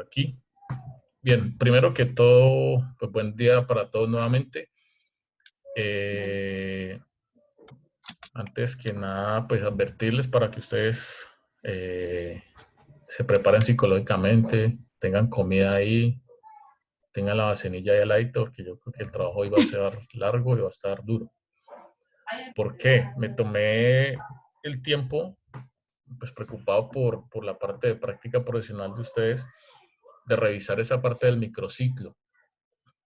aquí. Bien, primero que todo, pues buen día para todos nuevamente. Antes que nada, pues advertirles para que ustedes se preparen psicológicamente, tengan comida ahí, tengan la vacinilla ahí al ladito, porque yo creo que el trabajo hoy va a ser largo y va a estar duro. ¿Por qué? Me tomé el tiempo, pues preocupado por la parte de práctica profesional de ustedes, de revisar esa parte del microciclo,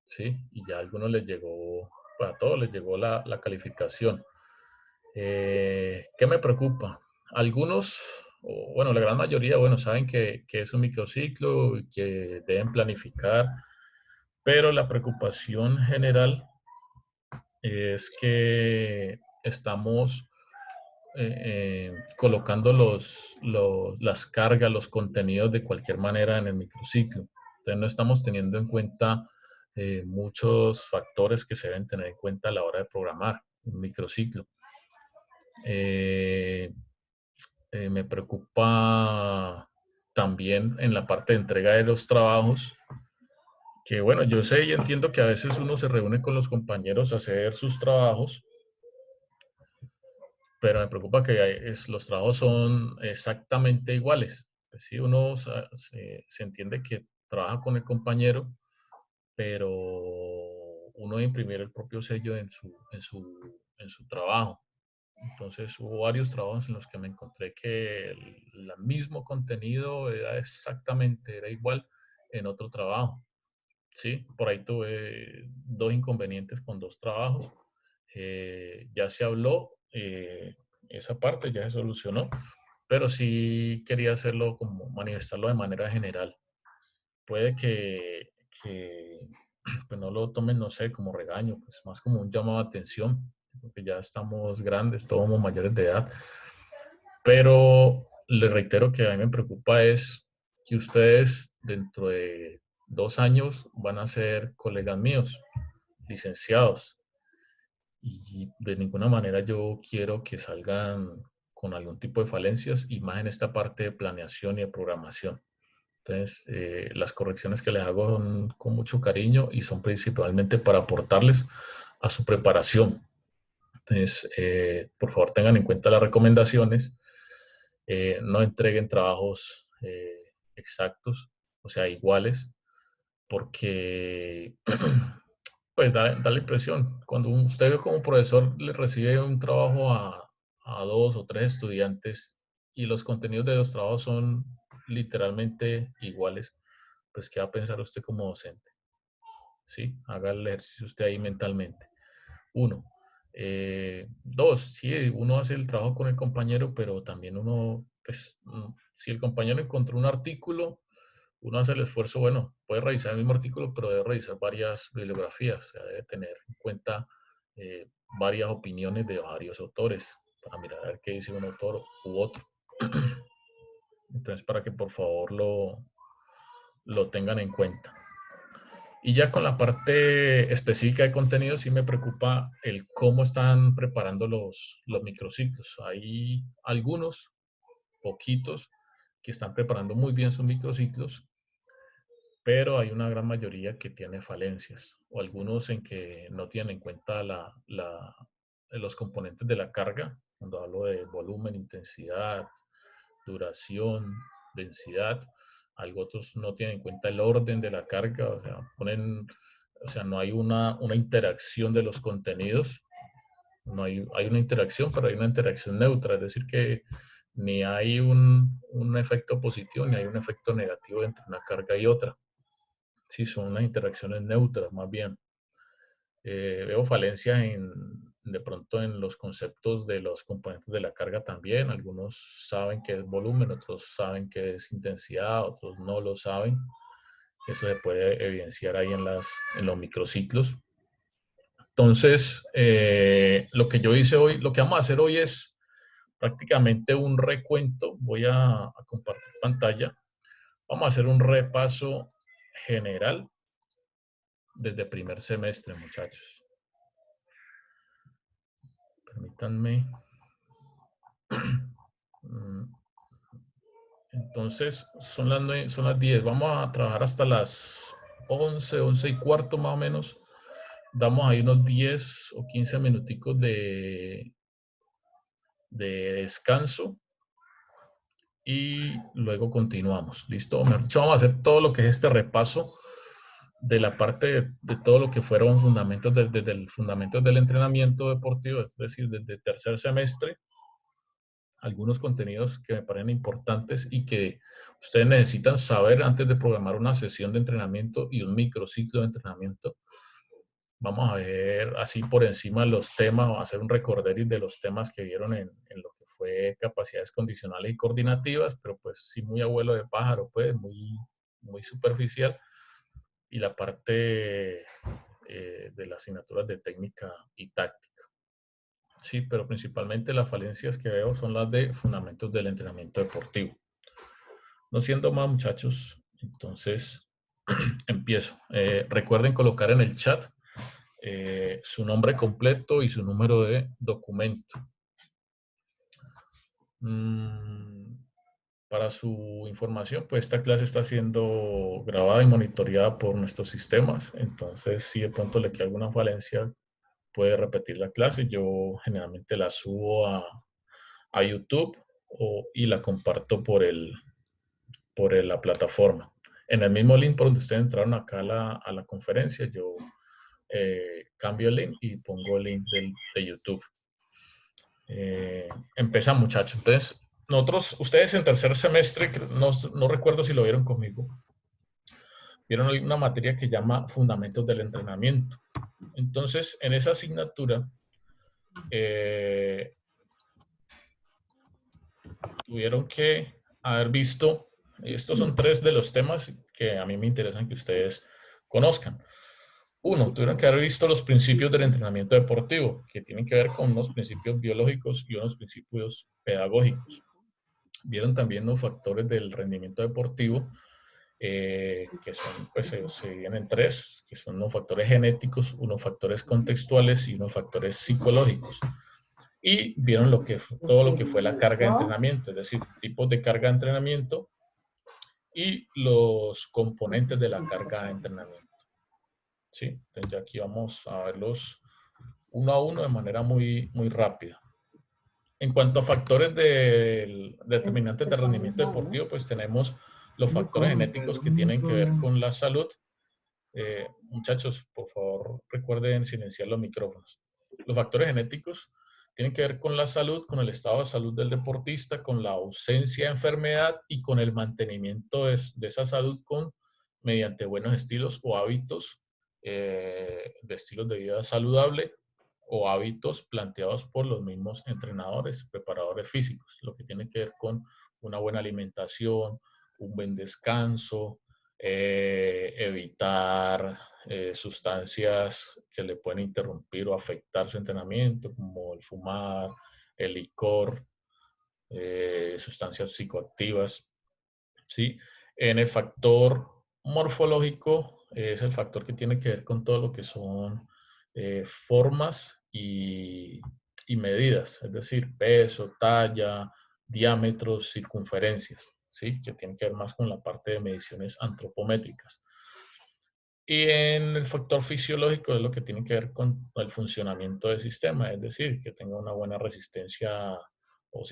¿sí? Y ya a algunos les llegó, a todos les llegó la calificación. ¿Qué me preocupa? Algunos, o bueno, la gran mayoría, bueno, saben que es un microciclo y que deben planificar, pero la preocupación general es que estamos colocando las cargas, los contenidos de cualquier manera en el microciclo. Entonces no estamos teniendo en cuenta muchos factores que se deben tener en cuenta a la hora de programar un microciclo. Me preocupa también en la parte de entrega de los trabajos, que bueno, yo sé y entiendo que a veces uno se reúne con los compañeros a hacer sus trabajos, pero me preocupa que los trabajos son exactamente iguales. Pues sí, uno se entiende que trabaja con el compañero, pero uno debe imprimir el propio sello en su trabajo. Entonces hubo varios trabajos en los que me encontré que el mismo contenido era igual en otro trabajo. Sí, por ahí tuve dos inconvenientes con dos trabajos. Ya se habló, esa parte ya se solucionó, pero sí quería hacerlo como manifestarlo de manera general. Puede que pues no lo tomen, no sé, como regaño, pues más como un llamado de atención, porque ya estamos grandes, todos somos mayores de edad, pero les reitero que a mí me preocupa es que ustedes dentro de 2 años van a ser colegas míos, licenciados, y de ninguna manera yo quiero que salgan con algún tipo de falencias y más en esta parte de planeación y de programación. Entonces, las correcciones que les hago son con mucho cariño y son principalmente para aportarles a su preparación. Entonces, por favor, tengan en cuenta las recomendaciones. No entreguen trabajos exactos, o sea, iguales, porque pues da la impresión, cuando usted como profesor le recibe un trabajo a dos o tres estudiantes y los contenidos de los trabajos son literalmente iguales, pues ¿qué va a pensar usted como docente? ¿Sí? Haga el ejercicio usted ahí mentalmente. Uno. Dos, sí, uno hace el trabajo con el compañero, pero también uno, pues, si el compañero encontró un artículo, uno hace el esfuerzo, bueno, puede revisar el mismo artículo, pero debe revisar varias bibliografías, o sea, debe tener en cuenta eh, varias opiniones de varios autores para mirar a ver qué dice un autor u otro. Entonces, para que por favor lo tengan en cuenta. Y ya con la parte específica de contenido, sí me preocupa el cómo están preparando los microciclos. Hay algunos, poquitos, que están preparando muy bien sus microciclos, pero hay una gran mayoría que tiene falencias, o algunos en que no tienen en cuenta los componentes de la carga, cuando hablo de volumen, intensidad, duración, densidad. Algo otros no tienen en cuenta el orden de la carga, o sea, no hay una interacción de los contenidos. No hay una interacción, pero hay una interacción neutra, es decir, que ni hay un efecto positivo ni hay un efecto negativo entre una carga y otra. Sí, son unas interacciones neutras más bien. Veo falencias de pronto en los conceptos de los componentes de la carga también. Algunos saben que es volumen, otros saben que es intensidad, otros no lo saben. Eso se puede evidenciar ahí en los microciclos. Entonces, lo que yo hice hoy, lo que vamos a hacer hoy es prácticamente un recuento. Voy a compartir pantalla. Vamos a hacer un repaso general desde primer semestre, muchachos. Permítanme Entonces, son las 10. Vamos a trabajar hasta las 11, 11 y cuarto más o menos. Damos ahí unos 10 o 15 minuticos de descanso y luego continuamos. ¿Listo? Mejor dicho, vamos a hacer todo lo que es este repaso de la parte de todo lo que fueron fundamentos desde el fundamentos del entrenamiento deportivo, es decir, desde tercer semestre, algunos contenidos que me parecen importantes y que ustedes necesitan saber antes de programar una sesión de entrenamiento y un microciclo de entrenamiento. Vamos a ver así por encima los temas, o hacer un recorderis de los temas que vieron en lo que fue capacidades condicionales y coordinativas, pero pues sí muy abuelo de pájaro, pues muy superficial. Y la parte de las asignaturas de técnica y táctica. Sí, pero principalmente las falencias que veo son las de fundamentos del entrenamiento deportivo. No siendo más, muchachos, entonces empiezo. Recuerden colocar en el chat su nombre completo y su número de documento. Para su información, pues esta clase está siendo grabada y monitoreada por nuestros sistemas. Entonces, si de pronto le queda alguna falencia, puede repetir la clase. Yo generalmente la subo a YouTube y la comparto por la plataforma. En el mismo link por donde ustedes entraron acá a la conferencia, yo cambio el link y pongo el link de YouTube. Empezamos, muchachos. Entonces, ustedes en tercer semestre, no recuerdo si lo vieron conmigo, vieron una materia que llama Fundamentos del Entrenamiento. Entonces, en esa asignatura, tuvieron que haber visto, estos son 3 de los temas que a mí me interesan que ustedes conozcan. Uno, tuvieron que haber visto los principios del entrenamiento deportivo, que tienen que ver con unos principios biológicos y unos principios pedagógicos. Vieron también los factores del rendimiento deportivo, que son, pues se dividen en 3, que son unos factores genéticos, unos factores contextuales y unos factores psicológicos. Y vieron todo lo que fue la carga de entrenamiento, es decir, tipos de carga de entrenamiento y los componentes de la carga de entrenamiento. ¿Sí? Entonces ya aquí vamos a verlos uno a uno de manera muy rápida. En cuanto a factores determinantes de rendimiento deportivo, pues tenemos los factores genéticos que tienen que ver con la salud. Muchachos, por favor, recuerden silenciar los micrófonos. Los factores genéticos tienen que ver con la salud, con el estado de salud del deportista, con la ausencia de enfermedad y con el mantenimiento de esa salud mediante buenos estilos o hábitos de estilos de vida saludable o hábitos planteados por los mismos entrenadores, preparadores físicos, lo que tiene que ver con una buena alimentación, un buen descanso, evitar sustancias que le pueden interrumpir o afectar su entrenamiento, como el fumar, el licor, sustancias psicoactivas. ¿Sí? En el factor morfológico es el factor que tiene que ver con todo lo que son formas y medidas, es decir, peso, talla, diámetros, circunferencias, ¿sí? Que tiene que ver más con la parte de mediciones antropométricas. Y en el factor fisiológico es lo que tiene que ver con el funcionamiento del sistema, es decir, que tenga una buena resistencia o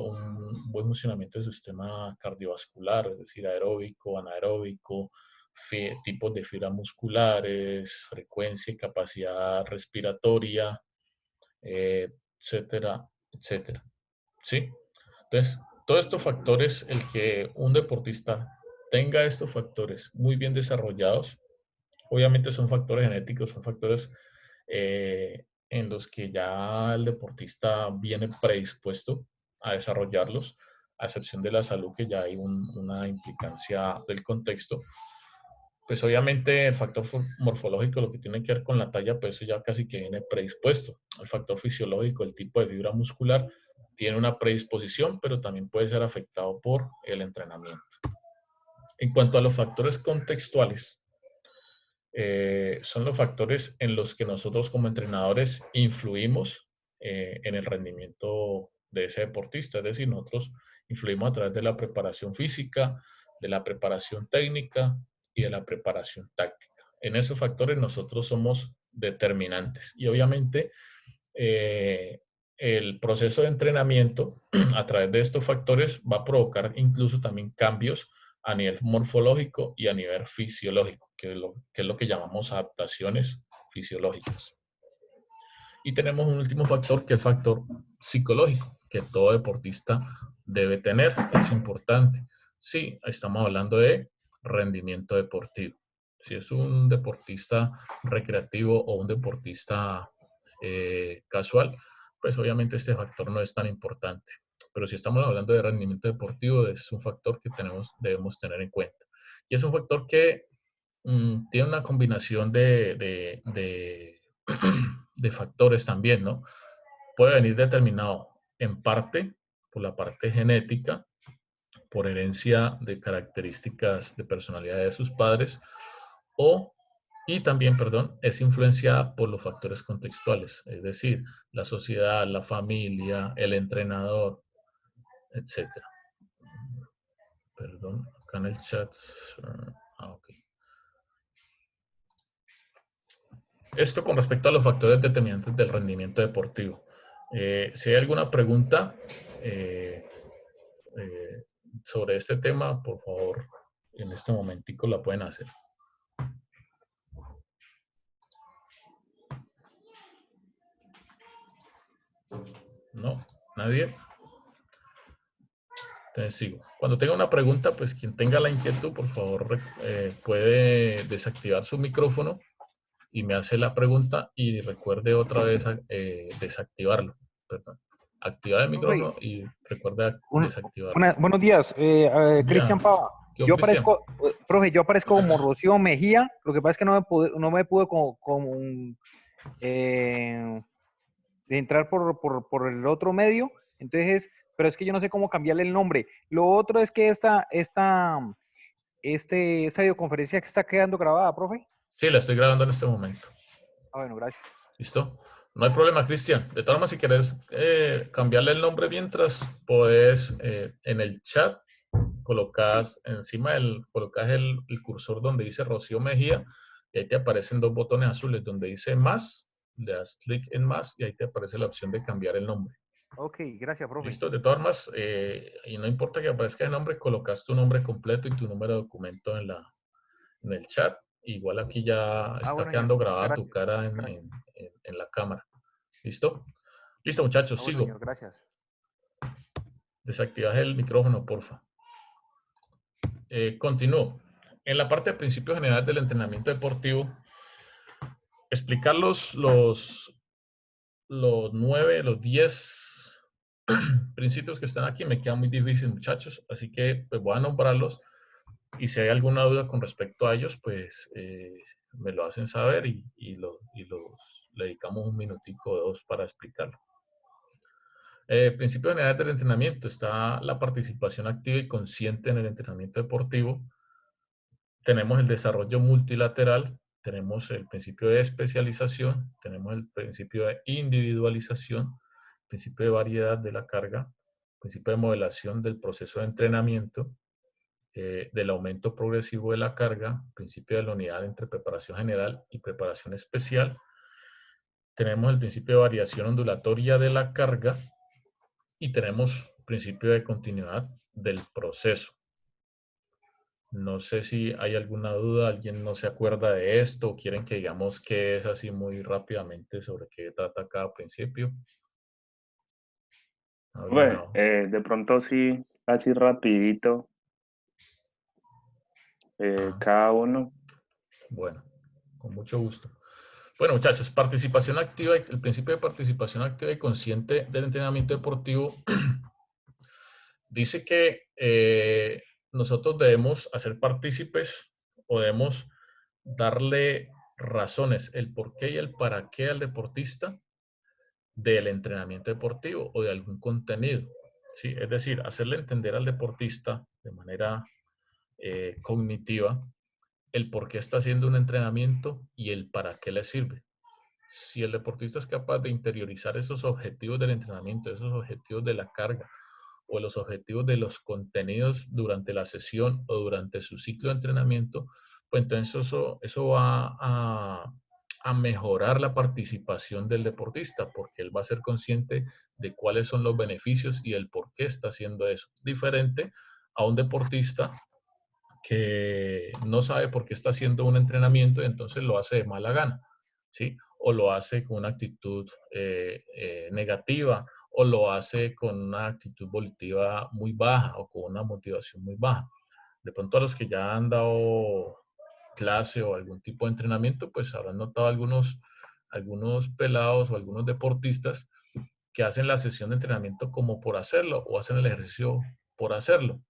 un buen funcionamiento del sistema cardiovascular, es decir, aeróbico, anaeróbico, tipos de fibras musculares, frecuencia y capacidad respiratoria, etcétera, etcétera. ¿Sí? Entonces, todos estos factores, el que un deportista tenga estos factores muy bien desarrollados, obviamente son factores genéticos, son factores en los que ya el deportista viene predispuesto a desarrollarlos, a excepción de la salud, que ya hay una implicancia del contexto. Pues obviamente el factor morfológico, lo que tiene que ver con la talla, pues eso ya casi que viene predispuesto. El factor fisiológico, el tipo de fibra muscular, tiene una predisposición, pero también puede ser afectado por el entrenamiento. En cuanto a los factores contextuales, son los factores en los que nosotros como entrenadores influimos en el rendimiento de ese deportista. Es decir, nosotros Influimos a través de la preparación física, de la preparación técnica y de la preparación táctica. En esos factores nosotros somos determinantes y obviamente el proceso de entrenamiento a través de estos factores va a provocar incluso también cambios a nivel morfológico y a nivel fisiológico, que es lo que llamamos adaptaciones fisiológicas. Y tenemos un último factor que es el factor psicológico, que todo deportista debe tener, es importante. Sí, estamos hablando de rendimiento deportivo. Si es un deportista recreativo o un deportista casual, pues obviamente este factor no es tan importante. Pero si estamos hablando de rendimiento deportivo, es un factor que debemos tener en cuenta. Y es un factor que tiene una combinación de factores también, ¿no? Puede venir determinado en parte por la parte genética, por herencia de características de personalidad de sus padres, y también, perdón, es influenciada por los factores contextuales, es decir, la sociedad, la familia, el entrenador, etcétera. Perdón, acá en el chat. Ok. Esto con respecto a los factores determinantes del rendimiento deportivo. Si hay alguna pregunta eh, eh, sobre este tema, por favor, en este momentico la pueden hacer. ¿No? ¿Nadie? Entonces sigo. Cuando tenga una pregunta, pues quien tenga la inquietud, por favor, puede desactivar su micrófono y me hace la pregunta y recuerde otra vez desactivarlo. Perdón. Activar el Profe, micrófono y recuerde desactivarlo. buenos días, Ya. Cristian Pava. ¿Qué, Yo Cristian? aparezco, profe, yo aparezco como Rocío Mejía. Lo que pasa es que no me pude eh, entrar por el otro medio. Entonces, pero es que yo no sé cómo cambiarle el nombre. Lo otro es que esta videoconferencia que está quedando grabada, profe. Sí, la estoy grabando en este momento. Ah, bueno, gracias. ¿Listo? No hay problema, Cristian. De todas formas, si quieres cambiarle el nombre mientras, puedes en el chat colocas encima colocas el cursor donde dice Rocío Mejía y ahí te aparecen dos botones azules donde dice más, le das clic en más y ahí te aparece la opción de cambiar el nombre. Ok, gracias, profe. ¿Listo? De todas formas, y no importa que aparezca el nombre, colocas tu nombre completo y tu número de documento en el chat. Igual aquí ya Ah, está bueno, señor. quedando Muchas grabada tu gracias. cara Gracias. en la cámara. ¿Listo? Listo, muchachos, Ah, bueno, sigo. señor, gracias. Desactivas el micrófono, porfa. Continúo. En la parte de principios generales del entrenamiento deportivo, explicar los 9, los 10 principios que están aquí me queda muy difícil, muchachos, así que pues voy a nombrarlos y si hay alguna duda con respecto a ellos, pues me lo hacen saber los le dedicamos un minutico o dos para explicarlo. Principios generales del entrenamiento está la participación activa y consciente en el entrenamiento deportivo. Tenemos el desarrollo multilateral, tenemos el principio de especialización, tenemos el principio de individualización, principio de variedad de la carga, principio de modelación del proceso de entrenamiento, del aumento progresivo de la carga, principio de la unidad entre preparación general y preparación especial. Tenemos el principio de variación ondulatoria de la carga y tenemos principio de continuidad del proceso. No sé si hay alguna duda, alguien no se acuerda de esto, o quieren que digamos qué es así muy rápidamente sobre qué trata cada principio. Bueno, de pronto sí, así rapidito, cada uno. Bueno, con mucho gusto. Bueno, muchachos, participación activa, el principio de participación activa y consciente del entrenamiento deportivo dice que nosotros debemos hacer partícipes o debemos darle razones, el por qué y el para qué al deportista del entrenamiento deportivo o de algún contenido. ¿Sí? Es decir, hacerle entender al deportista de manera cognitiva el por qué está haciendo un entrenamiento y el para qué le sirve. Si el deportista es capaz de interiorizar esos objetivos del entrenamiento, esos objetivos de la carga o los objetivos de los contenidos durante la sesión o durante su ciclo de entrenamiento, pues entonces eso va a mejorar la participación del deportista, porque él va a ser consciente de cuáles son los beneficios y el por qué está haciendo eso. Diferente a un deportista que no sabe por qué está haciendo un entrenamiento y entonces lo hace de mala gana, ¿sí? O lo hace con una actitud negativa, o lo hace con una actitud volitiva muy baja o con una motivación muy baja. De pronto a los que ya han dado clase o algún tipo de entrenamiento, pues habrán notado algunos pelados o algunos deportistas que hacen la sesión de entrenamiento como por hacerlo o hacen el ejercicio por hacerlo.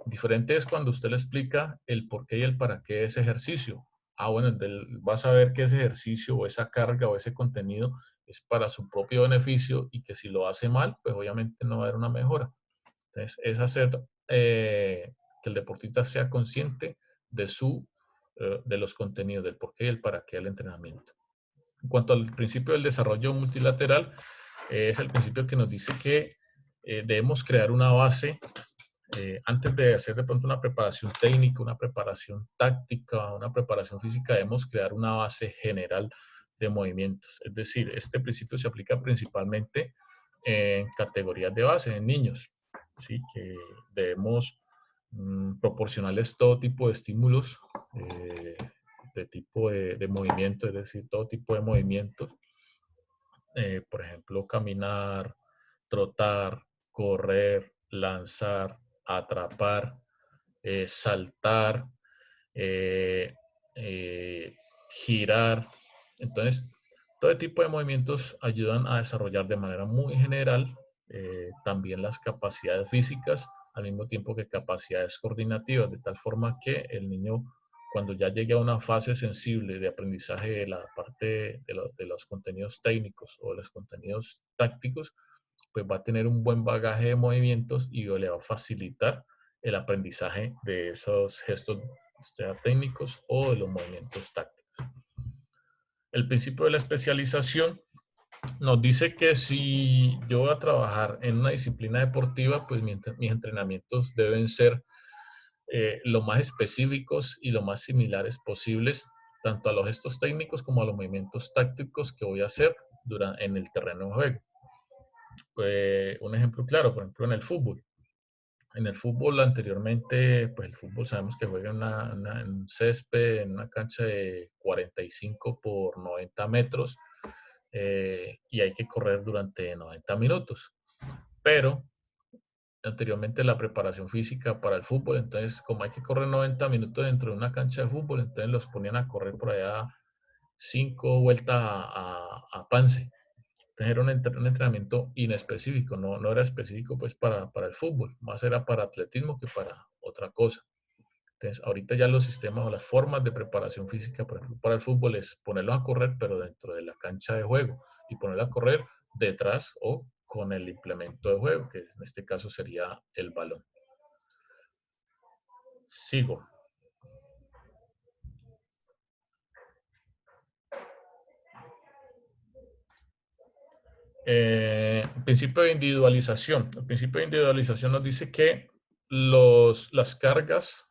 Diferente es cuando usted le explica el por qué y el para qué de ese ejercicio. Ah, bueno, vas a ver que ese ejercicio o esa carga o ese contenido es para su propio beneficio y que si lo hace mal, pues obviamente no va a haber una mejora. Entonces, es hacer que el deportista sea consciente de los contenidos, del por qué y el para qué del entrenamiento. En cuanto al principio del desarrollo multilateral, es el principio que nos dice que debemos crear una base antes de hacer de pronto una preparación técnica, una preparación táctica, una preparación física, debemos crear una base general de movimientos. Es decir, este principio se aplica principalmente en categorías de base, en niños, ¿sí? Que debemos proporcionarles todo tipo de estímulos, de tipo de movimiento, es decir, todo tipo de movimientos. Por ejemplo, caminar, trotar, correr, lanzar, atrapar, saltar, eh, eh, girar. Entonces, todo tipo de movimientos ayudan a desarrollar de manera muy general también las capacidades físicas, al mismo tiempo que capacidades coordinativas, de tal forma que el niño, cuando ya llegue a una fase sensible de aprendizaje de la parte de los contenidos técnicos o de los contenidos tácticos, pues va a tener un buen bagaje de movimientos y le va a facilitar el aprendizaje de esos gestos, sea técnicos o de los movimientos tácticos. El principio de la especialización nos dice que si yo voy a trabajar en una disciplina deportiva, pues mis entrenamientos deben ser lo más específicos y lo más similares posibles, tanto a los gestos técnicos como a los movimientos tácticos que voy a hacer en el terreno de juego. Un ejemplo claro, por ejemplo, en el fútbol. En el fútbol anteriormente, pues el fútbol sabemos que juega en un césped, en una cancha de 45 por 90 metros y hay que correr durante 90 minutos. Pero anteriormente la preparación física para el fútbol, entonces como hay que correr 90 minutos dentro de una cancha de fútbol, entonces los ponían a correr por allá 5 vueltas a Pance. Entonces era un entrenamiento inespecífico, no era específico pues para el fútbol, más era para atletismo que para otra cosa. Entonces ahorita ya los sistemas o las formas de preparación física, por ejemplo, para el fútbol es ponerlos a correr, pero dentro de la cancha de juego, y ponerlos a correr detrás o con el implemento de juego, que en este caso sería el balón. Sigo. Principio de individualización. El principio de individualización nos dice que las cargas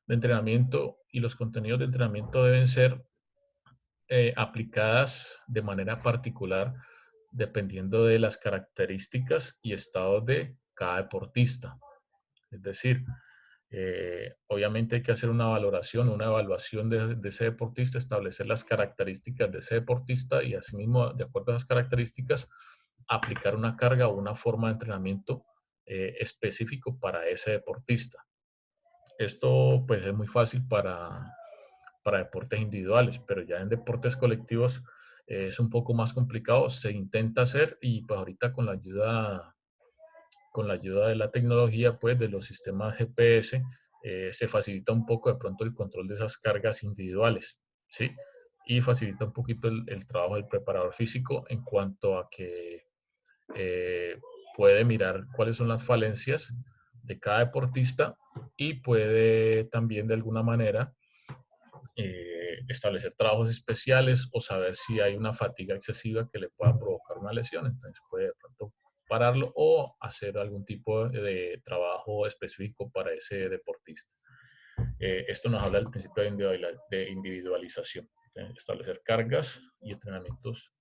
de entrenamiento y los contenidos de entrenamiento deben ser aplicadas de manera particular dependiendo de las características y estados de cada deportista. Es decir, obviamente hay que hacer una valoración, una evaluación de ese deportista, establecer las características de ese deportista y asimismo, de acuerdo a esas características, aplicar una carga o una forma de entrenamiento específico para ese deportista. Esto pues es muy fácil para deportes individuales, pero ya en deportes colectivos es un poco más complicado, se intenta hacer y pues ahorita con la ayuda de la tecnología, pues de los sistemas GPS, se facilita un poco de pronto el control de esas cargas individuales, ¿sí? Y facilita un poquito el trabajo del preparador físico en cuanto a que puede mirar cuáles son las falencias de cada deportista y puede también de alguna manera establecer trabajos especiales o saber si hay una fatiga excesiva que le pueda provocar una lesión. Entonces puede de pronto pararlo o hacer algún tipo de trabajo específico para ese deportista. Esto nos habla del principio de individualización, establecer cargas y entrenamientos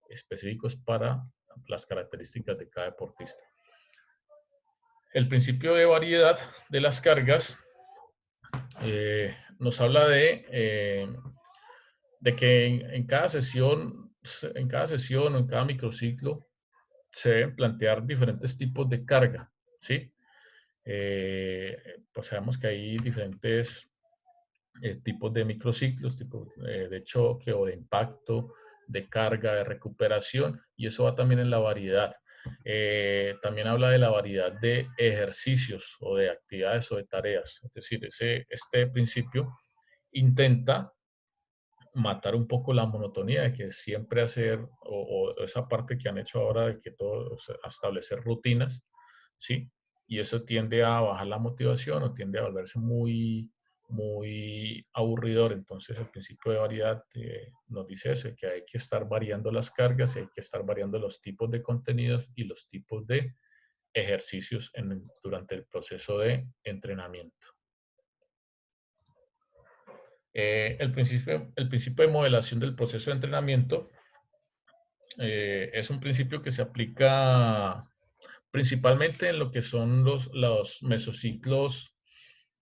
específicos para las características de cada deportista. El principio de variedad de las cargas nos habla de que en cada sesión o en cada microciclo se deben plantear diferentes tipos de carga, ¿sí? Pues sabemos que hay diferentes tipos de microciclos, tipos de choque o de impacto, de carga, de recuperación, y eso va también en la variedad. También habla de la variedad de ejercicios o de actividades o de tareas. Es decir, este principio intenta matar un poco la monotonía de que siempre hacer, o esa parte que han hecho ahora de que todo, o sea, establecer rutinas, ¿sí? Y eso tiende a bajar la motivación o tiende a volverse muy aburridor. Entonces el principio de variedad nos dice eso, que hay que estar variando las cargas y hay que estar variando los tipos de contenidos y los tipos de ejercicios durante el proceso de entrenamiento. El principio de modelación del proceso de entrenamiento es un principio que se aplica principalmente en lo que son los mesociclos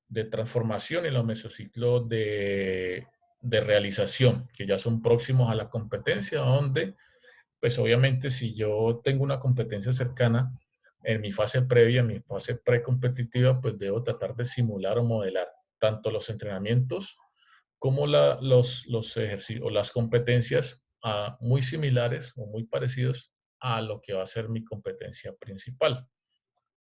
de transformación y los mesociclos de realización, que ya son próximos a la competencia, donde, pues obviamente, si yo tengo una competencia cercana, en mi fase previa, en mi fase precompetitiva, pues debo tratar de simular o modelar tanto los entrenamientos como los ejercicios o las competencias muy similares o muy parecidos a lo que va a ser mi competencia principal.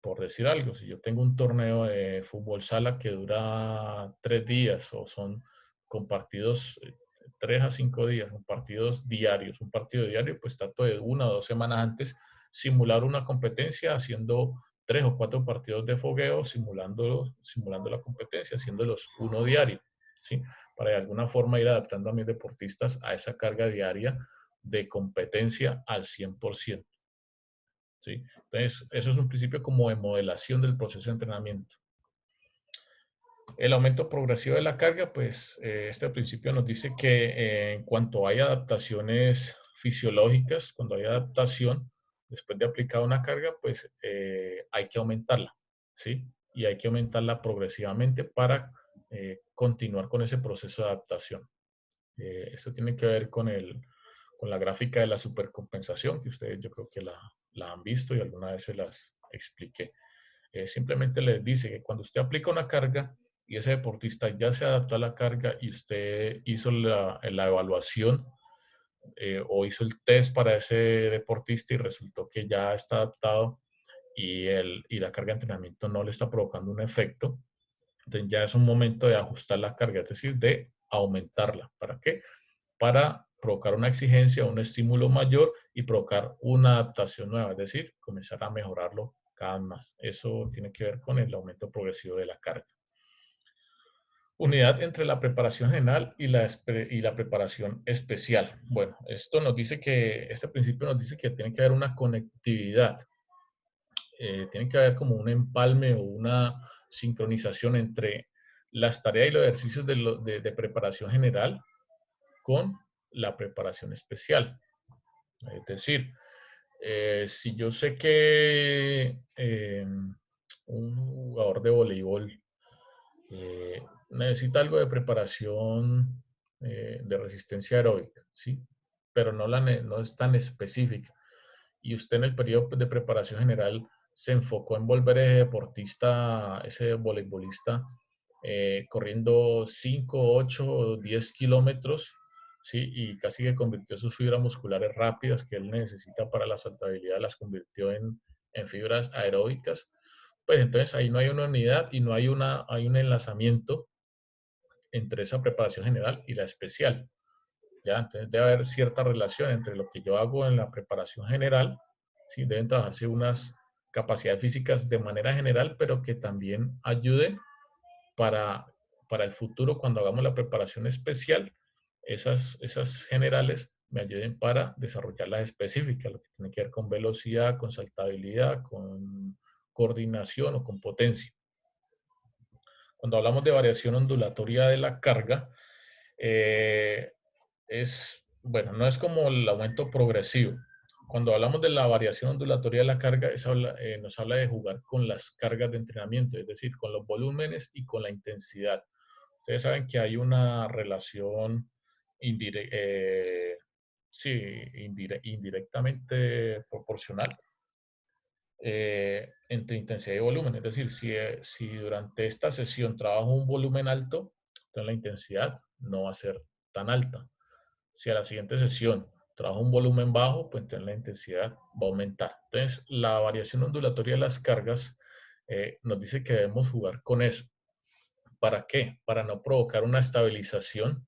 Por decir algo, si yo tengo un torneo de fútbol sala que dura 3 días o son con partidos 3 a 5 días, con partidos diarios, un partido diario, pues trato de 1 o 2 semanas antes simular una competencia haciendo 3 o 4 partidos de fogueo, simulando la competencia, haciéndolos uno diario, ¿sí? Para de alguna forma ir adaptando a mis deportistas a esa carga diaria de competencia al 100%. ¿Sí? Entonces, eso es un principio como de modelación del proceso de entrenamiento. El aumento progresivo de la carga, pues este principio nos dice que en cuanto hay adaptaciones fisiológicas, cuando hay adaptación, después de aplicar una carga, pues hay que aumentarla, ¿sí? Y hay que aumentarla progresivamente para continuar con ese proceso de adaptación. Esto tiene que ver con la gráfica de la supercompensación, que ustedes yo creo que la han visto y alguna vez se las expliqué. Simplemente les dice que cuando usted aplica una carga y ese deportista ya se adaptó a la carga y usted hizo la evaluación o hizo el test para ese deportista y resultó que ya está adaptado y la carga de entrenamiento no le está provocando un efecto, entonces ya es un momento de ajustar la carga, es decir, de aumentarla. ¿Para qué? Para provocar una exigencia, un estímulo mayor y provocar una adaptación nueva, es decir, comenzar a mejorarlo cada vez más. Eso tiene que ver con el aumento progresivo de la carga. Unidad entre la preparación general y la preparación especial. Bueno, este principio nos dice que tiene que haber una conectividad. Tiene que haber como un empalme o una sincronización entre las tareas y los ejercicios de preparación general con la preparación especial. Es decir, si yo sé que un jugador de voleibol necesita algo de preparación de resistencia aeróbica, ¿sí? Pero no es tan específica. Y usted en el periodo de preparación general se enfocó en volver ese deportista, ese voleibolista, corriendo 5, 8 o 10 kilómetros, ¿sí? Y casi que convirtió sus fibras musculares rápidas que él necesita para la saltabilidad, las convirtió en fibras aeróbicas. Pues entonces ahí no hay una unidad y no hay un enlazamiento entre esa preparación general y la especial. ¿Ya? Entonces debe haber cierta relación entre lo que yo hago en la preparación general, ¿sí? Deben trabajarse unas capacidades físicas de manera general, pero que también ayuden para, para el futuro cuando hagamos la preparación especial, esas generales me ayuden para desarrollar las específicas, lo que tiene que ver con velocidad, con saltabilidad, con coordinación o con potencia. Cuando hablamos de variación ondulatoria de la carga, bueno, no es como el aumento progresivo. Cuando hablamos de la variación ondulatoria de la carga, nos habla de jugar con las cargas de entrenamiento, es decir, con los volúmenes y con la intensidad. Ustedes saben que hay una relación sí, indirectamente proporcional entre intensidad y volumen. Es decir, si durante esta sesión trabajo un volumen alto, entonces la intensidad no va a ser tan alta. Si a la siguiente sesión trabajo un volumen bajo, pues entonces la intensidad va a aumentar. Entonces, la variación ondulatoria de las cargas nos dice que debemos jugar con eso. ¿Para qué? Para no provocar una estabilización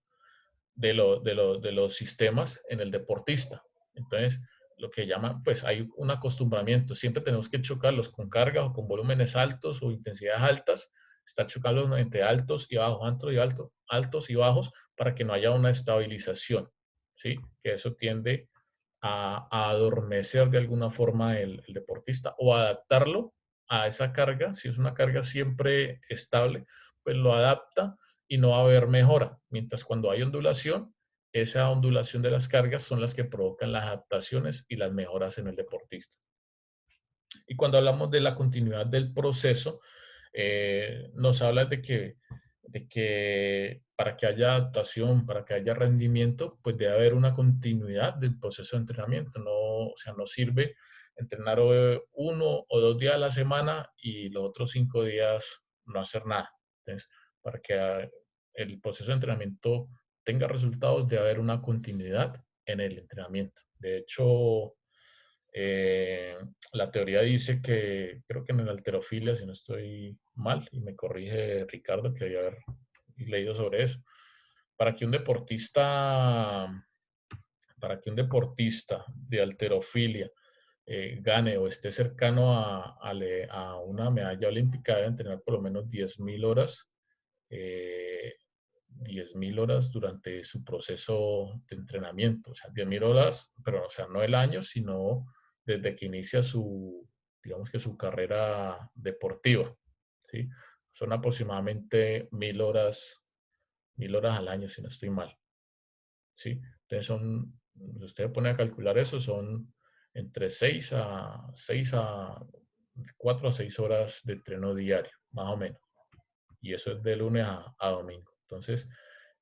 de los sistemas en el deportista. Entonces, lo que llaman, pues hay un acostumbramiento. Siempre tenemos que chocarlos con cargas o con volúmenes altos o intensidades altas. Estar chocándolos entre altos y bajos, altos y bajos, para que no haya una estabilización. ¿Sí? Que eso tiende a adormecer de alguna forma el deportista o adaptarlo a esa carga. Si es una carga siempre estable, pues lo adapta y no va a haber mejora. Mientras cuando hay ondulación, esa ondulación de las cargas son las que provocan las adaptaciones y las mejoras en el deportista. Y cuando hablamos de la continuidad del proceso, nos habla de que para que haya adaptación, para que haya rendimiento, pues debe haber una continuidad del proceso de entrenamiento. No, o sea, no sirve entrenar 1 o 2 días a la semana y los otros 5 días no hacer nada. Entonces, para que el proceso de entrenamiento tenga resultados, debe haber una continuidad en el entrenamiento. De hecho, la teoría dice que, creo que en la halterofilia, si no estoy mal, y me corrige Ricardo, que debe haber leído sobre eso, para que un deportista, de halterofilia gane o esté cercano a una medalla olímpica, debe entrenar por lo menos 10.000 horas, 10.000 horas durante su proceso de entrenamiento. O sea, 10.000 horas, pero o sea, no el año, sino desde que inicia digamos que su carrera deportiva. ¿Sí? Son aproximadamente 1.000 horas al año, si no estoy mal. ¿Sí? Entonces si usted pone a calcular eso, son entre 4 a 6 horas de entreno diario, más o menos. Y eso es de lunes a domingo. Entonces,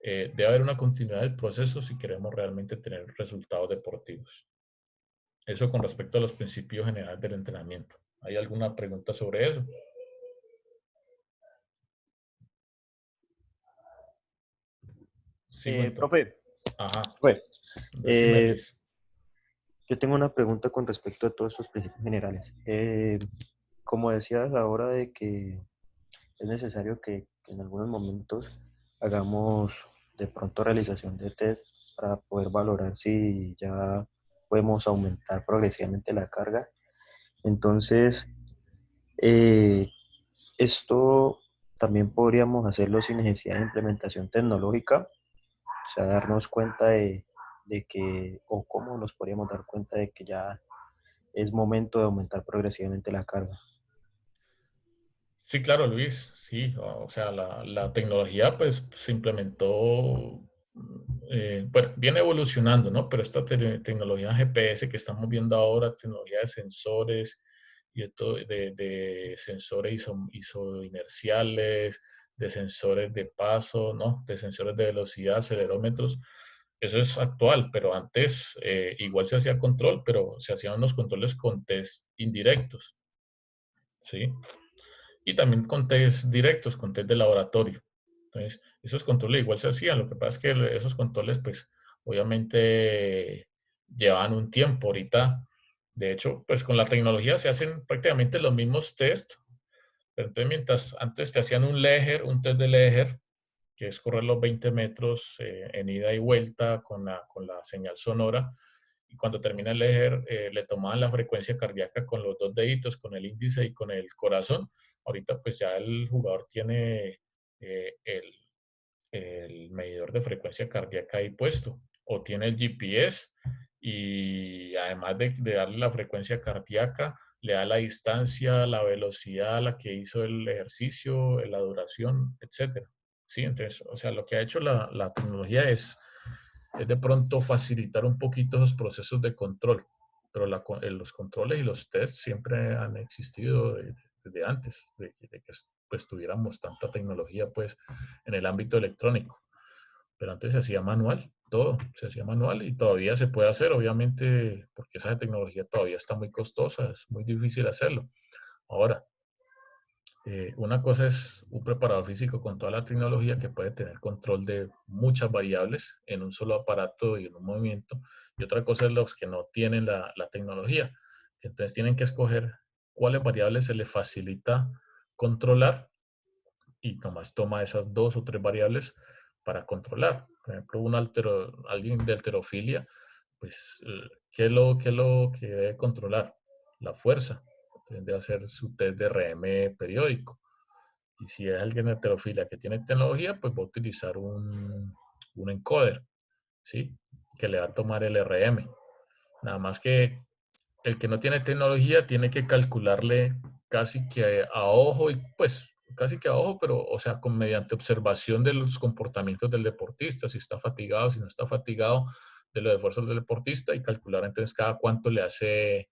debe haber una continuidad del proceso si queremos realmente tener resultados deportivos. Eso con respecto a los principios generales del entrenamiento. ¿Hay alguna pregunta sobre eso? Sí, Profe, ajá, pues, decime, Luis. yo tengo una pregunta con respecto a todos estos principios generales. Como decías ahora de que es necesario que en algunos momentos hagamos de pronto realización de test para poder valorar si ya podemos aumentar progresivamente la carga. Entonces, eh, esto también podríamos hacerlo sin necesidad de implementación tecnológica, o sea, darnos cuenta de que, o cómo nos podríamos dar cuenta de que ya es momento de aumentar progresivamente la carga. Sí, claro, Luis, sí, o sea, la tecnología pues se implementó, bueno, viene evolucionando, ¿no? Pero esta tecnología GPS que estamos viendo ahora, tecnología de sensores, y de sensores isoinerciales, de sensores de paso, ¿no? De sensores de velocidad, acelerómetros, eso es actual, pero antes igual se hacía control, pero se hacían unos controles con test indirectos, ¿sí? Y también con test directos, con test de laboratorio. Entonces, esos controles igual se hacían. Lo que pasa es que esos controles, pues, obviamente llevaban un tiempo. Ahorita, de hecho, pues con la tecnología se hacen prácticamente los mismos test. Pero entonces, mientras antes te hacían un test de Leger, que es correr los 20 metros en ida y vuelta con la señal sonora. Y cuando termina el Leger, le tomaban la frecuencia cardíaca con los 2 deditos, con el índice y con el corazón. Ahorita pues ya el jugador tiene el medidor de frecuencia cardíaca ahí puesto. o tiene el GPS y además de darle la frecuencia cardíaca, le da la distancia, la velocidad a la que hizo el ejercicio, la duración, etcétera. Sí, entonces, o sea, lo que ha hecho la tecnología es de pronto facilitar un poquito esos procesos de control, pero los controles y los tests siempre han existido desde antes de que pues, tuviéramos tanta tecnología pues, en el ámbito electrónico. Pero antes se hacía manual, todo se hacía manual y todavía se puede hacer, obviamente, porque esa tecnología todavía está muy costosa, es muy difícil hacerlo. Ahora, una cosa es un preparador físico con toda la tecnología que puede tener control de muchas variables en un solo aparato y en un movimiento. Y otra cosa es los que no tienen la tecnología, que entonces tienen que escoger cuáles variables se les facilita controlar y nomás toma esas 2 o 3 variables para controlar. Por ejemplo, alguien de halterofilia, pues, ¿qué es lo que debe controlar? La fuerza. Debe hacer su test de RM periódico. Y si es alguien de heterofilia que tiene tecnología, pues va a utilizar un encoder, ¿sí? Que le va a tomar el RM. Nada más que el que no tiene tecnología tiene que calcularle casi que a ojo, y pues casi que a ojo, pero o sea, mediante observación de los comportamientos del deportista, si está fatigado, si no está fatigado, de los esfuerzos del deportista y calcular entonces cada cuánto le hace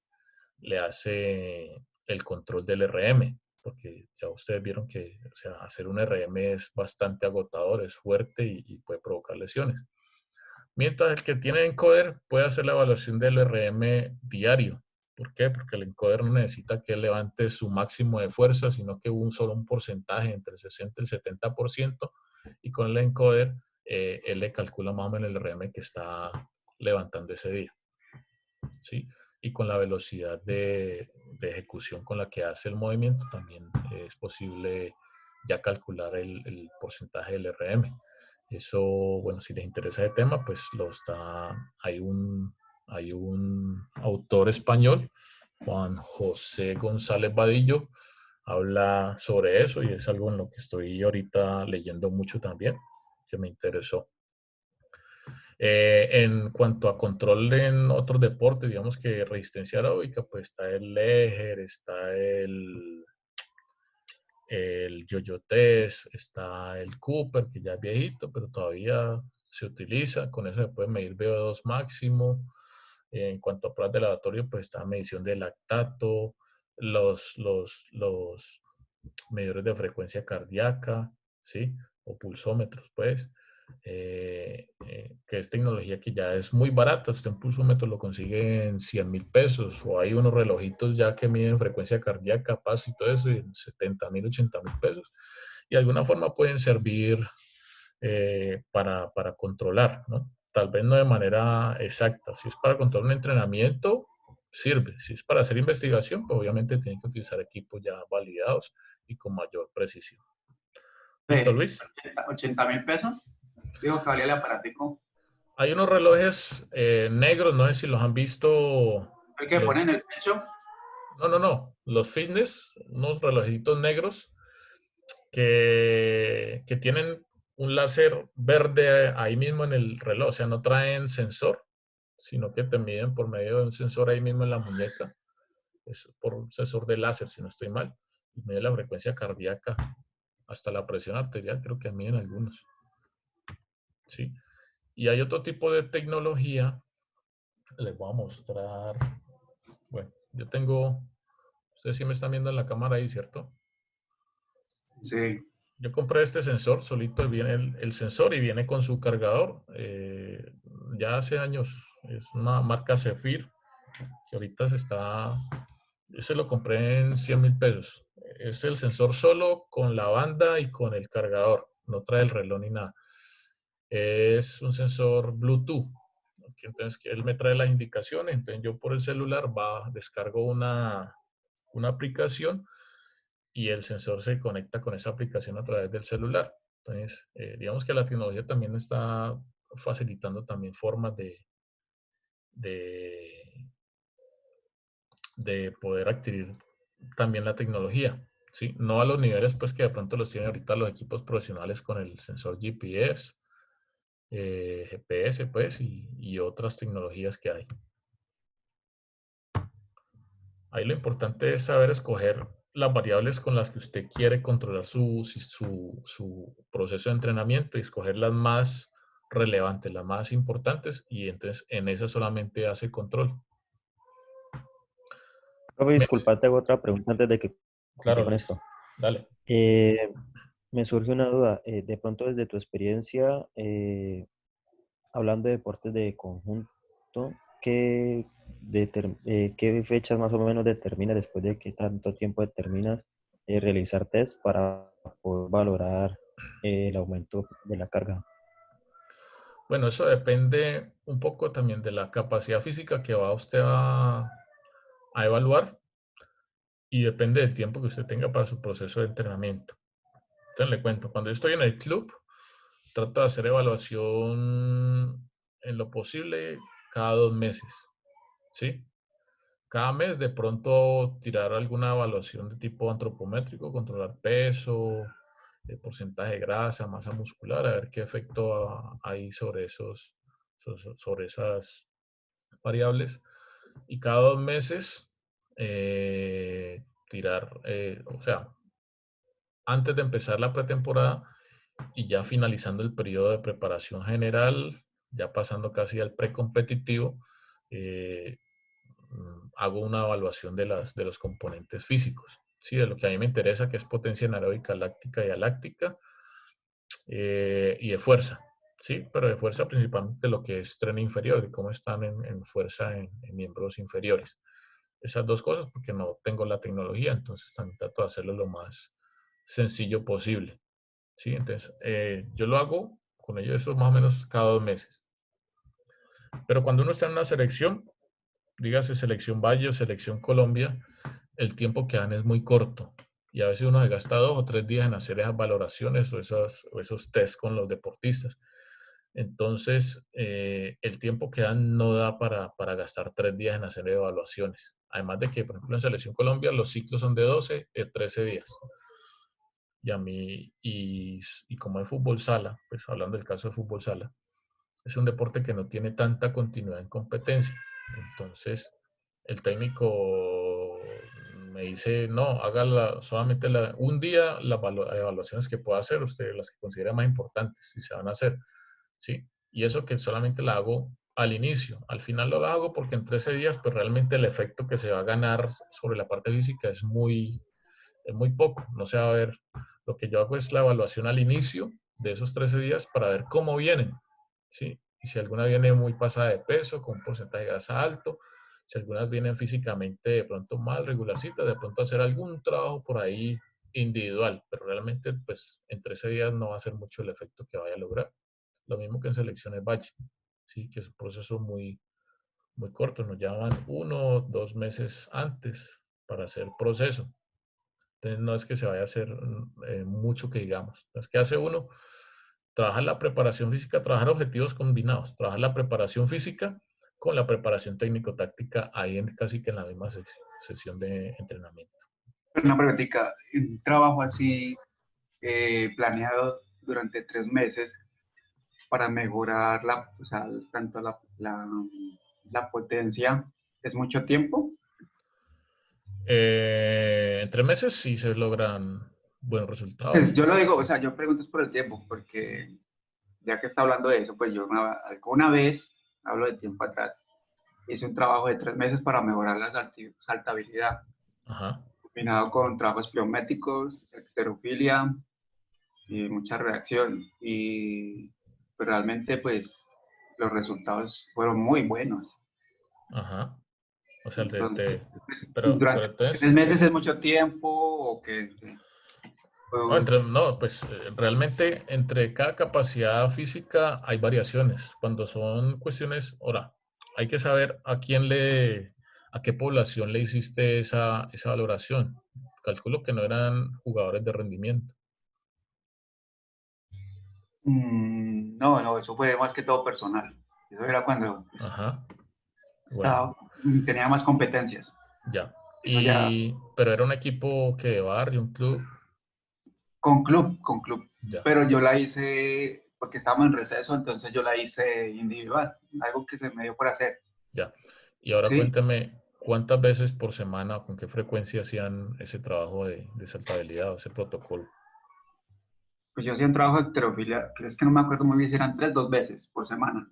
el control del RM, porque ya ustedes vieron que o sea, hacer un RM es bastante agotador, es fuerte y puede provocar lesiones. Mientras el que tiene encoder puede hacer la evaluación del RM diario. ¿Por qué? Porque el encoder no necesita que levante su máximo de fuerza, sino que solo un porcentaje entre el 60 y el 70%, y con el encoder él le calcula más o menos el RM que está levantando ese día. ¿Sí? Y con la velocidad de ejecución con la que hace el movimiento también es posible ya calcular el porcentaje del RM. Eso, bueno, si les interesa el tema, pues hay un autor español, Juan José González Vadillo, habla sobre eso y es algo en lo que estoy ahorita leyendo mucho también, que me interesó. En cuanto a control en otros deportes, digamos que resistencia aeróbica, pues está el Leger, está el Yo-Yo Test, está el Cooper, que ya es viejito, pero todavía se utiliza. Con eso se puede medir VO2 máximo. En cuanto a pruebas de laboratorio, pues está medición de lactato, los medidores de frecuencia cardíaca, ¿sí? O pulsómetros, pues. Que es tecnología que ya es muy barata. Usted un pulsómetro lo consigue en 100.000 pesos, o hay unos relojitos ya que miden frecuencia cardíaca, paso y todo eso, en 70.000, 80.000 pesos. Y de alguna forma pueden servir para controlar, ¿no? Tal vez no de manera exacta. Si es para controlar un entrenamiento, sirve. Si es para hacer investigación, pues obviamente tienen que utilizar equipos ya validados y con mayor precisión. ¿Listo, Luis? 80.000 pesos. Digo que valía el aparatico. Hay unos relojes negros, no sé si los han visto. ¿El que ponen en el pecho? No. Los fitness, unos relojitos negros que tienen un láser verde ahí mismo en el reloj. O sea, no traen sensor, sino que te miden por medio de un sensor ahí mismo en la muñeca. Es por un sensor de láser, si no estoy mal. Y mide la frecuencia cardíaca, hasta la presión arterial, creo que miden algunos. ¿Sí? Y hay otro tipo de tecnología. Les voy a mostrar. Bueno, yo tengo. Ustedes sí me están viendo en la cámara ahí, ¿cierto? Sí. Yo compré este sensor, solito viene el sensor y viene con su cargador. Ya hace años, es una marca Zephyr, que ahorita ese lo compré en 100.000 pesos. Es el sensor solo con la banda y con el cargador, no trae el reloj ni nada. Es un sensor Bluetooth. Entonces, él me trae las indicaciones, entonces yo por el celular descargo una aplicación y el sensor se conecta con esa aplicación a través del celular. Entonces, digamos que la tecnología también está facilitando también formas de poder adquirir también la tecnología. ¿Sí? No a los niveles pues que de pronto los tienen ahorita los equipos profesionales con el sensor GPS, GPS, pues, y otras tecnologías que hay. Ahí lo importante es saber escoger las variables con las que usted quiere controlar su proceso de entrenamiento y escoger las más relevantes, las más importantes, y entonces en esas solamente hace control. Profe, disculpa, te hago otra pregunta antes de que Claro, continúe con Luis. esto. Dale. Me surge una duda. De pronto, desde tu experiencia, hablando de deportes de conjunto, ¿qué fechas más o menos determinas después de qué tanto tiempo determinas realizar test para poder valorar el aumento de la carga? Bueno, eso depende un poco también de la capacidad física que va usted a evaluar y depende del tiempo que usted tenga para su proceso de entrenamiento. Entonces le cuento, cuando yo estoy en el club, trato de hacer evaluación en lo posible cada 2 meses, ¿sí? Cada mes de pronto tirar alguna evaluación de tipo antropométrico, controlar peso, porcentaje de grasa, masa muscular, a ver qué efecto hay sobre sobre esas variables. Y cada 2 meses tirar, o sea, antes de empezar la pretemporada y ya finalizando el periodo de preparación general, ya pasando casi al precompetitivo, eh, hago una evaluación de los componentes físicos, ¿sí? De lo que a mí me interesa, que es potencia anaeróbica láctica y aláctica, y de fuerza, ¿sí? Pero de fuerza principalmente lo que es tren inferior, de cómo están en fuerza en miembros inferiores. Esas dos cosas, porque no tengo la tecnología, entonces también trato de hacerlo lo más sencillo posible, ¿sí? Entonces, yo lo hago con ello, eso más o menos cada 2 meses. Pero cuando uno está en una selección, dígase selección Valle o selección Colombia, el tiempo que dan es muy corto. Y a veces uno se gasta 2 o 3 días en hacer esas valoraciones o esos test con los deportistas. Entonces, el tiempo que dan no da para gastar 3 días en hacer evaluaciones. Además de que, por ejemplo, en Selección Colombia los ciclos son de 12 a 13 días. Y a mí, y como es fútbol sala, pues hablando del caso de fútbol sala, es un deporte que no tiene tanta continuidad en competencia. Entonces, el técnico me dice, no, haga solamente un día las evaluaciones que pueda hacer, usted las que considera más importantes, si se van a hacer, ¿sí? Y eso que solamente la hago al inicio. Al final lo hago porque en 13 días, pues realmente el efecto que se va a ganar sobre la parte física es muy poco. No se va a ver. Lo que yo hago es la evaluación al inicio de esos 13 días para ver cómo vienen, ¿sí? Y si alguna viene muy pasada de peso, con un porcentaje de grasa alto, si algunas vienen físicamente de pronto mal regularcitas, de pronto hacer algún trabajo por ahí individual, pero realmente pues en 13 días no va a ser mucho el efecto que vaya a lograr. Lo mismo que en selecciones batch, ¿sí? Que es un proceso muy corto, nos llaman 1 o 2 meses antes para hacer proceso. Entonces no es que se vaya a hacer mucho que digamos. Es que hace uno, trabajar la preparación física, trabajar objetivos combinados, trabajar la preparación física con la preparación técnico-táctica ahí casi que en la misma sesión de entrenamiento. Una preguntita, un trabajo así planeado durante 3 meses para mejorar o sea, tanto la potencia, ¿es mucho tiempo? En 3 meses sí se logran buenos resultados. Pues yo lo digo, o sea, yo pregunto es por el tiempo, porque ya que está hablando de eso, pues yo alguna vez, hablo de tiempo atrás, hice un trabajo de 3 meses para mejorar la saltabilidad, Ajá. combinado con trabajos pliométricos, halterofilia y mucha reacción. Y pues, realmente, pues, los resultados fueron muy buenos. Ajá. O sea, Entonces, pues, pero durante entonces, 3 meses es mucho tiempo, o que, no, pues, no, pues realmente entre cada capacidad física hay variaciones. Cuando son cuestiones, ahora, hay que saber a qué población le hiciste esa valoración. Calculo que no eran jugadores de rendimiento. no, no, eso fue más que todo personal. Eso era cuando pues, Ajá. Bueno, estaba, tenía más competencias. ya. Eso ya Pero era un equipo que de barrio, un club, con club. ya. Pero yo la hice porque estábamos en receso, entonces yo la hice individual, algo que se me dio por hacer. Ya. Y ahora Sí, cuéntame, ¿cuántas veces por semana, con qué frecuencia hacían ese trabajo de saltabilidad o ese protocolo? pues yo hacía un trabajo de halterofilia, que es que no me acuerdo muy bien si eran 2 veces por semana,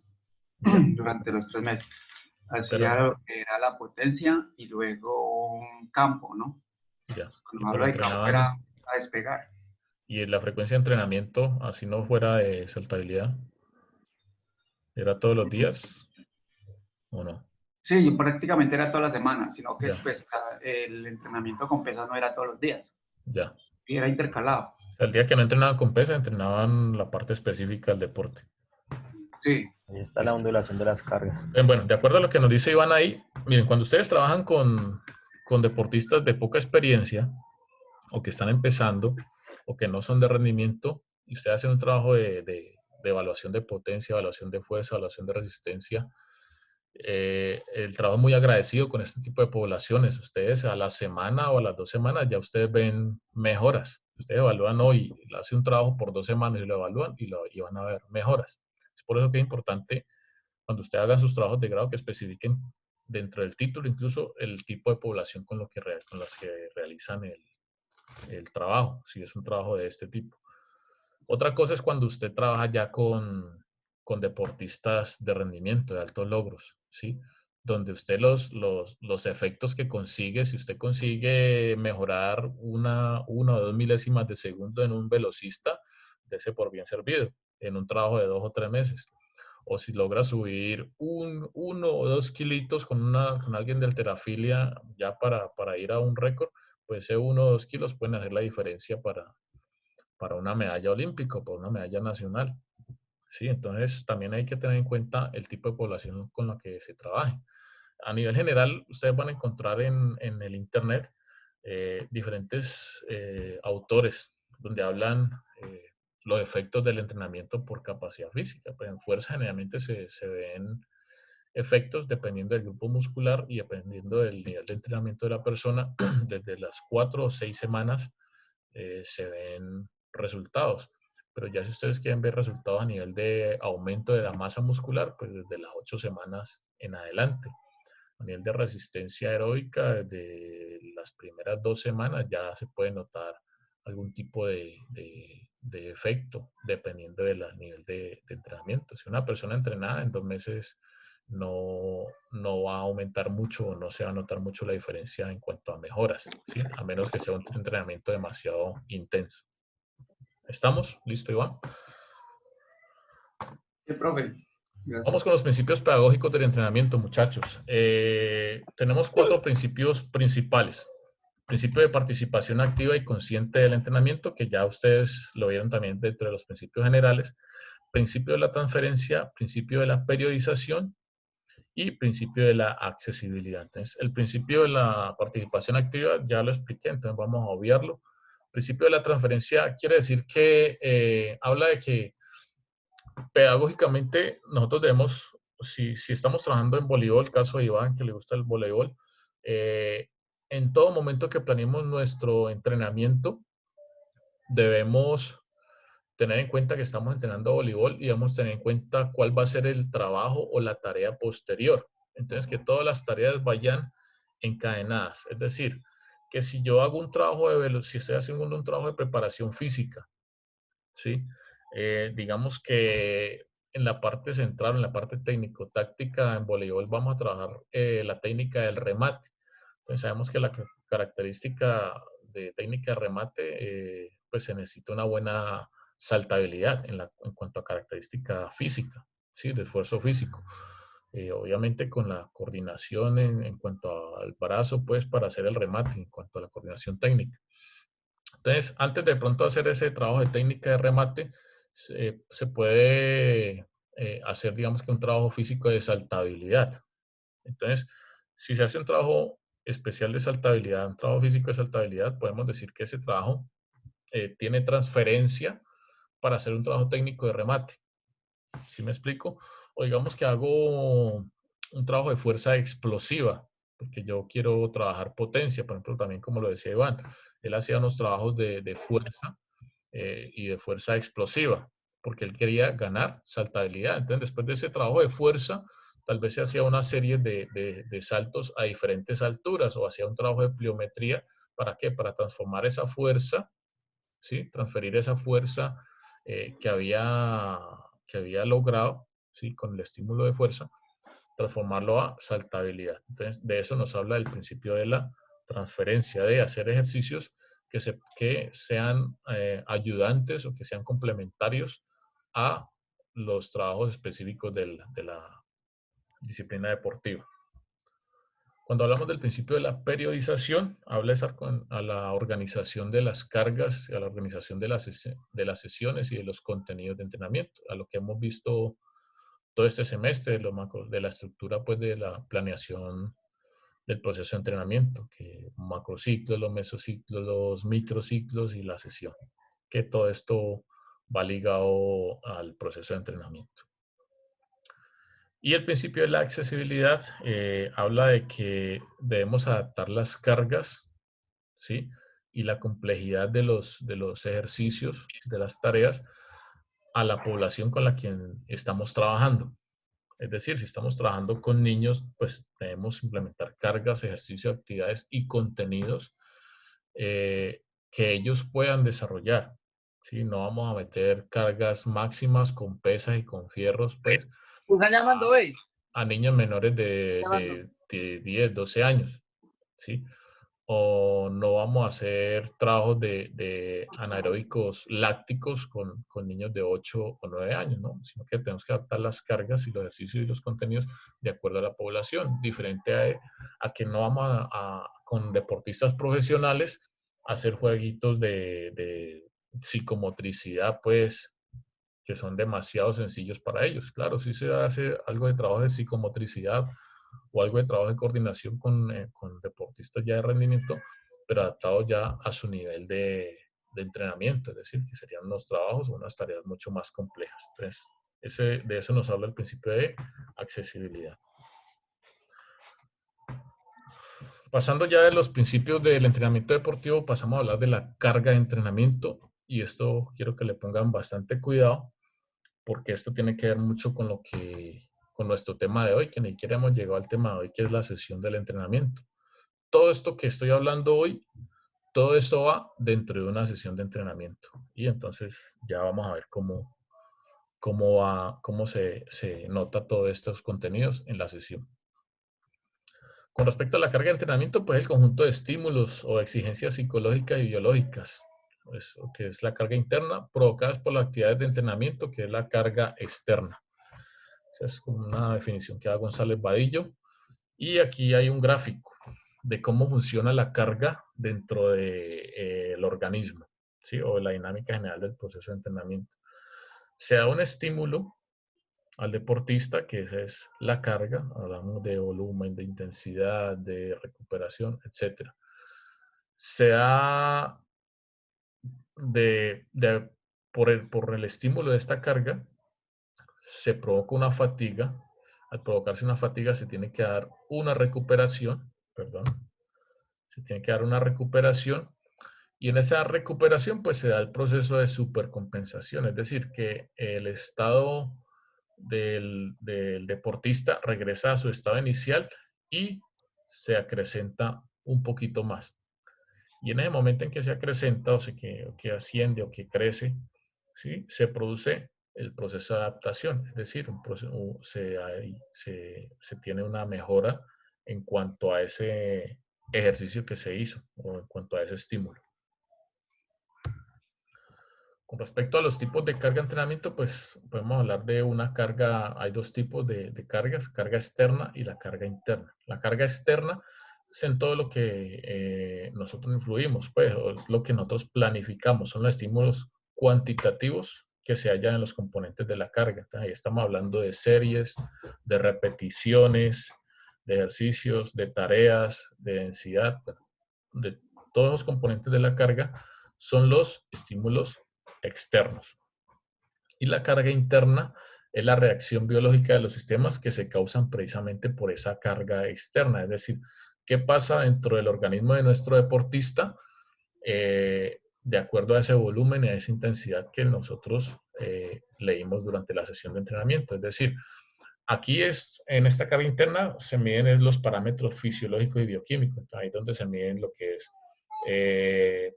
Ya. durante los 3 meses. Hacía Pero, lo que era la potencia y luego un campo, ¿no? ya. Cuando hablo de campo era a despegar. Y la frecuencia de entrenamiento, así no fuera de saltabilidad, ¿era todos los días o no? Sí, yo prácticamente era toda la semana, sino que Ya, pues el entrenamiento con pesas no era todos los días, ya. y era intercalado. O sea, el día que no entrenaban con pesa, entrenaban la parte específica del deporte. Sí, Ahí está la Listo. ondulación de las cargas. Bueno, de acuerdo a lo que nos dice Iván ahí, miren, cuando ustedes trabajan con deportistas de poca experiencia o que están empezando o que no son de rendimiento y ustedes hacen un trabajo de evaluación de potencia, evaluación de fuerza, evaluación de resistencia, el trabajo es muy agradecido con este tipo de poblaciones. Ustedes a la semana o a las 2 semanas ya ustedes ven mejoras. Ustedes evalúan hoy, hacen un trabajo por 2 semanas y lo evalúan y van a ver mejoras. Es por eso que es importante cuando usted haga sus trabajos de grado que especifiquen dentro del título incluso el tipo de población con las que realizan el trabajo, si es un trabajo de este tipo. Otra cosa es cuando usted trabaja ya con deportistas de rendimiento, de altos logros, ¿sí? Donde usted los efectos que consigue, si usted consigue mejorar una o 2 milésimas de segundo en un velocista, dése por bien servido en un trabajo de 2 o 3 meses. O si logra subir 1 o 2 kilitos con alguien de halterofilia ya para ir a un récord, pues ese 1 o 2 kilos pueden hacer la diferencia para una medalla olímpica o para una medalla nacional. Sí, entonces también hay que tener en cuenta el tipo de población con la que se trabaje. A nivel general, ustedes van a encontrar en el Internet diferentes autores donde hablan los efectos del entrenamiento por capacidad física. Pues en fuerza generalmente se ven efectos dependiendo del grupo muscular y dependiendo del nivel de entrenamiento de la persona. Desde las 4 o 6 semanas se ven resultados. Pero ya si ustedes quieren ver resultados a nivel de aumento de la masa muscular, pues desde las 8 semanas en adelante. A nivel de resistencia aeróbica, desde las primeras 2 semanas ya se puede notar algún tipo de efecto dependiendo del nivel de entrenamiento. Si una persona entrenada en 2 meses no va a aumentar mucho o no se va a notar mucho la diferencia en cuanto a mejoras, ¿sí? A menos que sea un entrenamiento demasiado intenso. ¿Estamos? ¿Listo, Iván? sí, profe. Gracias. Vamos con los principios pedagógicos del entrenamiento, muchachos. Tenemos 4 principios principales. Principio de participación activa y consciente del entrenamiento, que ya ustedes lo vieron también dentro de los principios generales. Principio de la transferencia, principio de la periodización y principio de la accesibilidad. Entonces, el principio de la participación activa ya lo expliqué, entonces vamos a obviarlo. Principio de la transferencia quiere decir que habla de que pedagógicamente nosotros debemos, si estamos trabajando en voleibol, caso de Iván, que le gusta el voleibol, en todo momento que planeemos nuestro entrenamiento, debemos tener en cuenta que estamos entrenando voleibol y debemos tener en cuenta cuál va a ser el trabajo o la tarea posterior. Entonces, que todas las tareas vayan encadenadas. Es decir, que si yo hago un trabajo si estoy haciendo un trabajo de preparación física, ¿sí? Digamos que en la parte central, en la parte técnico-táctica en voleibol vamos a trabajar la técnica del remate. Entonces sabemos que la característica de técnica de remate, pues se necesita una buena saltabilidad en cuanto a característica física, ¿sí? De esfuerzo físico. Obviamente con la coordinación en cuanto al brazo, pues para hacer el remate, en cuanto a la coordinación técnica. Entonces, antes de pronto hacer ese trabajo de técnica de remate, se puede hacer, digamos que un trabajo físico de saltabilidad. Entonces, si se hace un trabajo especial de saltabilidad, un trabajo físico de saltabilidad, podemos decir que ese trabajo tiene transferencia para hacer un trabajo técnico de remate. ¿Sí me explico? O digamos que hago un trabajo de fuerza explosiva, porque yo quiero trabajar potencia, por ejemplo, también como lo decía Iván, él hacía unos trabajos de fuerza y de fuerza explosiva. porque él quería ganar saltabilidad. Entonces, después de ese trabajo de fuerza, tal vez se hacía una serie de saltos a diferentes alturas o hacía un trabajo de pliometría. ¿Para qué? Para transformar esa fuerza, ¿sí? Transferir esa fuerza que había logrado, ¿sí? Con el estímulo de fuerza, transformarlo a saltabilidad. Entonces, de eso nos habla el principio de la transferencia, de hacer ejercicios que sean ayudantes o que sean complementarios a los trabajos específicos de la disciplina deportiva. Cuando hablamos del principio de la periodización, habla a la organización de las cargas, a la organización de las sesiones y de los contenidos de entrenamiento, a lo que hemos visto todo este semestre, de la estructura pues, de la planeación del proceso de entrenamiento, que macrociclos, los mesociclos, los microciclos y la sesión, que todo esto va ligado al proceso de entrenamiento. Y el principio de la accesibilidad habla de que debemos adaptar las cargas, ¿sí? Y la complejidad de los ejercicios, de las tareas, a la población con la que estamos trabajando. Es decir, si estamos trabajando con niños, pues debemos implementar cargas, ejercicios, actividades y contenidos que ellos puedan desarrollar, ¿sí? No vamos a meter cargas máximas con pesas y con fierros, pues, ¿Están llamando, a niños menores de 10, 12 años, ¿sí? O no vamos a hacer trabajos de anaeróbicos lácticos con niños de 8 o 9 años, ¿no? Sino que tenemos que adaptar las cargas y los ejercicios y los contenidos de acuerdo a la población, diferente a que no vamos con deportistas profesionales a hacer jueguitos de psicomotricidad, pues, que son demasiado sencillos para ellos. Claro, sí se hace algo de trabajo de psicomotricidad o algo de trabajo de coordinación con deportistas ya de rendimiento, pero adaptados ya a su nivel de entrenamiento, es decir, que serían unos trabajos o unas tareas mucho más complejas. Entonces, de eso nos habla el principio de accesibilidad. Pasando ya de los principios del entrenamiento deportivo, pasamos a hablar de la carga de entrenamiento, y esto quiero que le pongan bastante cuidado, porque esto tiene que ver mucho con nuestro tema de hoy, que ni siquiera hemos llegado al tema de hoy, que es la sesión del entrenamiento. Todo esto que estoy hablando hoy, todo esto va dentro de una sesión de entrenamiento. Y entonces ya vamos a ver cómo se nota todos estos contenidos en la sesión. Con respecto a la carga de entrenamiento, pues el conjunto de estímulos o exigencias psicológicas y biológicas, pues, que es la carga interna, provocadas por las actividades de entrenamiento, que es la carga externa. Esa es como una definición que da González Vadillo. Y aquí hay un gráfico de cómo funciona la carga dentro del organismo, ¿sí? O de la dinámica general del proceso de entrenamiento. Se da un estímulo al deportista, que esa es la carga, hablamos de volumen, de intensidad, de recuperación, etc. Se da por el estímulo de esta carga, se provoca una fatiga. Al provocarse una fatiga se tiene que dar una recuperación, se tiene que dar una recuperación, y en esa recuperación pues se da el proceso de supercompensación, es decir, que el estado del deportista regresa a su estado inicial y se acrecenta un poquito más. Y en ese momento en que se acrecenta o que asciende o que crece, ¿sí? Se produce el proceso de adaptación, es decir, se tiene una mejora en cuanto a ese ejercicio que se hizo o en cuanto a ese estímulo. Con respecto a los tipos de carga de entrenamiento, pues podemos hablar de una carga, hay dos tipos de cargas, carga externa y la carga interna. La carga externa es en todo lo que nosotros influimos, pues, o es lo que nosotros planificamos, son los estímulos cuantitativos que se hallan en los componentes de la carga. Entonces, ahí estamos hablando de series, de repeticiones, de ejercicios, de tareas, de densidad, de todos los componentes de la carga son los estímulos externos. Y la carga interna es la reacción biológica de los sistemas que se causan precisamente por esa carga externa. Es decir, ¿qué pasa dentro del organismo de nuestro deportista de acuerdo a ese volumen y a esa intensidad que nosotros leímos durante la sesión de entrenamiento. Es decir, aquí en esta carga interna se miden los parámetros fisiológicos y bioquímicos. Entonces, ahí es donde se miden lo que es,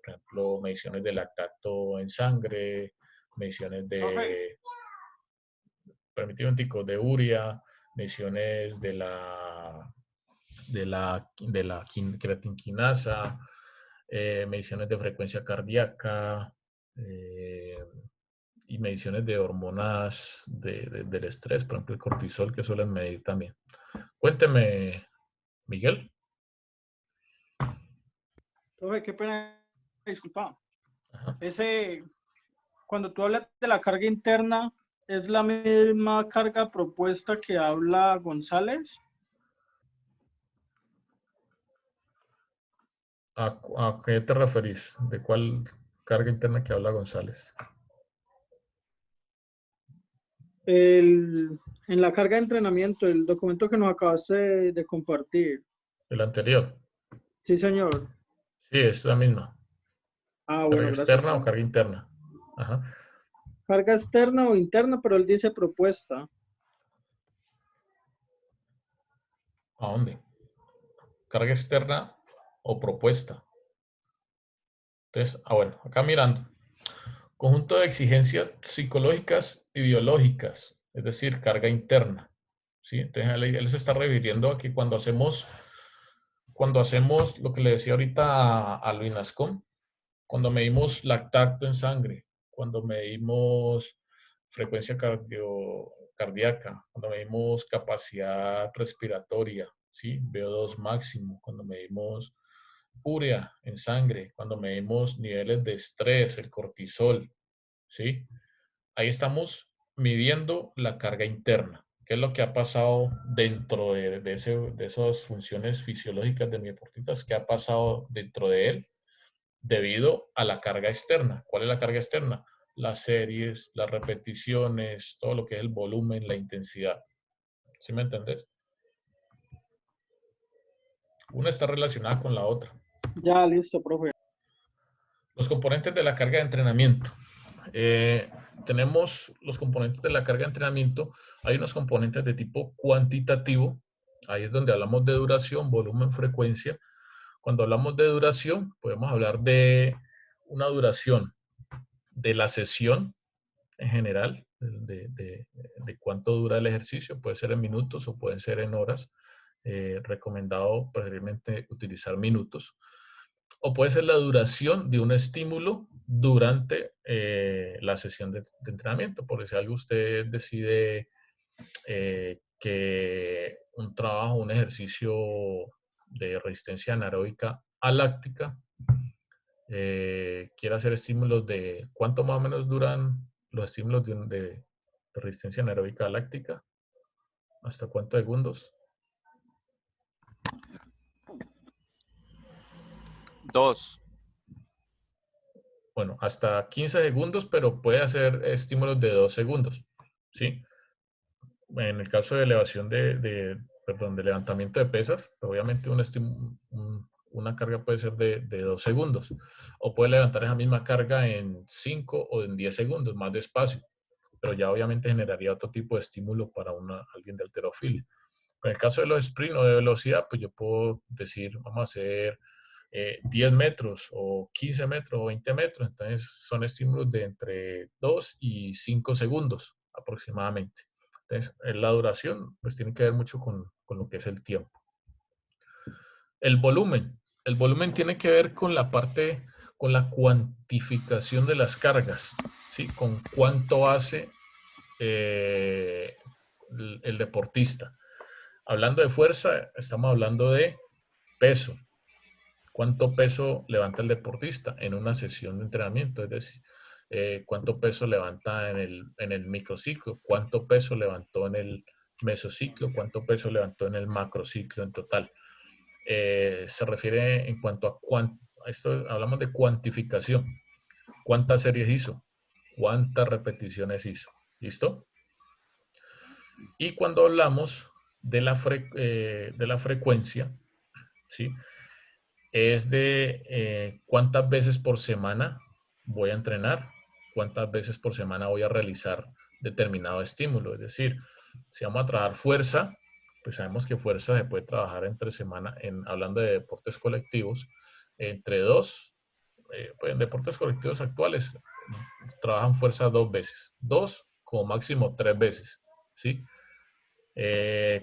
por ejemplo, mediciones de lactato en sangre, mediciones de, permíteme un tico, de urea, mediciones de la creatinquinasa, mediciones de frecuencia cardíaca, y mediciones de hormonas del estrés, por ejemplo el cortisol, que suelen medir también. Cuénteme, Miguel. Profe, qué pena, disculpa. Ajá. Cuando tú hablas de la carga interna, ¿es la misma carga propuesta que habla González? ¿A qué te referís? ¿De cuál carga interna que habla González? En la carga de entrenamiento, el documento que nos acabaste de compartir. El anterior. Sí, señor. Sí, es la misma. Ah, ¿Carga bueno, gracias. externa o carga interna? Ajá. Carga externa o interna, pero él dice propuesta. ¿A dónde? Carga externa o propuesta. Entonces, bueno, acá mirando. Conjunto de exigencias psicológicas y biológicas, es decir, carga interna. ¿Sí? Entonces, él se está refiriendo a que cuando hacemos lo que le decía ahorita a Luis Nascón, cuando medimos lactato en sangre, cuando medimos frecuencia cardíaca, cuando medimos capacidad respiratoria, ¿sí? VO2 máximo, cuando medimos urea en sangre, cuando medimos niveles de estrés, el cortisol, ¿sí? Ahí estamos midiendo la carga interna. ¿Qué es lo que ha pasado dentro de esas funciones fisiológicas de mi deportista? ¿Qué ha pasado dentro de él debido a la carga externa? ¿Cuál es la carga externa? Las series, las repeticiones, todo lo que es el volumen, la intensidad. ¿Sí me entendés? Una está relacionada con la otra. Ya, listo, profe. Los componentes de la carga de entrenamiento. Tenemos los componentes de la carga de entrenamiento. Hay unos componentes de tipo cuantitativo. Ahí es donde hablamos de duración, volumen, frecuencia. Cuando hablamos de duración, podemos hablar de una duración de la sesión en general, de cuánto dura el ejercicio. Puede ser en minutos o puede ser en horas. Recomendado preferiblemente utilizar minutos. O puede ser la duración de un estímulo durante la sesión de entrenamiento. Porque si algo usted decide que un trabajo, un ejercicio de resistencia anaeróbica aláctica, quiere hacer estímulos de, ¿cuánto más o menos duran los estímulos de resistencia anaeróbica aláctica? ¿Hasta cuántos segundos? 2. Bueno, hasta 15 segundos, pero puede hacer estímulos de 2 segundos, ¿sí? En el caso de elevación de levantamiento de pesas, obviamente una carga puede ser de 2 segundos, o puede levantar esa misma carga en 5 o en 10 segundos, más despacio, pero ya obviamente generaría otro tipo de estímulo para alguien de halterofilia. En el caso de los sprint o de velocidad, pues yo puedo decir, vamos a hacer 10 metros o 15 metros o 20 metros. Entonces son estímulos de entre 2 y 5 segundos aproximadamente. Entonces la duración pues tiene que ver mucho con lo que es el tiempo. El volumen. El volumen tiene que ver con la parte, con la cuantificación de las cargas, ¿sí? Con cuánto hace el deportista. Hablando de fuerza, estamos hablando de peso. ¿Cuánto peso levanta el deportista en una sesión de entrenamiento? Es decir, ¿cuánto peso levanta en el microciclo? ¿Cuánto peso levantó en el mesociclo? ¿Cuánto peso levantó en el macrociclo en total? Se refiere en cuanto a esto, hablamos de cuantificación. ¿Cuántas series hizo? ¿Cuántas repeticiones hizo? ¿Listo? Y cuando hablamos de la frecuencia, ¿sí? Es de cuántas veces por semana voy a entrenar, cuántas veces por semana voy a realizar determinado estímulo. Es decir, si vamos a trabajar fuerza, pues sabemos que fuerza se puede trabajar entre semana, hablando de deportes colectivos, entre 2, pues en deportes colectivos actuales trabajan fuerza 2 veces, 2 como máximo 3 veces, ¿sí?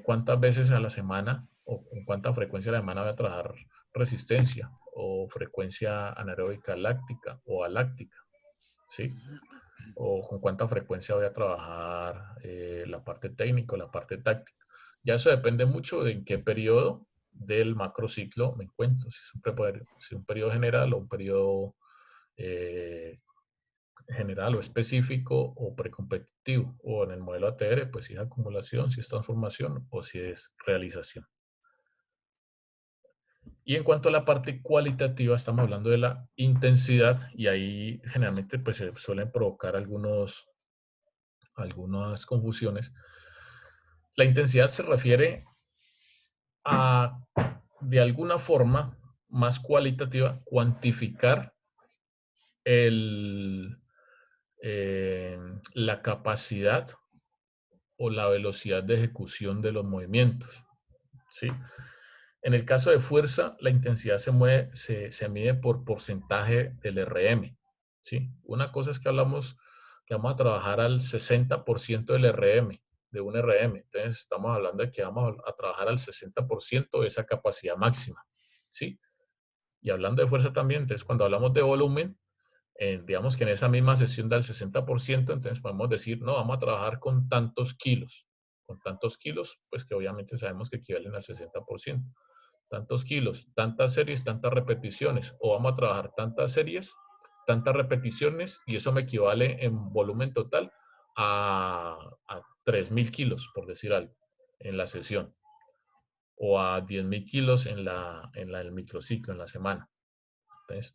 ¿Cuántas veces a la semana o con cuánta frecuencia a la semana voy a trabajar resistencia o frecuencia anaeróbica láctica o aláctica? ¿Sí? O con cuánta frecuencia voy a trabajar la parte técnica o la parte táctica. Ya eso depende mucho de en qué periodo del macrociclo me encuentro. Si es un periodo general o un periodo general o específico o precompetitivo. O en el modelo ATR, pues si es acumulación, si es transformación o si es realización. Y en cuanto a la parte cualitativa, estamos hablando de la intensidad y ahí generalmente pues se suelen provocar algunas confusiones. La intensidad se refiere a, de alguna forma más cualitativa, cuantificar la capacidad o la velocidad de ejecución de los movimientos, ¿sí? En el caso de fuerza, la intensidad se mide por porcentaje del RM, ¿sí? Una cosa es que vamos a trabajar al 60% del RM, de un RM. Entonces, estamos hablando de que vamos a trabajar al 60% de esa capacidad máxima, ¿sí? Y hablando de fuerza también, entonces, cuando hablamos de volumen, digamos que en esa misma sesión del 60%, entonces podemos decir, no, vamos a trabajar con tantos kilos. Con tantos kilos, pues que obviamente sabemos que equivalen al 60%. Tantos kilos, tantas series, tantas repeticiones. O vamos a trabajar tantas series, tantas repeticiones, y eso me equivale en volumen total a 3.000 kilos, por decir algo, en la sesión. O a 10.000 kilos en el microciclo, en la semana. Entonces,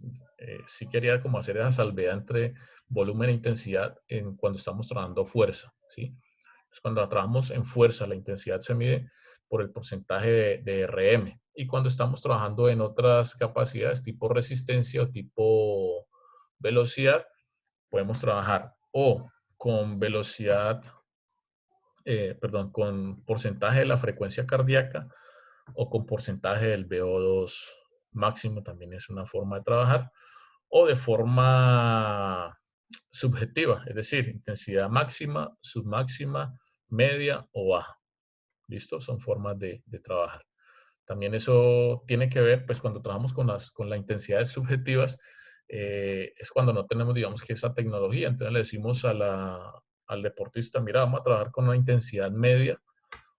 sí quería como hacer esa salvedad entre volumen e intensidad cuando estamos trabajando fuerza, ¿sí? Entonces, cuando trabajamos en fuerza, la intensidad se mide por el porcentaje de RM. Y cuando estamos trabajando en otras capacidades, tipo resistencia o tipo velocidad, podemos trabajar o con velocidad, con porcentaje de la frecuencia cardíaca o con porcentaje del VO2 máximo, también es una forma de trabajar, o de forma subjetiva, es decir, intensidad máxima, submáxima, media o baja. ¿Listo? Son formas de trabajar. También eso tiene que ver, pues cuando trabajamos con las intensidades subjetivas, es cuando no tenemos, digamos, que esa tecnología. Entonces le decimos al deportista, mira, vamos a trabajar con una intensidad media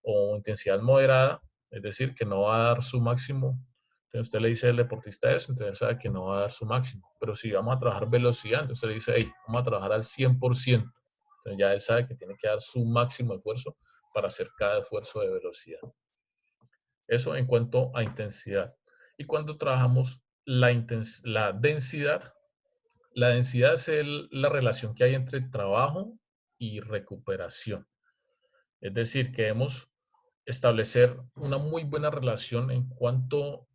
o intensidad moderada, es decir, que no va a dar su máximo. Entonces usted le dice al deportista eso, entonces sabe que no va a dar su máximo. Pero si vamos a trabajar velocidad, entonces le dice, hey, vamos a trabajar al 100%. Entonces ya él sabe que tiene que dar su máximo esfuerzo para hacer cada esfuerzo de velocidad. Eso en cuanto a intensidad. Y cuando trabajamos la densidad, la densidad es la relación que hay entre trabajo y recuperación. Es decir, que debemos establecer una muy buena relación en cuanto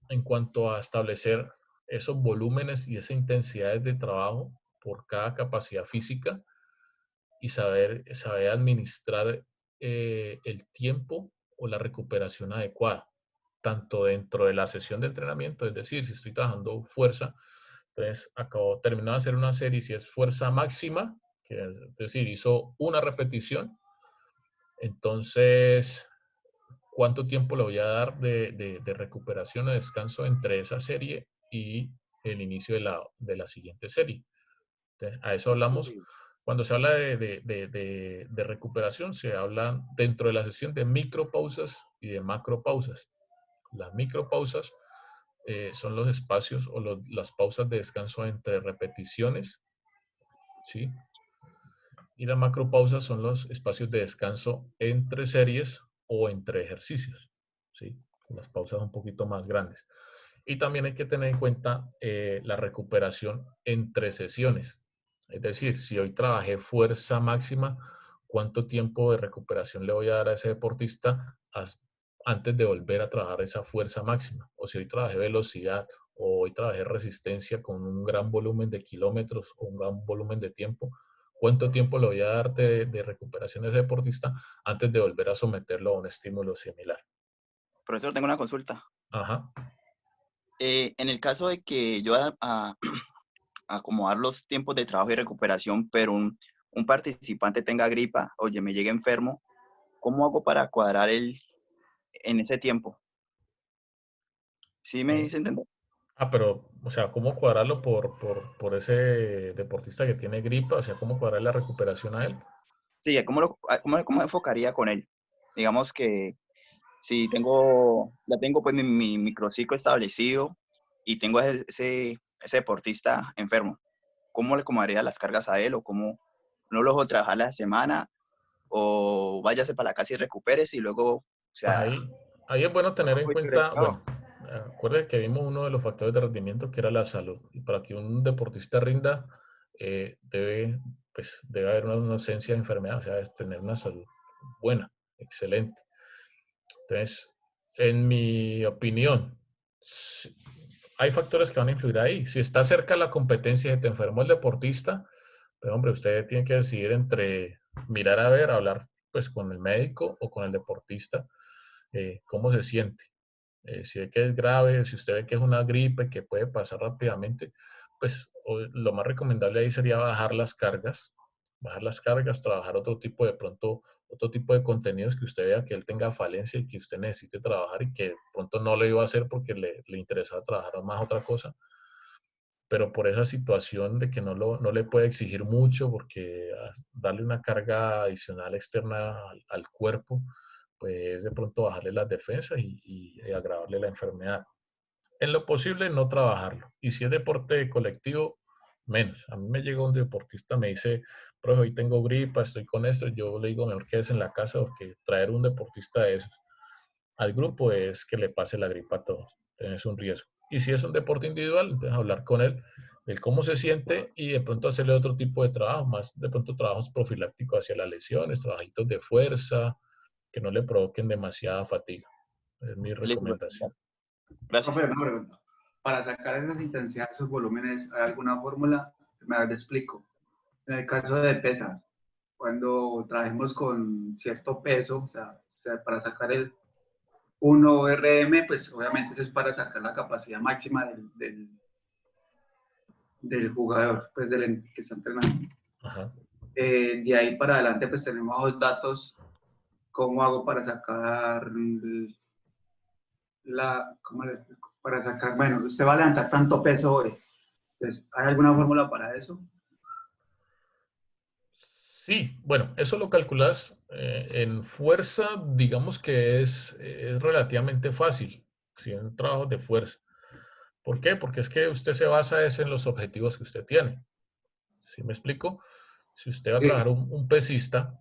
a establecer esos volúmenes y esas intensidades de trabajo por cada capacidad física y saber administrar el tiempo o la recuperación adecuada, tanto dentro de la sesión de entrenamiento, es decir, si estoy trabajando fuerza, entonces terminó de hacer una serie, si es fuerza máxima, es decir, hizo una repetición, entonces, ¿cuánto tiempo le voy a dar de recuperación o descanso entre esa serie y el inicio de la siguiente serie? Entonces, a eso hablamos. Cuando se habla de recuperación, se habla dentro de la sesión de micropausas y de macropausas. Las micropausas son los espacios o las pausas de descanso entre repeticiones, ¿sí? Y las macropausas son los espacios de descanso entre series o entre ejercicios, ¿sí? Las pausas un poquito más grandes. Y también hay que tener en cuenta la recuperación entre sesiones. Es decir, si hoy trabajé fuerza máxima, ¿cuánto tiempo de recuperación le voy a dar a ese deportista antes de volver a trabajar esa fuerza máxima? O si hoy trabajé velocidad o hoy trabajé resistencia con un gran volumen de kilómetros o un gran volumen de tiempo, cuánto tiempo le voy a dar de recuperación a ese deportista antes de volver a someterlo a un estímulo similar. Profesor, tengo una consulta. Ajá. En el caso de que yo acomodar los tiempos de trabajo y recuperación, pero un participante tenga gripa, oye, me llegue enfermo, ¿cómo hago para cuadrar en ese tiempo? ¿Sí me hice entender? Pero, o sea, ¿cómo cuadrarlo por ese deportista que tiene gripa? O sea, ¿cómo cuadrar la recuperación a él? Sí, ¿cómo enfocaría con él? Digamos que si ya tengo pues mi microciclo establecido y tengo ese deportista enfermo, ¿cómo le acomodaría las cargas a él? ¿O cómo no lo dejo trabajar la semana? ¿O váyase para la casa y recupérese y luego, o Pues sea, ahí es bueno tener en Muy cuenta, diferenciado. bueno, acuérdense que vimos uno de los factores de rendimiento que era la salud. Y para que un deportista rinda, debe haber una ausencia de enfermedad, o sea, es tener una salud buena, excelente. Entonces, en mi opinión, hay factores que van a influir ahí. Si está cerca la competencia y te enfermó el deportista, pues hombre, usted tiene que decidir entre mirar a ver, hablar pues con el médico o con el deportista, cómo se siente. Si ve que es grave, si usted ve que es una gripe que puede pasar rápidamente, pues lo más recomendable ahí sería bajar las cargas, trabajar otro tipo de pronto, otro tipo de contenidos que usted vea que él tenga falencia y que usted necesite trabajar y que pronto no lo iba a hacer porque le interesaba trabajar más otra cosa, pero por esa situación de que no le puede exigir mucho porque darle una carga adicional externa al cuerpo, pues de pronto bajarle las defensas y agravarle la enfermedad. En lo posible, no trabajarlo. Y si es deporte colectivo, menos. A mí me llega un deportista, me dice, profe, hoy tengo gripa, estoy con esto. Yo le digo, mejor quédese en la casa porque traer un deportista de esos al grupo es que le pase la gripa a todos. Entonces es un riesgo. Y si es un deporte individual, entonces hablar con él, de cómo se siente y de pronto hacerle otro tipo de trabajo, más de pronto trabajos profilácticos hacia las lesiones, trabajitos de fuerza, que no le provoquen demasiada fatiga. Es mi listo, recomendación. gracias. Profe, una pregunta. Para sacar esas intensidades, esos volúmenes, ¿hay alguna fórmula? Me explico. En el caso de pesas, cuando trabajemos con cierto peso, o sea, para sacar el 1 RM, pues obviamente eso es para sacar la capacidad máxima del jugador, pues del que está entrenando. Ajá. De ahí para adelante, pues tenemos los datos. ¿Cómo hago para sacar para sacar, bueno, usted va a levantar tanto peso hoy? Entonces, ¿hay alguna fórmula para eso? Sí, bueno, eso lo calculas en fuerza, digamos que es relativamente fácil, si es un trabajo de fuerza. ¿Por qué? Porque es que usted se basa es en los objetivos que usted tiene. ¿Sí me explico? Si usted va a Sí. trabajar un pesista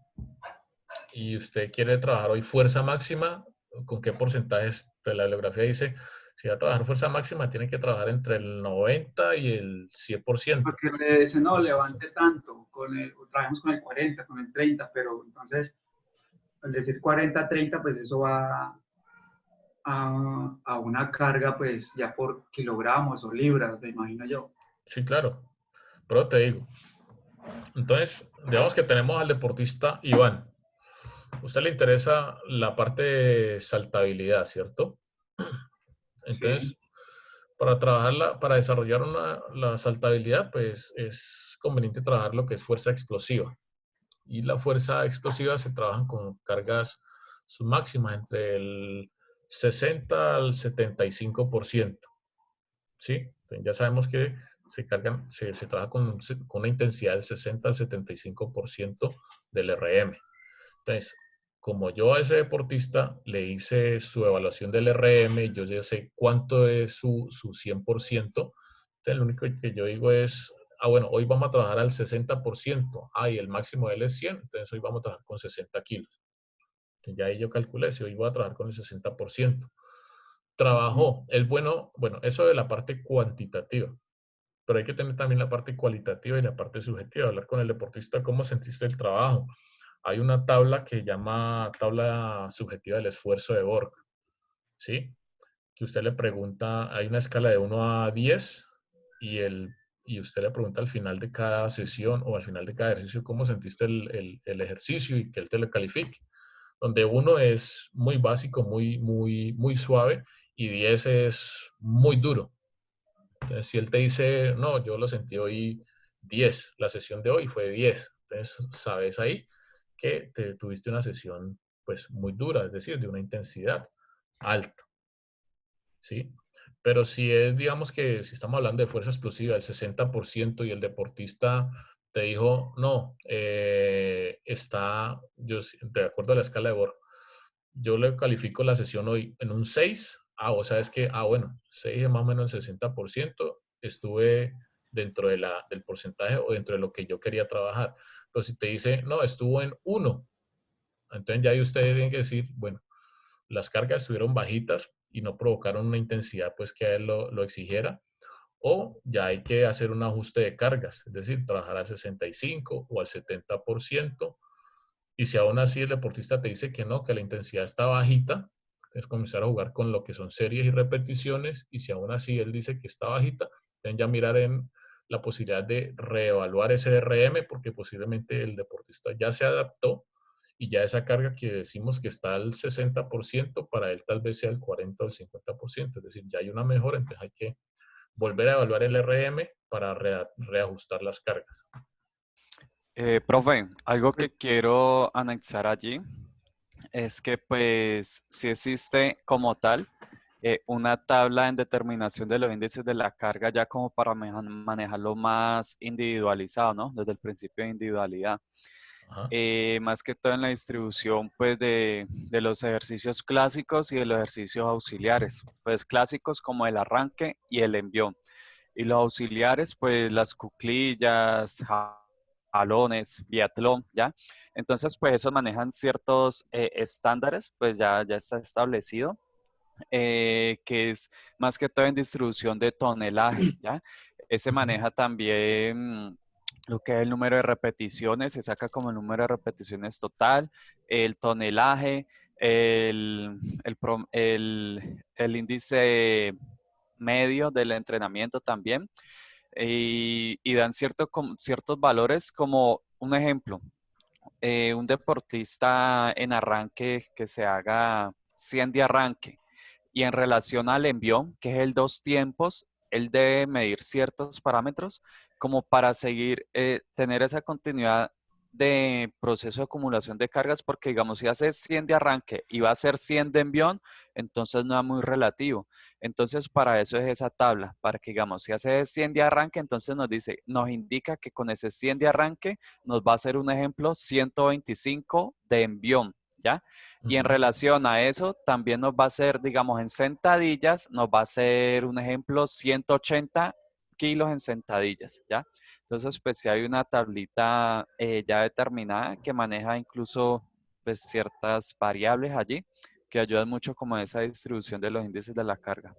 y usted quiere trabajar hoy fuerza máxima, ¿con qué porcentajes? Pues la bibliografía dice, si va a trabajar fuerza máxima, tiene que trabajar entre el 90 y el 100%. Porque le dice, no, levante tanto, trabajemos con el 40, con el 30, pero entonces, al decir 40, 30, pues eso va a una carga, pues ya por kilogramos o libras, me imagino yo. Sí, claro. Pero te digo, entonces, digamos que tenemos al deportista Iván. A usted le interesa la parte de saltabilidad, ¿cierto? Sí. Entonces, para desarrollar la saltabilidad, pues es conveniente trabajar lo que es fuerza explosiva. Y la fuerza explosiva se trabaja con cargas submáximas entre el 60 al 75%. ¿Sí? Entonces ya sabemos que se trabaja con una intensidad del 60 al 75% del RM. Entonces, como yo a ese deportista le hice su evaluación del RM, yo ya sé cuánto es su 100%, entonces lo único que yo digo es, bueno, hoy vamos a trabajar al 60%, y el máximo de él es 100, entonces hoy vamos a trabajar con 60 kilos. Entonces ya ahí yo calculé, si hoy voy a trabajar con el 60%. Trabajó, es bueno, eso de la parte cuantitativa, pero hay que tener también la parte cualitativa y la parte subjetiva, hablar con el deportista, cómo sentiste el trabajo. Hay una tabla que llama tabla subjetiva del esfuerzo de Borg, ¿sí? Que usted le pregunta, hay una escala de 1 a 10 y el y usted le pregunta al final de cada sesión o al final de cada ejercicio cómo sentiste el ejercicio y que él te lo califique. Donde 1 es muy básico, muy suave y 10 es muy duro. Entonces, si él te dice, no, yo lo sentí hoy 10, la sesión de hoy fue 10, entonces sabes ahí que te tuviste una sesión pues muy dura, es decir, de una intensidad alta, ¿sí? Pero si es, digamos que si estamos hablando de fuerza explosiva, el 60% y el deportista te dijo, no, de acuerdo a la escala de Borg, yo le califico la sesión hoy en un 6. O sea, es que, bueno, 6 es más o menos el 60%, estuve dentro del porcentaje o dentro de lo que yo quería trabajar. Entonces, si te dice, no, estuvo en 1, entonces ya ahí ustedes tienen que decir, bueno, las cargas estuvieron bajitas y no provocaron una intensidad pues que a él lo exigiera, o ya hay que hacer un ajuste de cargas, es decir, trabajar al 65 o al 70%, y si aún así el deportista te dice que no, que la intensidad está bajita, es comenzar a jugar con lo que son series y repeticiones, y si aún así él dice que está bajita, deben ya mirar en la posibilidad de reevaluar ese RM, porque posiblemente el deportista ya se adaptó y ya esa carga que decimos que está al 60%, para él tal vez sea el 40 o el 50%, es decir, ya hay una mejora, entonces hay que volver a evaluar el RM para reajustar las cargas. Profe, algo que quiero anexar allí es que pues si existe como tal una tabla en determinación de los índices de la carga ya como para manejarlo más individualizado, ¿no? Desde el principio de individualidad. Más que todo en la distribución pues de los ejercicios clásicos y de los ejercicios auxiliares. Pues clásicos como el arranque y el envión. Y los auxiliares pues las cuclillas, jalones, biatlón, ¿ya? Entonces, pues esos manejan ciertos estándares, pues ya está establecido, que es más que todo en distribución de tonelaje, ¿ya? Ese maneja también lo que es el número de repeticiones, se saca como el número de repeticiones total, el tonelaje, el índice medio del entrenamiento también, y dan ciertos valores como un ejemplo, un deportista en arranque que se haga 100 de arranque y en relación al envión, que es el 2 tiempos, él debe medir ciertos parámetros como para seguir, tener esa continuidad de proceso de acumulación de cargas, porque digamos, si hace 100 de arranque y va a ser 100 de envión, entonces no es muy relativo. Entonces, para eso es esa tabla, para que digamos, si hace 100 de arranque, entonces nos indica que con ese 100 de arranque nos va a hacer un ejemplo 125 de envión, ¿ya? Y en relación a eso, también nos va a hacer, digamos, en sentadillas, nos va a hacer un ejemplo 180 kilos en sentadillas, ¿ya? Entonces, pues si hay una tablita ya determinada que maneja incluso pues ciertas variables allí que ayudan mucho como a esa distribución de los índices de la carga.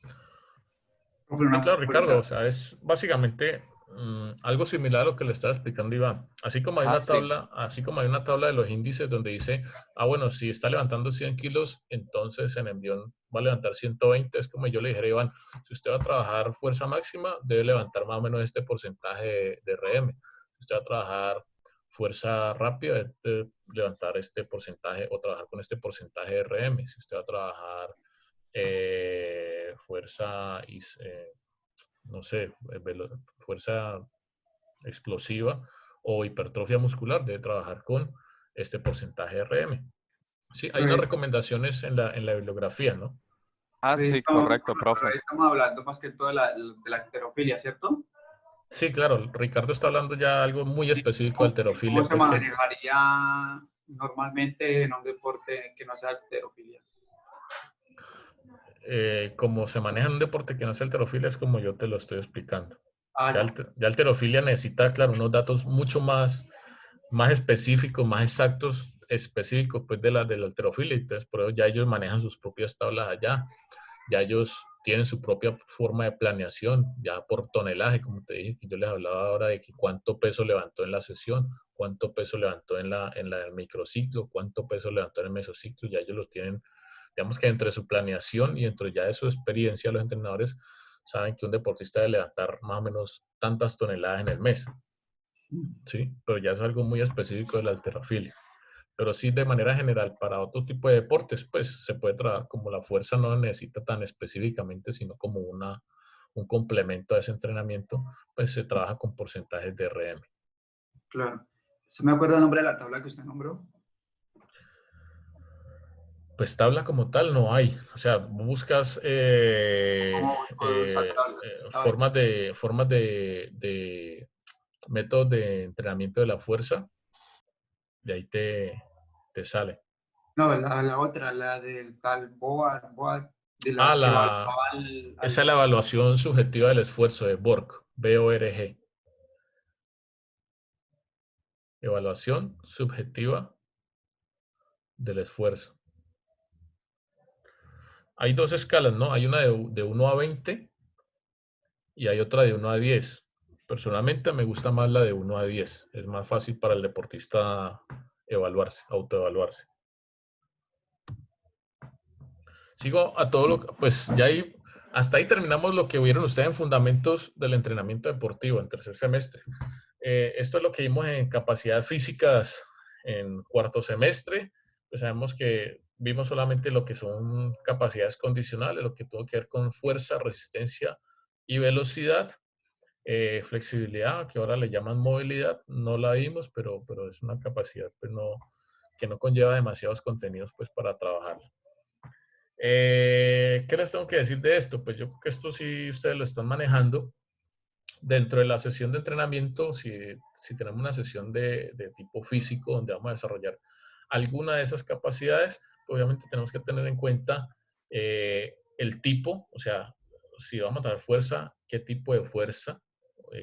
Sí, claro, Ricardo, o sea, es básicamente algo similar a lo que le estaba explicando Iván. Así como hay una tabla, así como hay una tabla de los índices donde dice, bueno, si está levantando 100 kilos, entonces en envión va a levantar 120. Es como yo le dije a Iván, si usted va a trabajar fuerza máxima, debe levantar más o menos este porcentaje de RM. Si usted va a trabajar fuerza rápida, debe levantar este porcentaje o trabajar con este porcentaje de RM. Si usted va a trabajar fuerza, no sé, fuerza explosiva o hipertrofia muscular, debe trabajar con este porcentaje de RM. Sí, hay unas recomendaciones en la bibliografía, ¿no? Sí, correcto, profe. Estamos hablando más que todo de la halterofilia, ¿cierto? Sí, claro, Ricardo está hablando ya algo muy específico de halterofilia. ¿Cómo se manejaría normalmente en un deporte que no sea halterofilia? Como se maneja en un deporte que no es halterofilia, es como yo te lo estoy explicando. Ya halterofilia necesita, claro, unos datos mucho más específicos, más exactos, específicos pues de la halterofilia. Entonces, por eso ya ellos manejan sus propias tablas allá. Ya ellos tienen su propia forma de planeación, ya por tonelaje, como te dije, que yo les hablaba ahora de que cuánto peso levantó en la sesión, cuánto peso levantó en el microciclo, cuánto peso levantó en el mesociclo, ya ellos los tienen, digamos que entre su planeación y dentro ya de su experiencia, los entrenadores saben que un deportista debe levantar más o menos tantas toneladas en el mes, ¿sí? Pero ya es algo muy específico de la halterofilia. Pero sí, de manera general, para otro tipo de deportes, pues se puede trabajar como la fuerza no necesita tan específicamente, sino como un complemento a ese entrenamiento, pues se trabaja con porcentajes de RM. Claro. ¿Se me acuerda el nombre de la tabla que usted nombró? Pues tabla como tal no hay. O sea, buscas ¿Cómo busco esa tabla? A ver. formas de métodos de entrenamiento de la fuerza, de ahí te sale. No, la otra, la del tal Boa, de Ah, la que evaluaba esa es la evaluación subjetiva del esfuerzo de Borg, BORG. Evaluación subjetiva del esfuerzo. Hay dos escalas, ¿no? Hay una de 1 a 20 y hay otra de 1 a 10. Personalmente me gusta más la de 1 a 10. Es más fácil para el deportista evaluarse, autoevaluarse. Sigo a todo lo que, pues ya ahí, hasta ahí terminamos lo que vieron ustedes en fundamentos del entrenamiento deportivo en tercer semestre. Esto es lo que vimos en capacidades físicas en cuarto semestre. Pues sabemos que vimos solamente lo que son capacidades condicionales, lo que tuvo que ver con fuerza, resistencia y velocidad. Flexibilidad, que ahora le llaman movilidad, no la vimos, pero es una capacidad pues que no conlleva demasiados contenidos pues para trabajarla. ¿Qué les tengo que decir de esto? Pues yo creo que esto sí ustedes lo están manejando. Dentro de la sesión de entrenamiento, si tenemos una sesión de tipo físico donde vamos a desarrollar alguna de esas capacidades, obviamente tenemos que tener en cuenta el tipo, o sea, si vamos a dar fuerza, qué tipo de fuerza,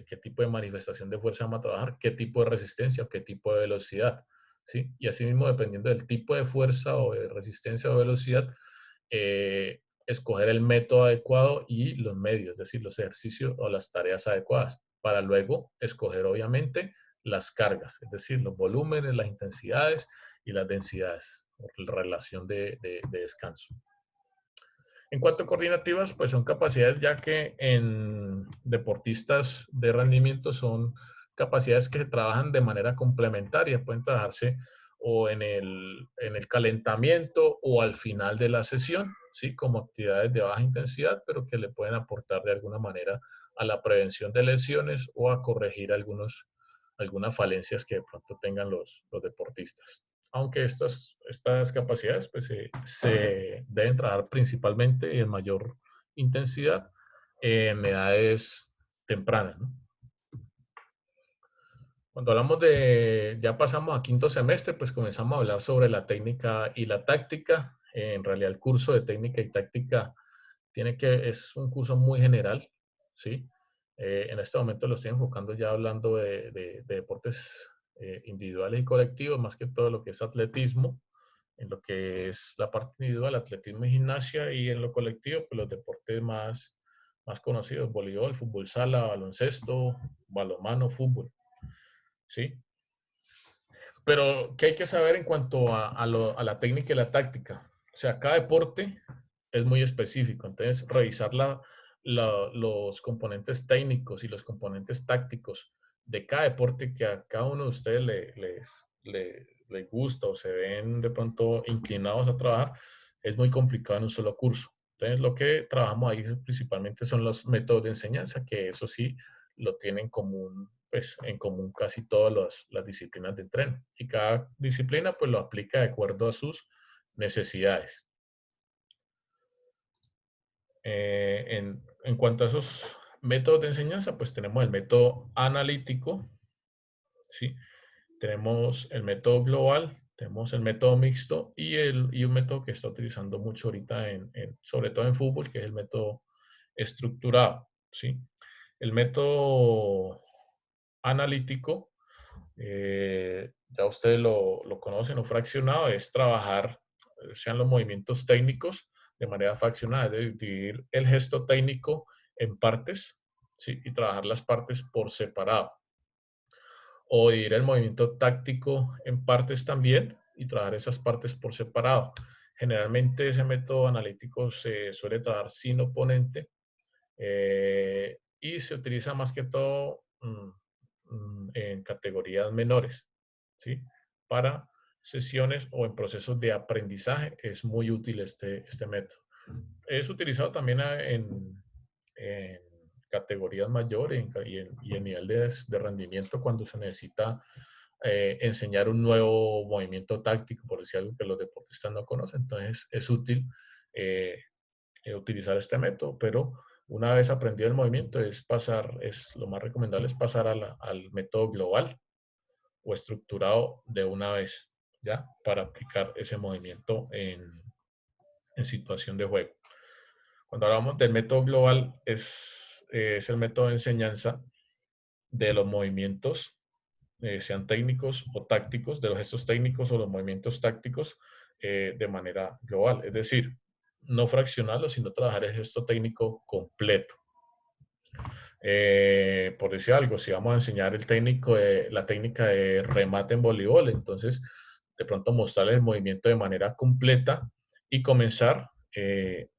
qué tipo de manifestación de fuerza vamos a trabajar, qué tipo de resistencia, qué tipo de velocidad, ¿sí? Y asimismo, dependiendo del tipo de fuerza o de resistencia o velocidad, escoger el método adecuado y los medios, es decir, los ejercicios o las tareas adecuadas, para luego escoger obviamente las cargas, es decir, los volúmenes, las intensidades y las densidades, por relación de descanso. En cuanto a coordinativas, pues son capacidades ya que en deportistas de rendimiento son capacidades que se trabajan de manera complementaria, pueden trabajarse o en el calentamiento o al final de la sesión, ¿sí? Como actividades de baja intensidad, pero que le pueden aportar de alguna manera a la prevención de lesiones o a corregir algunas falencias que de pronto tengan los deportistas. Aunque estas capacidades pues, se deben trabajar principalmente y en mayor intensidad en edades tempranas, ¿no? Cuando hablamos ya pasamos a quinto semestre, pues comenzamos a hablar sobre la técnica y la táctica. En realidad el curso de técnica y táctica es un curso muy general, ¿sí? En este momento lo estoy enfocando ya hablando de deportes individuales y colectivos, más que todo lo que es atletismo, en lo que es la parte individual, atletismo y gimnasia, y en lo colectivo, pues los deportes más conocidos, voleibol, fútbol sala, baloncesto, balonmano, fútbol. ¿Sí? Pero, ¿qué hay que saber en cuanto a la técnica y la táctica? O sea, cada deporte es muy específico, entonces revisar los componentes técnicos y los componentes tácticos de cada deporte que a cada uno de ustedes les gusta o se ven de pronto inclinados a trabajar, es muy complicado en un solo curso. Entonces, lo que trabajamos ahí principalmente son los métodos de enseñanza, que eso sí lo tienen pues, en común casi todas las disciplinas de entreno. Y cada disciplina pues lo aplica de acuerdo a sus necesidades. En cuanto a esos métodos de enseñanza, pues tenemos el método analítico, ¿sí? Tenemos el método global, tenemos el método mixto y un método que está utilizando mucho ahorita, sobre todo en fútbol, que es el método estructurado, ¿sí? El método analítico, ya ustedes lo conocen, o fraccionado, es trabajar, sean los movimientos técnicos de manera fraccionada, es de dividir el gesto técnico en partes, ¿sí? Y trabajar las partes por separado. O dividir el movimiento táctico en partes también y trabajar esas partes por separado. Generalmente ese método analítico se suele trabajar sin oponente, y se utiliza más que todo en categorías menores, ¿sí? Para sesiones o en procesos de aprendizaje es muy útil este método. Es utilizado también en categorías mayores y en nivel de rendimiento cuando se necesita enseñar un nuevo movimiento táctico, por decir algo que los deportistas no conocen. Entonces es útil utilizar este método, pero una vez aprendido el movimiento lo más recomendable es pasar al método global o estructurado de una vez, ¿ya? Para aplicar ese movimiento en situación de juego. Cuando hablamos del método global, es el método de enseñanza de los movimientos, sean técnicos o tácticos, de los gestos técnicos o los movimientos tácticos de manera global. Es decir, no fraccionarlo, sino trabajar el gesto técnico completo. Por decir algo, si vamos a enseñar la técnica de remate en voleibol, entonces de pronto mostrarles el movimiento de manera completa y comenzar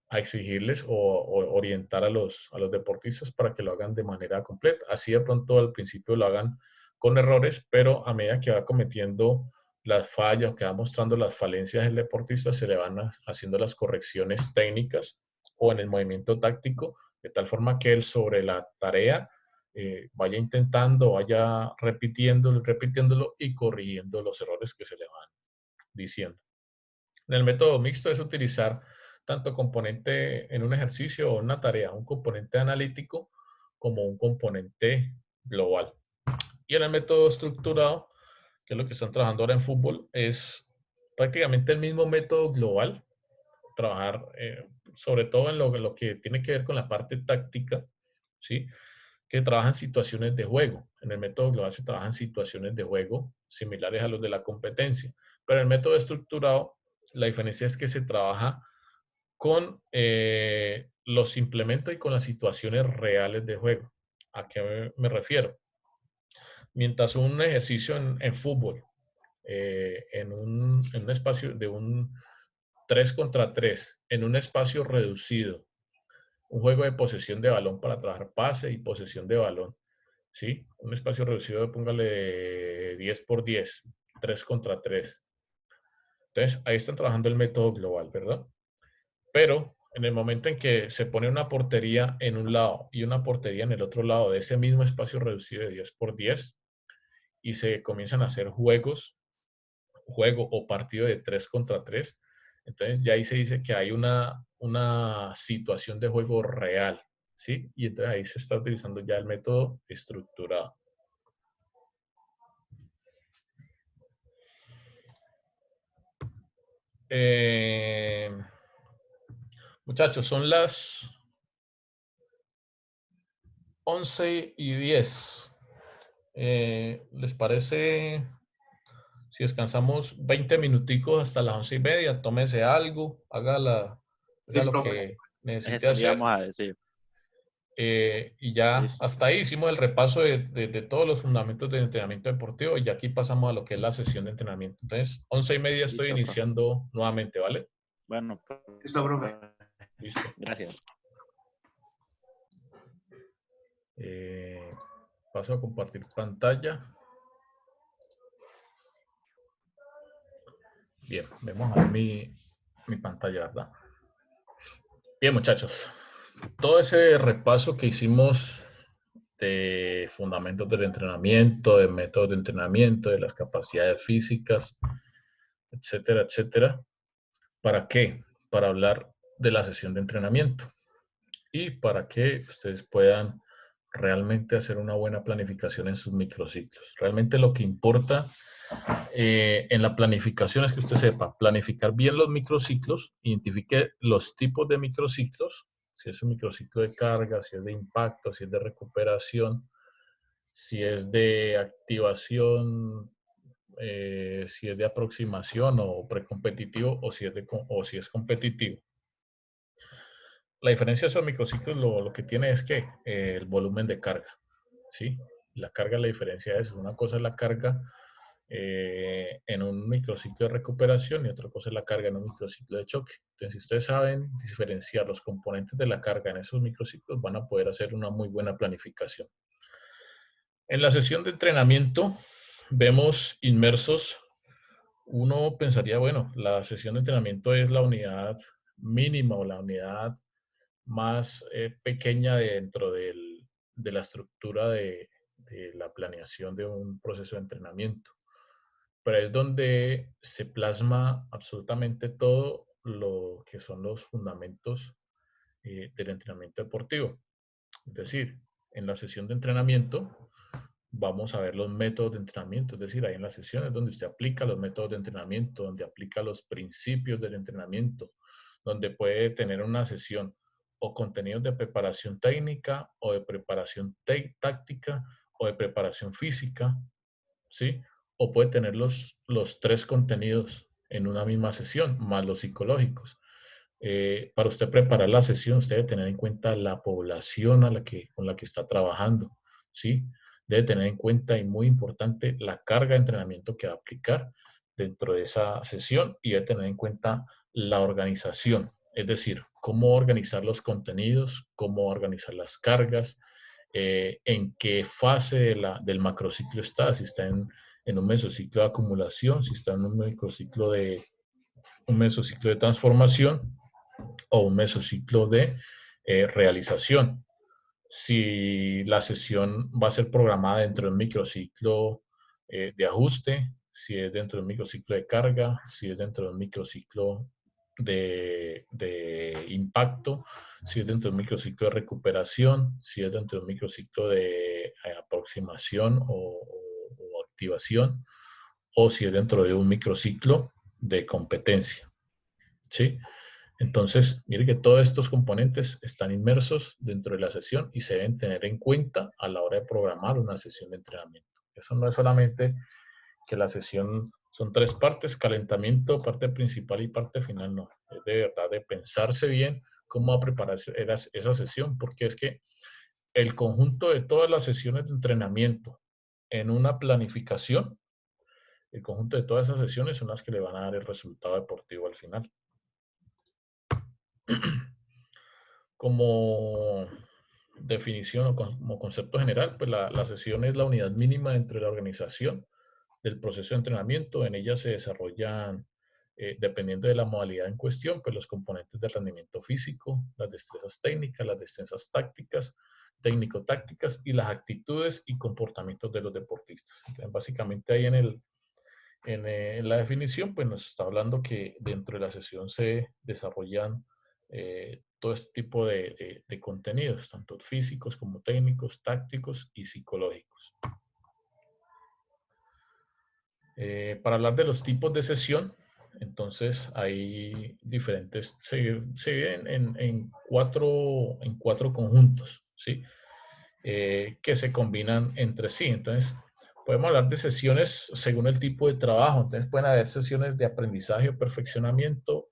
a exigirles o orientar a los deportistas para que lo hagan de manera completa. Así de pronto al principio lo hagan con errores, pero a medida que va cometiendo las fallas, que va mostrando las falencias del deportista, se le van haciendo las correcciones técnicas o en el movimiento táctico, de tal forma que él sobre la tarea vaya intentando, vaya repitiéndolo y corrigiendo los errores que se le van diciendo. En el método mixto es utilizar tanto componente en un ejercicio o una tarea, un componente analítico como un componente global. Y en el método estructurado, que es lo que están trabajando ahora en fútbol, es prácticamente el mismo método global, trabajar sobre todo en lo que tiene que ver con la parte táctica, ¿sí? Que trabajan situaciones de juego. En el método global se trabajan situaciones de juego similares a los de la competencia, pero en el método estructurado la diferencia es que se trabaja con los implementos y con las situaciones reales de juego. ¿A qué me refiero? Mientras un ejercicio en fútbol, en un espacio de un 3 contra 3, en un espacio reducido, un juego de posesión de balón para trabajar pase y posesión de balón, ¿sí? Un espacio reducido, póngale 10 por 10, 3 contra 3. Entonces, ahí están trabajando el método global, ¿verdad? Pero en el momento en que se pone una portería en un lado y una portería en el otro lado de ese mismo espacio reducido de 10 por 10 y se comienzan a hacer juego o partido de 3 contra 3, entonces ya ahí se dice que hay una situación de juego real, ¿sí? Y entonces ahí se está utilizando ya el método estructurado. Muchachos, son las 11:10. ¿Les parece si descansamos 20 minuticos hasta las 11:30? Tómese algo, haga lo que necesite Eso le hacer. íbamos a decir. Y ya Listo. hasta ahí hicimos el repaso de todos los fundamentos del entrenamiento deportivo y aquí pasamos a lo que es la sesión de entrenamiento. Entonces, 11:30 estoy Listo, iniciando nuevamente, ¿vale? Bueno, Listo, profe. Listo. gracias. Paso a compartir pantalla. Bien, vemos a ver mi pantalla, ¿verdad? Bien, muchachos. Todo ese repaso que hicimos de fundamentos del entrenamiento, de métodos de entrenamiento, de las capacidades físicas, etcétera, etcétera. ¿Para qué? Para hablar de la sesión de entrenamiento y para que ustedes puedan realmente hacer una buena planificación en sus microciclos. Realmente lo que importa en la planificación es que usted sepa planificar bien los microciclos, identifique los tipos de microciclos, si es un microciclo de carga, si es de impacto, si es de recuperación, si es de activación, si es de aproximación o precompetitivo o si es competitivo. La diferencia de esos microciclos lo que tiene es que el volumen de carga, ¿sí? La carga, la diferencia es, una cosa es la carga en un microciclo de recuperación y otra cosa es la carga en un microciclo de choque. Entonces, si ustedes saben diferenciar los componentes de la carga en esos microciclos, van a poder hacer una muy buena planificación. En la sesión de entrenamiento vemos inmersos. Uno pensaría, bueno, la sesión de entrenamiento es la unidad mínima o la unidad más pequeña dentro de la estructura de la planeación de un proceso de entrenamiento. Pero es donde se plasma absolutamente todo lo que son los fundamentos del entrenamiento deportivo. Es decir, en la sesión de entrenamiento vamos a ver los métodos de entrenamiento, es decir, ahí en las sesiones donde usted aplica los métodos de entrenamiento, donde aplica los principios del entrenamiento, donde puede tener una sesión o contenidos de preparación técnica o de preparación táctica o de preparación física, ¿sí? O puede tener los tres contenidos en una misma sesión, más los psicológicos. Para usted preparar la sesión, usted debe tener en cuenta la población con la que está trabajando, ¿sí? Debe tener en cuenta, y muy importante, la carga de entrenamiento que va a aplicar dentro de esa sesión y debe tener en cuenta la organización, es decir, cómo organizar los contenidos, cómo organizar las cargas, en qué fase del macrociclo está, si está en un mesociclo de acumulación, si está en un mesociclo de transformación o un mesociclo de realización. Si la sesión va a ser programada dentro de un microciclo de ajuste, si es dentro de un microciclo de carga, si es dentro de un microciclo de impacto, si es dentro de un microciclo de recuperación, si es dentro de un microciclo de aproximación o activación, o si es dentro de un microciclo de competencia. ¿Sí? Entonces, mire que todos estos componentes están inmersos dentro de la sesión y se deben tener en cuenta a la hora de programar una sesión de entrenamiento. Eso no es solamente que la sesión son tres partes, calentamiento, parte principal y parte final, no. Es de verdad de pensarse bien cómo va a prepararse esa sesión, porque es que el conjunto de todas las sesiones de entrenamiento en una planificación, el conjunto de todas esas sesiones son las que le van a dar el resultado deportivo al final. Como definición o como concepto general, pues la sesión es la unidad mínima dentro de la organización del proceso de entrenamiento. En ella se desarrollan, dependiendo de la modalidad en cuestión, pues los componentes del rendimiento físico, las destrezas técnicas, las destrezas tácticas, técnico-tácticas y las actitudes y comportamientos de los deportistas. Entonces, básicamente ahí en la definición, pues nos está hablando que dentro de la sesión se desarrollan todo este tipo de contenidos, tanto físicos como técnicos, tácticos y psicológicos. Para hablar de los tipos de sesión, entonces hay diferentes, se dividen en cuatro conjuntos, ¿sí? Que se combinan entre sí. Entonces, podemos hablar de sesiones según el tipo de trabajo. Entonces, pueden haber sesiones de aprendizaje o perfeccionamiento,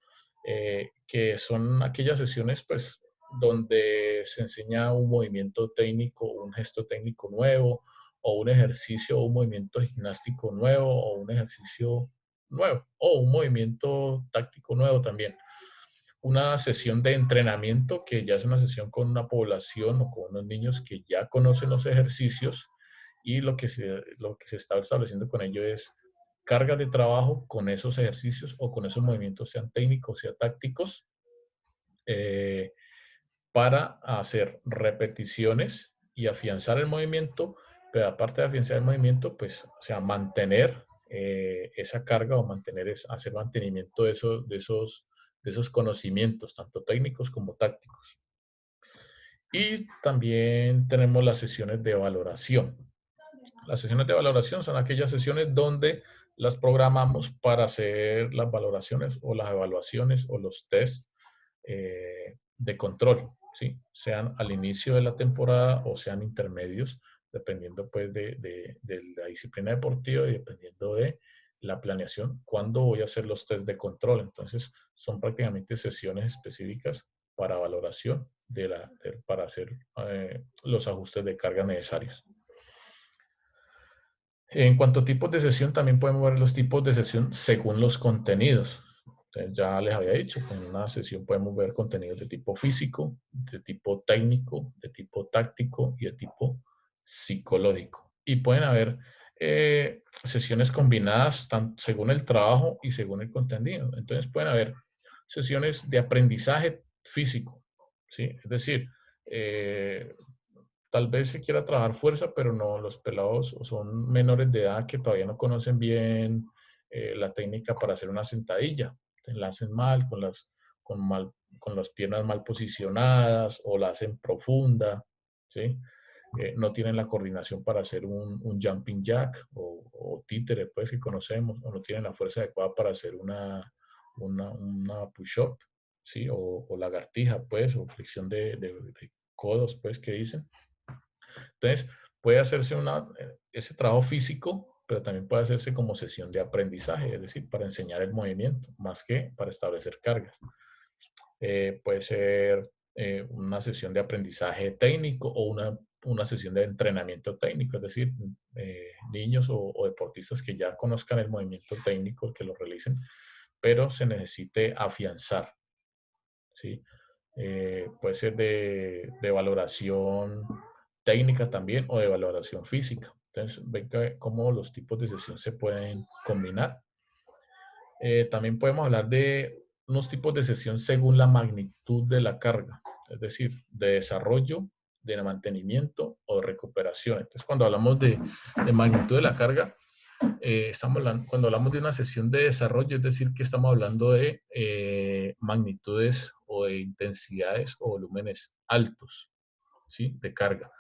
que son aquellas sesiones, pues, donde se enseña un movimiento técnico, un gesto técnico nuevo, o un ejercicio o un movimiento gimnástico nuevo, o un ejercicio nuevo, o un movimiento táctico nuevo también. Una sesión de entrenamiento, que ya es una sesión con una población o con unos niños que ya conocen los ejercicios, y lo que se está estableciendo con ello es cargas de trabajo con esos ejercicios o con esos movimientos, sean técnicos, sean tácticos, para hacer repeticiones y afianzar el movimiento, pero aparte de afianzar el movimiento, pues, o sea, mantener esa carga o hacer mantenimiento de esos conocimientos, tanto técnicos como tácticos. Y también tenemos las sesiones de valoración. Las sesiones de valoración son aquellas sesiones donde las programamos para hacer las valoraciones o las evaluaciones o los tests de control, ¿sí? Sean al inicio de la temporada o sean intermedios, dependiendo pues de la disciplina deportiva y dependiendo de la planeación, cuándo voy a hacer los test de control. Entonces, son prácticamente sesiones específicas para valoración para hacer los ajustes de carga necesarios. En cuanto a tipos de sesión, también podemos ver los tipos de sesión según los contenidos. Entonces, ya les había dicho, en una sesión podemos ver contenidos de tipo físico, de tipo técnico, de tipo táctico y de tipo psicológico. Y pueden haber sesiones combinadas según el trabajo y según el contenido. Entonces, pueden haber sesiones de aprendizaje físico, ¿sí? Es decir, tal vez se quiera trabajar fuerza, pero no, los pelados son menores de edad que todavía no conocen bien la técnica para hacer una sentadilla. La hacen mal, con las piernas mal posicionadas o la hacen profunda, ¿sí? No tienen la coordinación para hacer un jumping jack o títere, pues, que conocemos, o no tienen la fuerza adecuada para hacer una push-up, ¿sí? O lagartija, pues, o flexión de codos, pues, que dicen. Entonces, puede hacerse ese trabajo físico, pero también puede hacerse como sesión de aprendizaje, es decir, para enseñar el movimiento, más que para establecer cargas. Puede ser una sesión de aprendizaje técnico o una sesión de entrenamiento técnico, es decir, niños o deportistas que ya conozcan el movimiento técnico, que lo realicen, pero se necesite afianzar, ¿sí? Puede ser de valoración técnica también o de valoración física. Entonces, ven cómo los tipos de sesión se pueden combinar. También podemos hablar de unos tipos de sesión según la magnitud de la carga, es decir, de desarrollo, de mantenimiento o de recuperación. Entonces, cuando hablamos de magnitud de la carga, cuando hablamos de una sesión de desarrollo, es decir, que estamos hablando de magnitudes o de intensidades o volúmenes altos, ¿sí? De carga.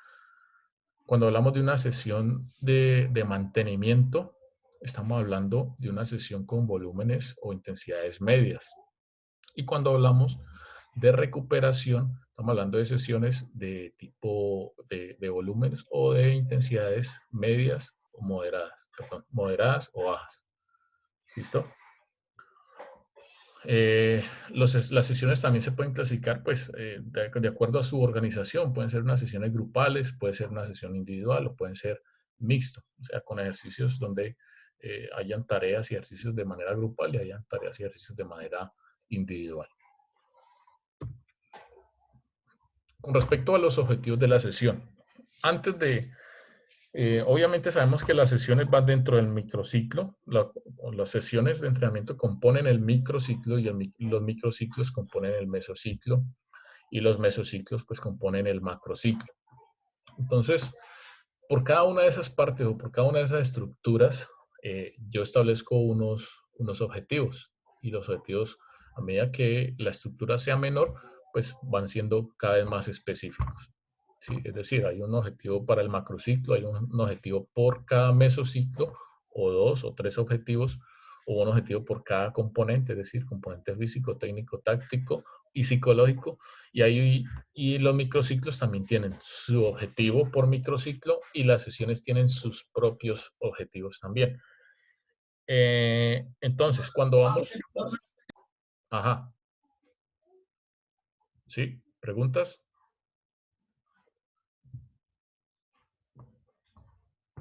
Cuando hablamos de una sesión de mantenimiento, estamos hablando de una sesión con volúmenes o intensidades medias. Y cuando hablamos de recuperación, estamos hablando de sesiones de tipo de volúmenes o de intensidades medias o moderadas, perdón, moderadas o bajas. ¿Listo? Las sesiones también se pueden clasificar pues, de acuerdo a su organización. Pueden ser unas sesiones grupales, puede ser una sesión individual o pueden ser mixto, o sea, con ejercicios donde hayan tareas y ejercicios de manera grupal y hayan tareas y ejercicios de manera individual. Con respecto a los objetivos de la sesión, antes de, obviamente sabemos que las sesiones van dentro del microciclo. Las sesiones de entrenamiento componen el microciclo y los microciclos componen el mesociclo y los mesociclos pues componen el macrociclo. Entonces, por cada una de esas partes o por cada una de esas estructuras, yo establezco unos objetivos y los objetivos, a medida que la estructura sea menor, pues van siendo cada vez más específicos. ¿Sí? Es decir, hay un objetivo para el macrociclo, hay un objetivo por cada mesociclo, o 2 o 3 objetivos, o un objetivo por cada componente, es decir, componente físico, técnico, táctico y psicológico. Y los microciclos también tienen su objetivo por microciclo y las sesiones tienen sus propios objetivos también. Entonces, cuando vamos... Ajá. ¿Sí? ¿Preguntas?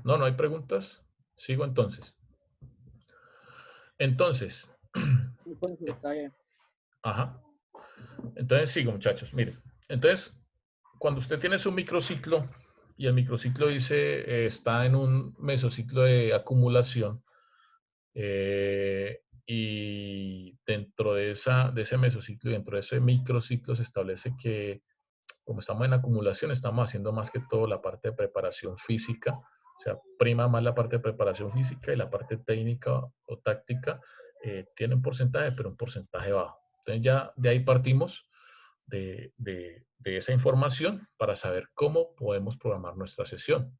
No, no hay preguntas. Sigo entonces. Entonces. Ajá. Entonces sigo, muchachos. Miren. Entonces, cuando usted tiene su microciclo y el microciclo dice está en un mesociclo de acumulación y dentro de ese mesociclo y dentro de ese microciclo se establece que como estamos en acumulación, estamos haciendo más que todo la parte de preparación física, o sea, prima más la parte de preparación física y la parte técnica o táctica tiene un porcentaje, pero un porcentaje bajo. Entonces ya de ahí partimos de esa información para saber cómo podemos programar nuestra sesión.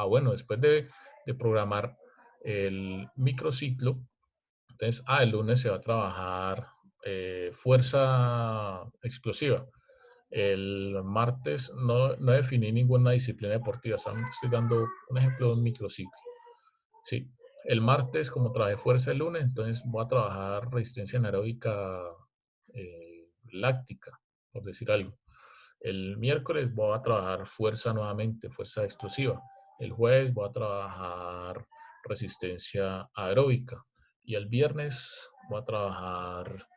Bueno, después de programar el microciclo, entonces, el lunes se va a trabajar fuerza explosiva. El martes no definí ninguna disciplina deportiva, estoy dando un ejemplo de un microciclo. Sí, el martes, como trabajé fuerza el lunes, entonces voy a trabajar resistencia anaeróbica láctica, por decir algo. El miércoles voy a trabajar fuerza nuevamente, fuerza explosiva. El jueves voy a trabajar resistencia aeróbica y el viernes voy a trabajar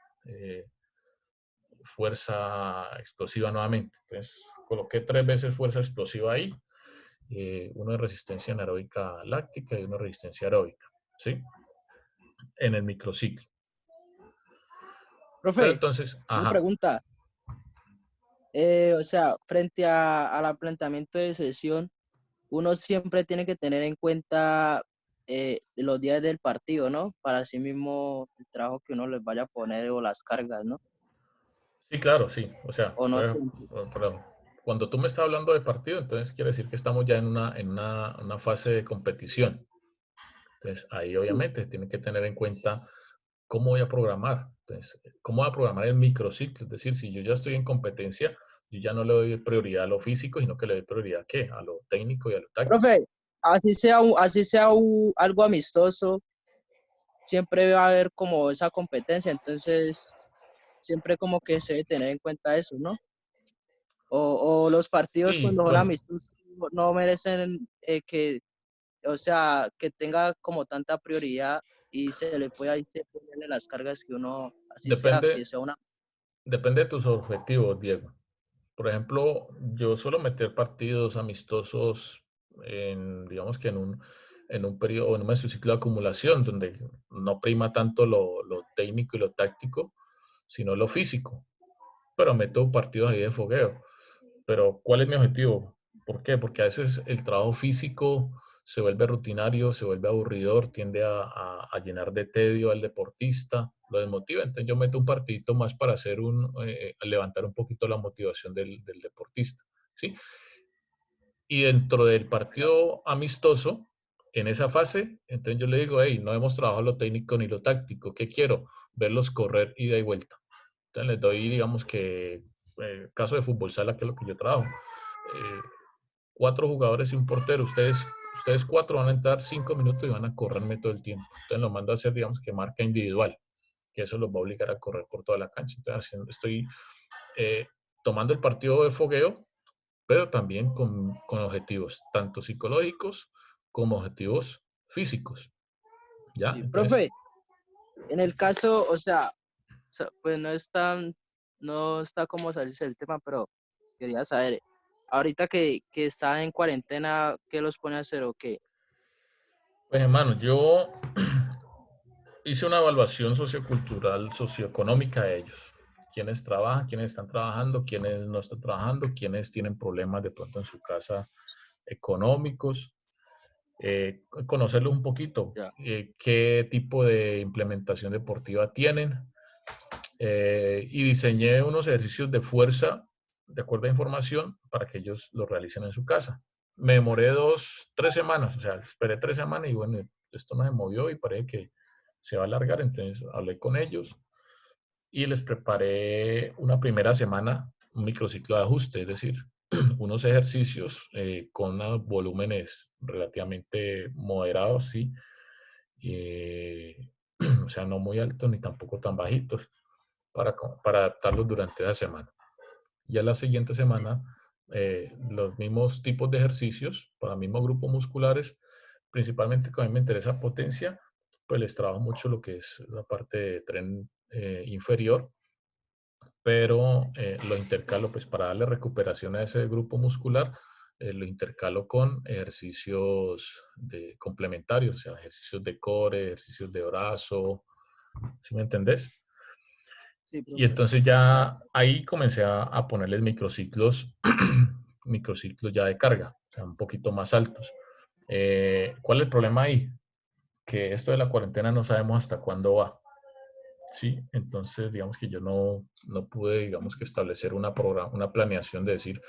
fuerza explosiva nuevamente. Entonces, coloqué 3 veces fuerza explosiva ahí, uno de resistencia anaeróbica láctica y uno de resistencia aeróbica, ¿sí? En el microciclo. Pero Profe, entonces, una ajá, pregunta. O sea, frente al planteamiento de sesión, uno siempre tiene que tener en cuenta los días del partido, ¿no? Para sí mismo el trabajo que uno les vaya a poner o las cargas, ¿no? sí, claro, sí. O sea, O no siempre. cuando tú me estás hablando de partido, entonces quiere decir que estamos ya en una fase de competición. Entonces, ahí Sí. obviamente tiene que tener en cuenta cómo voy a programar. Entonces, cómo voy a programar el microciclo. Es decir, si yo ya estoy en competencia, yo ya no le doy prioridad a lo físico, sino que le doy prioridad ¿a qué? A lo técnico y a lo táctico. Profe, así sea algo amistoso, siempre va a haber como esa competencia, entonces siempre como que se debe tener en cuenta eso, ¿no? O los partidos Sí, cuando son bueno, amistosos no merecen o sea, que tenga como tanta prioridad y se le pueda irse ponerle las cargas que uno, así sea, que depende, sea una... depende de tus objetivos, Diego. Por ejemplo, yo suelo meter partidos amistosos digamos que en un periodo, en un mesociclo de acumulación, donde no prima tanto lo técnico y lo táctico, sino lo físico. Pero meto partidos ahí de fogueo. Pero, ¿cuál es mi objetivo? ¿Por qué? Porque a veces el trabajo físico se vuelve rutinario, se vuelve aburridor, tiende a llenar de tedio al deportista, lo desmotiva. Entonces yo meto un partidito más para levantar un poquito la motivación del deportista, ¿sí? Y dentro del partido amistoso, en esa fase, entonces yo le digo, hey, no hemos trabajado lo técnico ni lo táctico, ¿qué quiero? Verlos correr ida y vuelta. Entonces les doy, digamos que, caso de fútbol sala, que es lo que yo trabajo. 4 jugadores y un portero. Ustedes 4 van a entrar 5 minutos y van a correrme todo el tiempo. Entonces lo mando a hacer, digamos que marca individual, que eso los va a obligar a correr por toda la cancha. Entonces estoy eh, tomando el partido de fogueo, pero también con objetivos tanto psicológicos como objetivos físicos. ¿Ya? Sí, Entonces, profe, en el caso, o sea, pues no está como salirse del tema, pero quería saber, ahorita que está en cuarentena, ¿qué los pone a hacer o qué? pues hermano, yo hice una evaluación sociocultural, socioeconómica de ellos. Quiénes trabajan, quiénes están trabajando, quiénes no están trabajando, quiénes tienen problemas de pronto en su casa económicos, conocerlos un poquito, Ya. qué tipo de implementación deportiva tienen, y diseñé unos ejercicios de fuerza de acuerdo a información para que ellos lo realicen en su casa. Me demoré 3 semanas, o sea, esperé 3 semanas y bueno, esto no se movió y parece que se va a alargar, entonces hablé con ellos y les preparé una primera semana, un microciclo de ajuste, es decir, unos ejercicios con unos volúmenes relativamente moderados, sí, eh, o sea, no muy altos ni tampoco tan bajitos, para adaptarlos durante esa semana. Y a la siguiente semana, los mismos tipos de ejercicios para mismos grupos musculares, principalmente que a mí me interesa potencia, pues les trabajo mucho lo que es la parte de tren inferior, pero lo intercalo pues para darle recuperación a ese grupo muscular, lo intercalo con ejercicios complementarios, o sea, ejercicios de core, ejercicios de brazo, ¿sí me entendés? Sí, Y profe, entonces ya. ya ahí comencé a ponerles microciclos, microciclos ya de carga, o sea, un poquito más altos. ¿Cuál es el problema ahí? Que esto de la cuarentena no sabemos hasta cuándo va. Sí, entonces digamos que yo no pude, digamos que establecer una planeación de decir,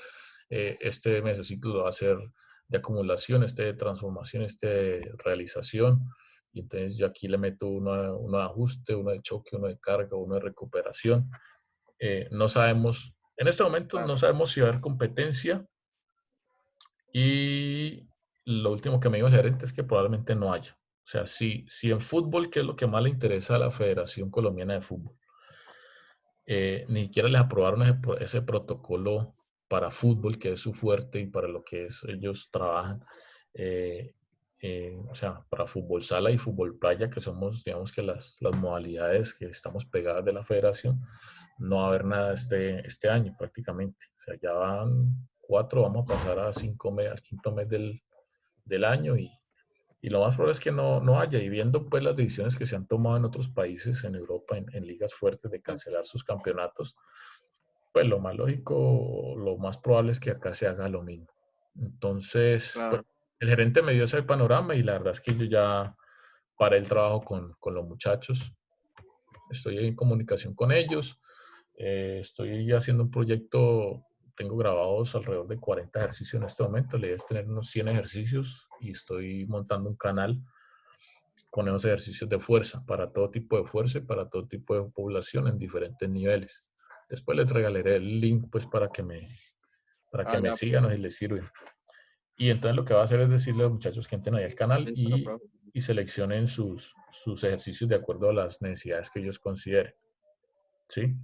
este mesociclo lo va a ser de acumulación, este de transformación, este de realización. Y entonces yo aquí le meto uno de ajuste, uno de choque, uno de carga, uno de recuperación. No sabemos, en este momento no Claro. sabemos si va a haber competencia y lo último que me dijo el gerente es que probablemente no haya. O sea, si en fútbol, que es lo que más le interesa a la Federación Colombiana de Fútbol, ni siquiera les aprobaron ese protocolo para fútbol, que es su fuerte y para lo que ellos trabajan. O sea, para fútbol sala y fútbol playa, que somos, digamos que las modalidades que estamos pegadas de la federación, no va a haber nada este año prácticamente. O sea, ya van 4, vamos a pasar a 5 meses, al quinto mes del año y lo más probable es que no haya. Y viendo pues las decisiones que se han tomado en otros países, en Europa, en ligas fuertes, de cancelar sus campeonatos, pues lo más lógico, lo más probable es que acá se haga lo mismo. Entonces, pues, Claro. el gerente me dio ese panorama y la verdad es que yo ya paré el trabajo con los muchachos. Estoy en comunicación con ellos. Estoy haciendo un proyecto, tengo grabados alrededor de 40 ejercicios en este momento. La idea es tener unos 100 ejercicios y estoy montando un canal con esos ejercicios de fuerza, para todo tipo de fuerza y para todo tipo de población en diferentes niveles. Después les regalaré el link pues para que me Ya, sigan o si les sirve. Y entonces lo que va a hacer es decirle a los muchachos que entren ahí al canal listo, profe. y seleccionen sus ejercicios de acuerdo a las necesidades que ellos consideren. ¿Sí?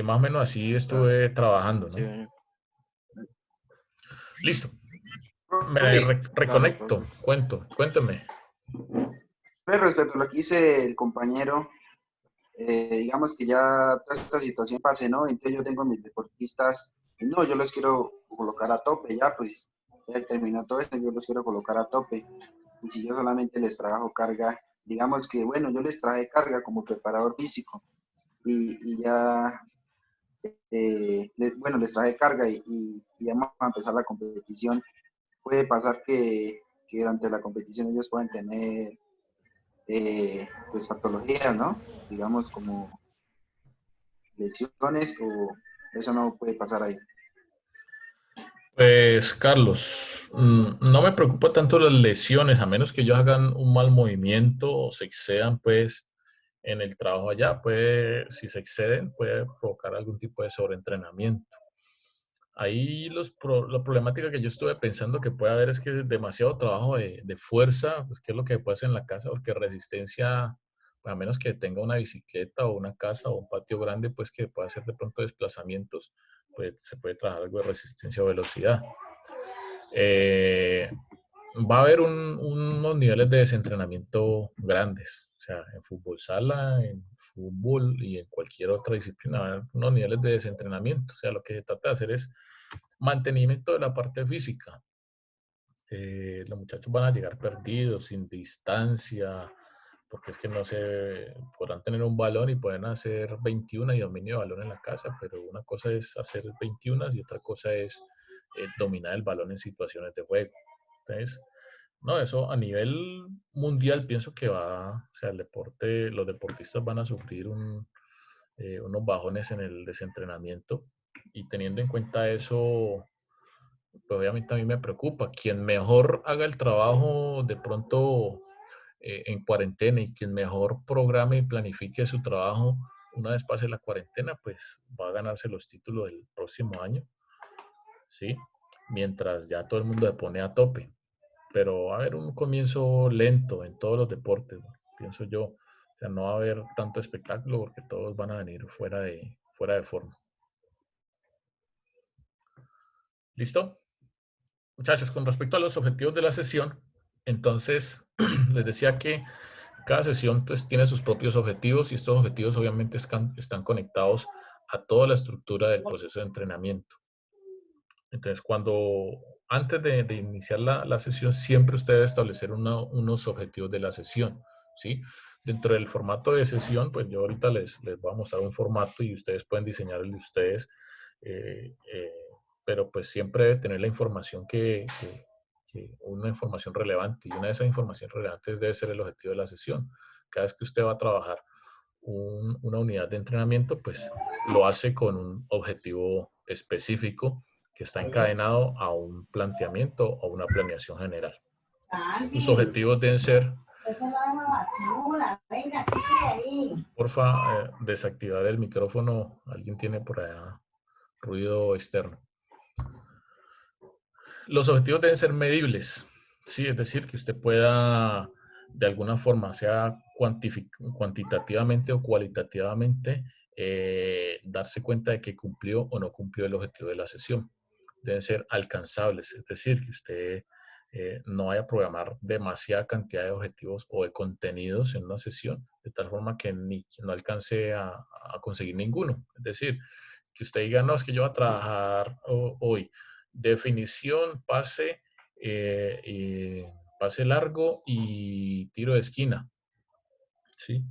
Más o menos así estuve trabajando, Sí, ¿no? Listo. Me Profe, claro, profe. reconecto, cuéntame. respecto a lo que dice el compañero, digamos que ya toda esta situación pase, ¿no? Entonces yo tengo a mis deportistas y no, yo los quiero colocar a tope, ya pues, ya terminó todo esto, yo los quiero colocar a tope. Y si yo solamente les trabajo carga, digamos que, bueno, yo les traje carga como preparador físico y ya, bueno, les traje carga y ya vamos a empezar la competición. Puede pasar que durante la competición ellos puedan tener pues patologías, ¿no? Digamos como lesiones o eso no puede pasar ahí. Pues Carlos, no me preocupa tanto las lesiones, a menos que ellos hagan un mal movimiento o se excedan pues en el trabajo allá. Si se exceden, puede provocar algún tipo de sobreentrenamiento. Ahí la problemática que yo estuve pensando que puede haber es que demasiado trabajo de fuerza, pues qué es lo que puede hacer en la casa, porque resistencia, pues, a menos que tenga una bicicleta o una casa o un patio grande, pues que pueda hacer de pronto desplazamientos, pues se puede trabajar algo de resistencia o velocidad. Eh, Va a haber unos niveles de desentrenamiento grandes, o sea, en fútbol sala, en fútbol y en cualquier otra disciplina, va a haber unos niveles de desentrenamiento, o sea, lo que se trata de hacer es mantenimiento de la parte física. Los muchachos van a llegar perdidos, sin distancia, porque es que no se podrán tener un balón y pueden hacer 21 y dominio de balón en la casa, pero una cosa es hacer 21 y otra cosa es dominar el balón en situaciones de juego. Entonces, no, eso a nivel mundial pienso que o sea, los deportistas van a sufrir unos bajones en el desentrenamiento y teniendo en cuenta eso, pues obviamente a mí me preocupa. Quien mejor haga el trabajo de pronto en cuarentena y quien mejor programe y planifique su trabajo una vez pase la cuarentena, pues va a ganarse los títulos del próximo año, ¿sí? Mientras ya todo el mundo se pone a tope. Pero va a haber un comienzo lento en todos los deportes, ¿no? Pienso yo. O sea, no va a haber tanto espectáculo porque todos van a venir fuera de forma. ¿Listo? Muchachos, con respecto a los objetivos de la sesión, entonces les decía que cada sesión pues, tiene sus propios objetivos y estos objetivos obviamente están conectados a toda la estructura del proceso de entrenamiento. Entonces, antes de iniciar la sesión, siempre usted debe establecer unos objetivos de la sesión, ¿sí? Dentro del formato de sesión, pues yo ahorita les voy a mostrar un formato y ustedes pueden diseñar el de ustedes, eh, eh, pero pues siempre debe tener la información una información relevante y una de esas informaciones relevantes debe ser el objetivo de la sesión. Cada vez que usted va a trabajar una unidad de entrenamiento, pues lo hace con un objetivo específico que está encadenado a un planteamiento o una planeación general. Los objetivos deben ser, porfa, desactivar el micrófono. Alguien tiene por allá ruido externo. Los objetivos deben ser medibles, ¿sí? Es decir, que usted pueda, de alguna forma, sea cuantitativamente o cualitativamente, darse cuenta de que cumplió o no cumplió el objetivo de la sesión. Deben ser alcanzables, es decir, que usted no vaya a programar demasiada cantidad de objetivos o de contenidos en una sesión, de tal forma que no alcance a conseguir ninguno. Es decir, que usted diga, no, es que yo voy a trabajar hoy definición, pase, pase largo y tiro de esquina, ¿sí?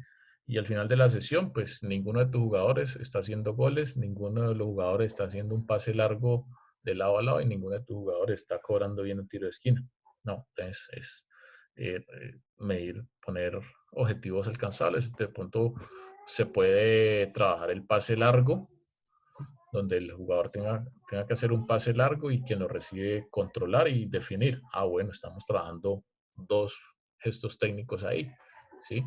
Y al final de la sesión, pues ninguno de tus jugadores está haciendo goles, ninguno de los jugadores está haciendo un pase largo de lado a lado y ninguno de tus jugadores está cobrando bien un tiro de esquina. No, entonces es medir, poner objetivos alcanzables. De pronto se puede trabajar el pase largo, donde el jugador tenga que hacer un pase largo y quien lo recibe controlar y definir. Ah, bueno, estamos trabajando 2 gestos técnicos ahí, ¿sí?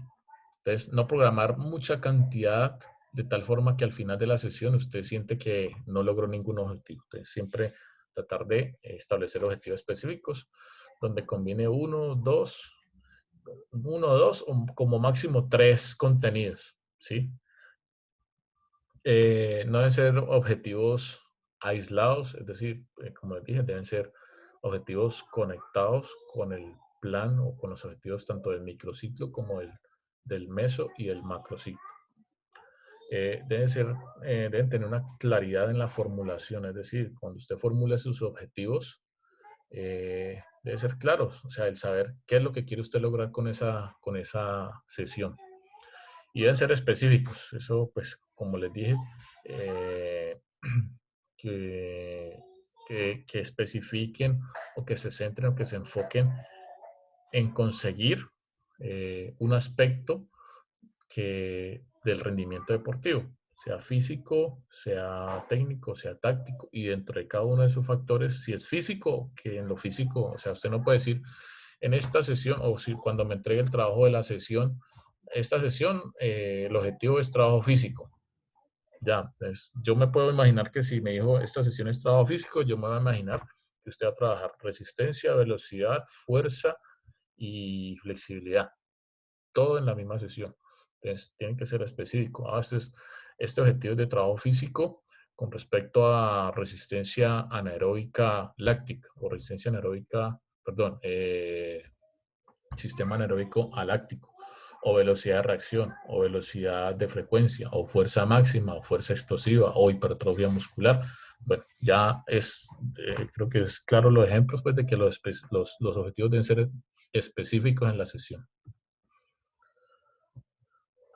Entonces, no programar mucha cantidad de tal forma que al final de la sesión usted siente que no logró ningún objetivo. Entonces, siempre tratar de establecer objetivos específicos donde combine 1, 2 o como máximo 3 contenidos, ¿sí? No deben ser objetivos aislados, es decir, como les dije, deben ser objetivos conectados con el plan o con los objetivos tanto del microciclo como del meso y el macrociclo. Deben tener una claridad en la formulación, es decir, cuando usted formule sus objetivos, deben ser claros, o sea, el saber qué es lo que quiere usted lograr con esa sesión. Y deben ser específicos, eso pues como les dije, que especifiquen o que se centren o que se enfoquen en conseguir un aspecto del rendimiento deportivo, sea físico, sea técnico, sea táctico, y dentro de cada uno de esos factores, si es físico, que en lo físico, o sea, usted no puede decir en esta sesión, o si cuando me entregue el trabajo de la sesión, esta sesión, el objetivo es trabajo físico. Ya, entonces, yo me puedo imaginar que si me dijo esta sesión es trabajo físico, yo me voy a imaginar que usted va a trabajar resistencia, velocidad, fuerza y flexibilidad. Todo en la misma sesión. Entonces, tiene que ser específico. Este objetivo es de trabajo físico con respecto a resistencia anaeróbica láctica o resistencia anaeróbica, perdón, sistema anaeróbico aláctico, o velocidad de reacción, o velocidad de frecuencia, o fuerza máxima, o fuerza explosiva, o hipertrofia muscular. Bueno, ya creo que es claro los ejemplos pues, de que los objetivos deben ser específicos en la sesión.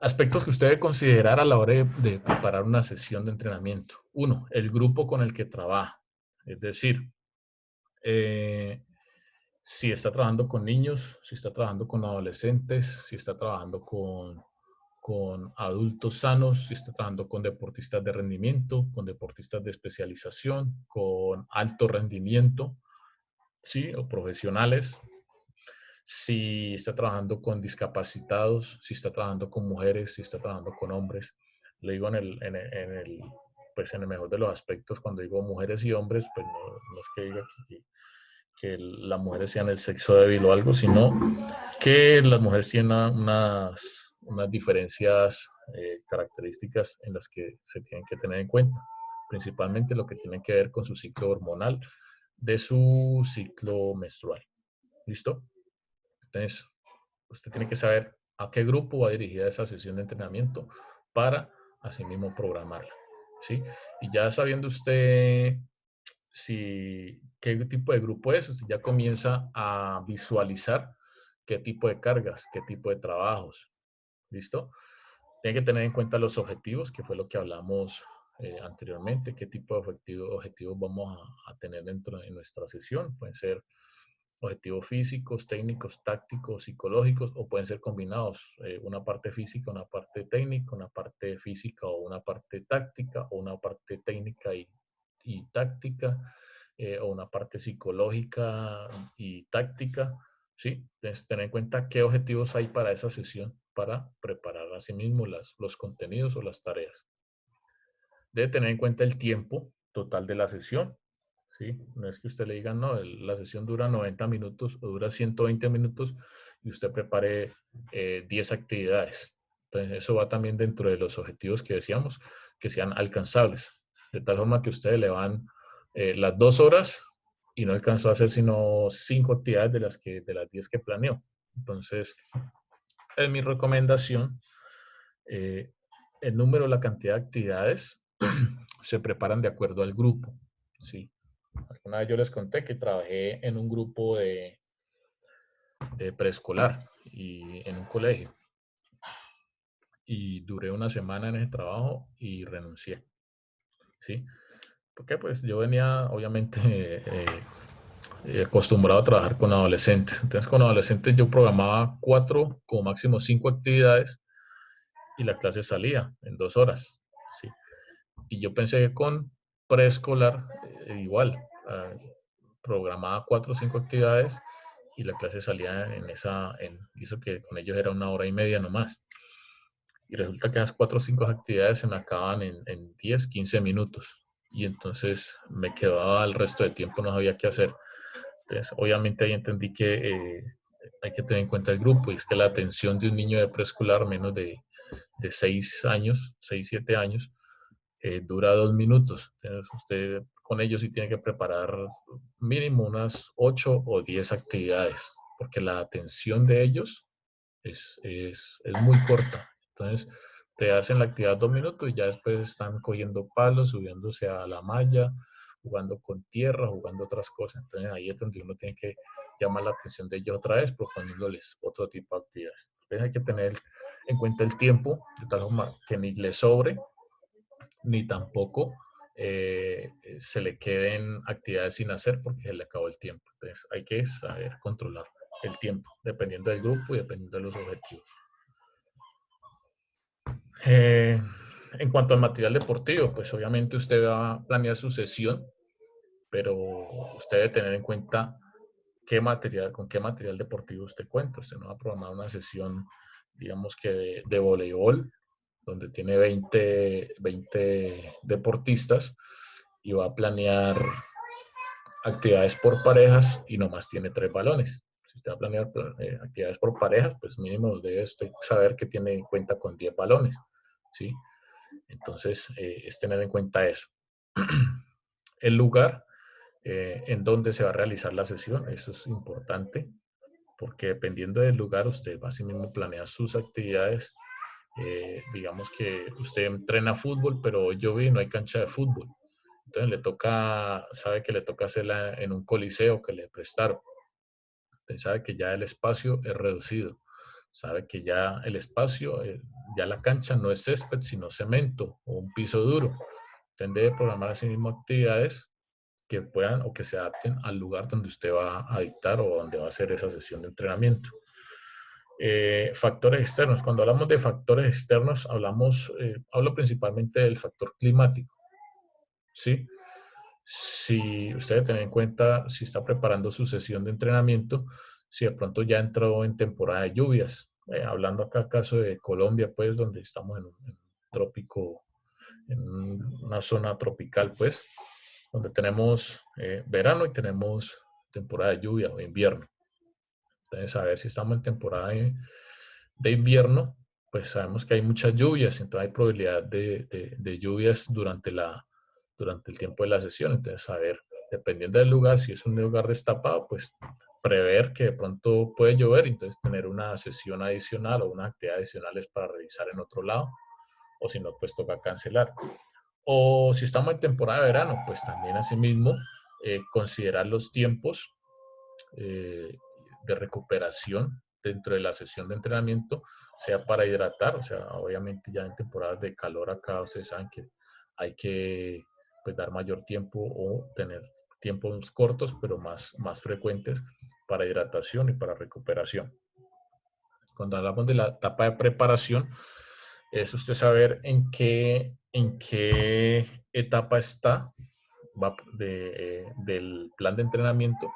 Aspectos que usted debe considerar a la hora de preparar una sesión de entrenamiento. 1, el grupo con el que trabaja. Es decir, si está trabajando con niños, si está trabajando con adolescentes, si está trabajando con adultos sanos, si está trabajando con deportistas de rendimiento, con deportistas de especialización, con alto rendimiento, ¿sí? O profesionales. Si está trabajando con discapacitados, si está trabajando con mujeres, si está trabajando con hombres. Lo digo pues en el mejor de los aspectos, cuando digo mujeres y hombres, pues no es que diga que las mujeres sean el sexo débil o algo, sino que las mujeres tienen unas diferencias características en las que se tienen que tener en cuenta, principalmente lo que tiene que ver con su ciclo hormonal, de su ciclo menstrual. ¿Listo? Entonces, usted tiene que saber a qué grupo va dirigida esa sesión de entrenamiento para asimismo programarla, ¿sí? Y ya sabiendo usted qué tipo de grupo es, usted ya comienza a visualizar qué tipo de cargas, qué tipo de trabajos. ¿Listo? Tiene que tener en cuenta los objetivos, que fue lo que hablamos anteriormente, qué tipo de objetivos vamos a tener dentro de nuestra sesión. Pueden ser objetivos físicos, técnicos, tácticos, psicológicos, o pueden ser combinados, una parte física, una parte técnica, una parte física o una parte táctica, o una parte técnica y táctica, o una parte psicológica y táctica, ¿sí? Entonces, tener en cuenta qué objetivos hay para esa sesión para preparar a sí mismo los contenidos o las tareas. Debe tener en cuenta el tiempo total de la sesión, ¿sí? No es que usted le diga, no, la sesión dura 90 minutos o dura 120 minutos y usted prepare 10 actividades. Entonces, eso va también dentro de los objetivos que decíamos, que sean alcanzables. De tal forma que ustedes le van las 2 horas y no alcanzó a hacer sino 5 actividades de las 10 que planeó. Entonces, es mi recomendación. El número, la cantidad de actividades se preparan de acuerdo al grupo, ¿sí? Alguna vez yo les conté que trabajé en un grupo de preescolar y en un colegio. Y duré una semana en ese trabajo y renuncié, ¿sí? Porque pues yo venía, obviamente, acostumbrado a trabajar con adolescentes. Entonces, con adolescentes yo programaba 4, como máximo 5 actividades y la clase salía en 2 horas, ¿sí? Y yo pensé que con preescolar igual, programaba 4 o 5 actividades y la clase salía hizo que con ellos era 1 hora y media nomás. Y resulta que esas 4 o 5 actividades se me acaban en 10, 15 minutos. Y entonces me quedaba el resto de tiempo, no sabía qué hacer. Entonces, obviamente ahí entendí que hay que tener en cuenta el grupo, y es que la atención de un niño de preescolar menos de 6 años, 6, 7 años, dura 2 minutos. Entonces, usted con ellos sí tiene que preparar mínimo unas 8 o 10 actividades, porque la atención de ellos es muy corta. Entonces, te hacen la actividad 2 minutos y ya después están cogiendo palos, subiéndose a la malla, jugando con tierra, jugando otras cosas. Entonces, ahí es donde uno tiene que llamar la atención de ellos otra vez, proponiéndoles otro tipo de actividades. Entonces, hay que tener en cuenta el tiempo, de tal forma que ni le sobre, ni tampoco se le queden actividades sin hacer porque se le acabó el tiempo. Entonces, hay que saber controlar el tiempo, dependiendo del grupo y dependiendo de los objetivos. En cuanto al material deportivo, pues obviamente usted va a planear su sesión, pero usted debe tener en cuenta con qué material deportivo usted cuenta. Usted no va a programar una sesión, digamos que de voleibol, donde tiene 20 deportistas y va a planear actividades por parejas y nomás tiene 3 balones. Si usted va a planear actividades por parejas, pues mínimo debe usted saber que tiene en cuenta con 10 balones, ¿sí? Entonces, es tener en cuenta eso. El lugar en donde se va a realizar la sesión, eso es importante, porque dependiendo del lugar, usted va a sí mismo planear sus actividades. Digamos que usted entrena fútbol, pero hoy llovió y no hay cancha de fútbol. Entonces sabe que le toca hacerla en un coliseo que le prestaron. Usted sabe que ya el espacio es reducido. Sabe que ya el espacio, ya la cancha no es césped, sino cemento o un piso duro. Usted debe programar así mismo actividades que puedan o que se adapten al lugar donde usted va a dictar o donde va a hacer esa sesión de entrenamiento. Factores externos. Cuando hablamos de factores externos, hablo principalmente del factor climático, ¿sí? Si usted tiene en cuenta, si está preparando su sesión de entrenamiento, si de pronto ya entró en temporada de lluvias. Hablando acá, caso de Colombia, pues, donde estamos en un trópico, en una zona tropical, pues, donde tenemos verano y tenemos temporada de lluvia o invierno. Entonces, a ver si estamos en temporada de invierno, pues sabemos que hay muchas lluvias, entonces hay probabilidad de lluvias durante el tiempo de la sesión. Entonces, a ver, dependiendo del lugar, si es un lugar destapado, pues prever que de pronto puede llover, entonces tener una sesión adicional o unas actividades adicionales para realizar en otro lado, o si no, pues toca cancelar. O si estamos en temporada de verano, pues también asimismo considerar los tiempos de recuperación dentro de la sesión de entrenamiento, sea para hidratar, o sea, obviamente ya en temporadas de calor acá ustedes saben que hay que pues, dar mayor tiempo o tener tiempos cortos, pero más frecuentes para hidratación y para recuperación. Cuando hablamos de la etapa de preparación, es usted saber en qué etapa está del plan de entrenamiento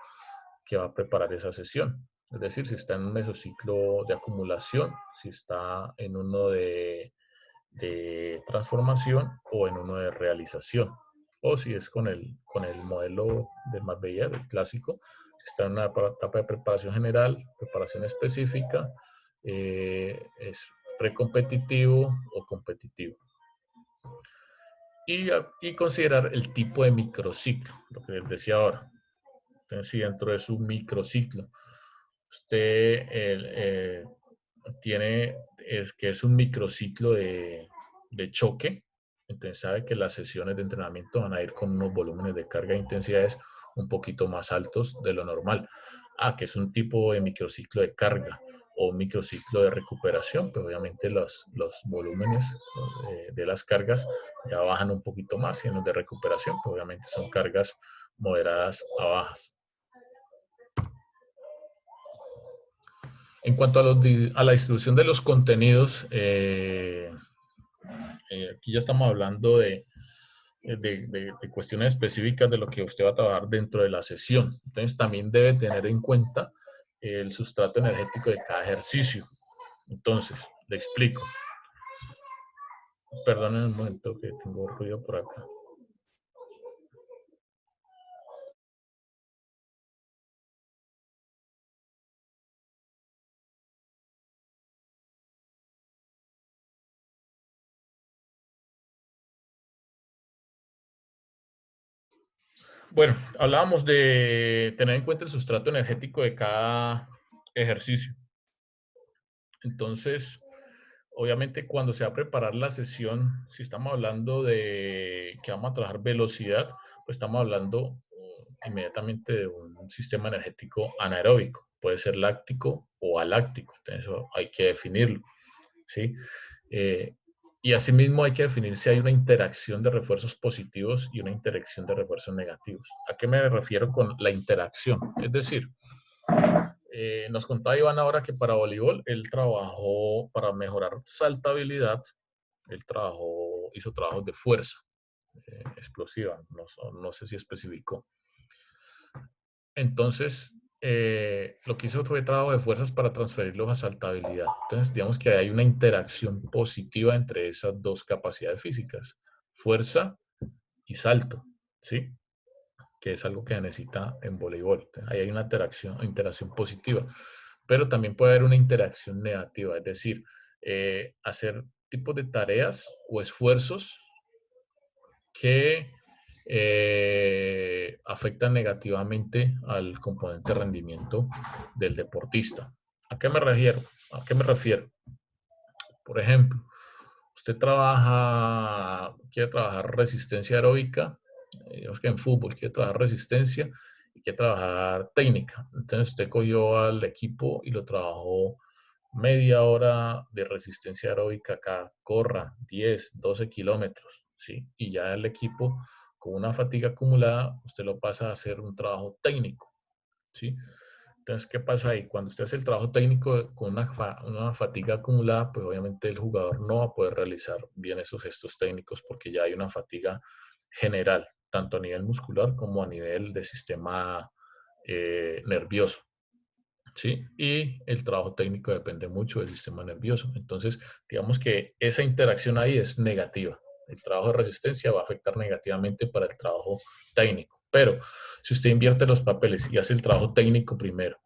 que va a preparar esa sesión. Es decir, si está en un mesociclo de acumulación, si está en uno de transformación o en uno de realización. O si es con el modelo de Masbeyer, el clásico, si está en una etapa de preparación general, preparación específica, es precompetitivo o competitivo. Y considerar el tipo de microciclo, lo que les decía ahora. Entonces, si dentro de su microciclo usted es un microciclo de choque, entonces sabe que las sesiones de entrenamiento van a ir con unos volúmenes de carga e intensidades un poquito más altos de lo normal. Que es un tipo de microciclo de carga o un microciclo de recuperación, pues obviamente los volúmenes de las cargas ya bajan un poquito más, y en los de recuperación, pues obviamente son cargas moderadas a bajas. En cuanto a la distribución de los contenidos, aquí ya estamos hablando de cuestiones específicas de lo que usted va a trabajar dentro de la sesión. Entonces, también debe tener en cuenta el sustrato energético de cada ejercicio. Entonces, le explico. Perdonen un momento que tengo ruido por acá. Bueno, hablábamos de tener en cuenta el sustrato energético de cada ejercicio. Entonces, obviamente cuando se va a preparar la sesión, si estamos hablando de que vamos a trabajar velocidad, pues estamos hablando inmediatamente de un sistema energético anaeróbico. Puede ser láctico o aláctico, entonces eso hay que definirlo, ¿sí? Y asimismo hay que definir si hay una interacción de refuerzos positivos y una interacción de refuerzos negativos. ¿A qué me refiero con la interacción? Es decir, nos contaba Iván ahora que para voleibol él trabajó para mejorar saltabilidad, hizo trabajos de fuerza explosiva, no sé si especificó. Entonces, lo que hizo fue trabajo de fuerzas para transferirlos a saltabilidad. Entonces, digamos que hay una interacción positiva entre esas dos capacidades físicas, fuerza y salto, ¿sí? Que es algo que se necesita en voleibol. Ahí hay una interacción positiva, pero también puede haber una interacción negativa, es decir, hacer tipos de tareas o esfuerzos que afectan negativamente al componente rendimiento del deportista. ¿A qué me refiero? ¿A qué me refiero? Por ejemplo, usted quiere trabajar resistencia aeróbica, digamos que en fútbol quiere trabajar resistencia y quiere trabajar técnica. Entonces usted cogió al equipo y lo trabajó media hora de resistencia aeróbica acá, corra 10, 12 kilómetros, ¿sí? Y ya el equipo con una fatiga acumulada, usted lo pasa a hacer un trabajo técnico, ¿sí? Entonces, ¿qué pasa ahí? Cuando usted hace el trabajo técnico con una fatiga acumulada, pues obviamente el jugador no va a poder realizar bien esos gestos técnicos porque ya hay una fatiga general, tanto a nivel muscular como a nivel de sistema nervioso, ¿sí? Y el trabajo técnico depende mucho del sistema nervioso. Entonces, digamos que esa interacción ahí es negativa. El trabajo de resistencia va a afectar negativamente para el trabajo técnico. Pero si usted invierte los papeles y hace el trabajo técnico primero,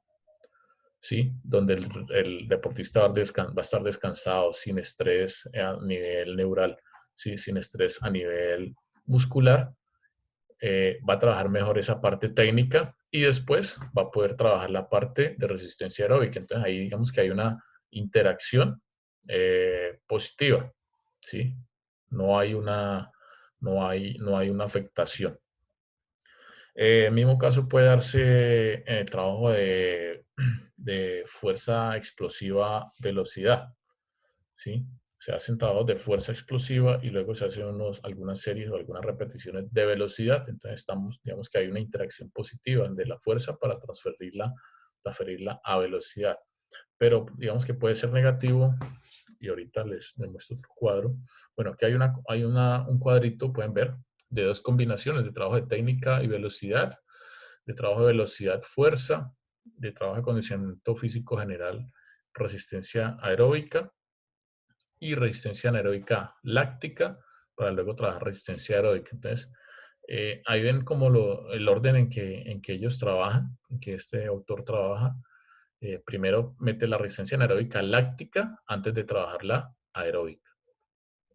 ¿sí? Donde el deportista va a estar descansado, sin estrés a nivel neural, ¿sí? Sin estrés a nivel muscular, va a trabajar mejor esa parte técnica y después va a poder trabajar la parte de resistencia aeróbica. Entonces ahí digamos que hay una interacción positiva, ¿sí? No hay una afectación. El mismo caso puede darse en el trabajo de fuerza explosiva velocidad, ¿sí? Se hacen trabajos de fuerza explosiva y luego se hacen algunas series o algunas repeticiones de velocidad. Entonces digamos que hay una interacción positiva de la fuerza para transferirla a velocidad. Pero digamos que puede ser negativo, y ahorita les muestro otro cuadro. Bueno, aquí hay un cuadrito, pueden ver, de dos combinaciones de trabajo de técnica y velocidad, de trabajo de velocidad fuerza, de trabajo de acondicionamiento físico general, resistencia aeróbica y resistencia anaeróbica láctica, para luego trabajar resistencia aeróbica. Entonces, ahí ven como el orden en que ellos trabajan, en que este autor trabaja. Primero mete la resistencia anaeróbica láctica antes de trabajar la aeróbica.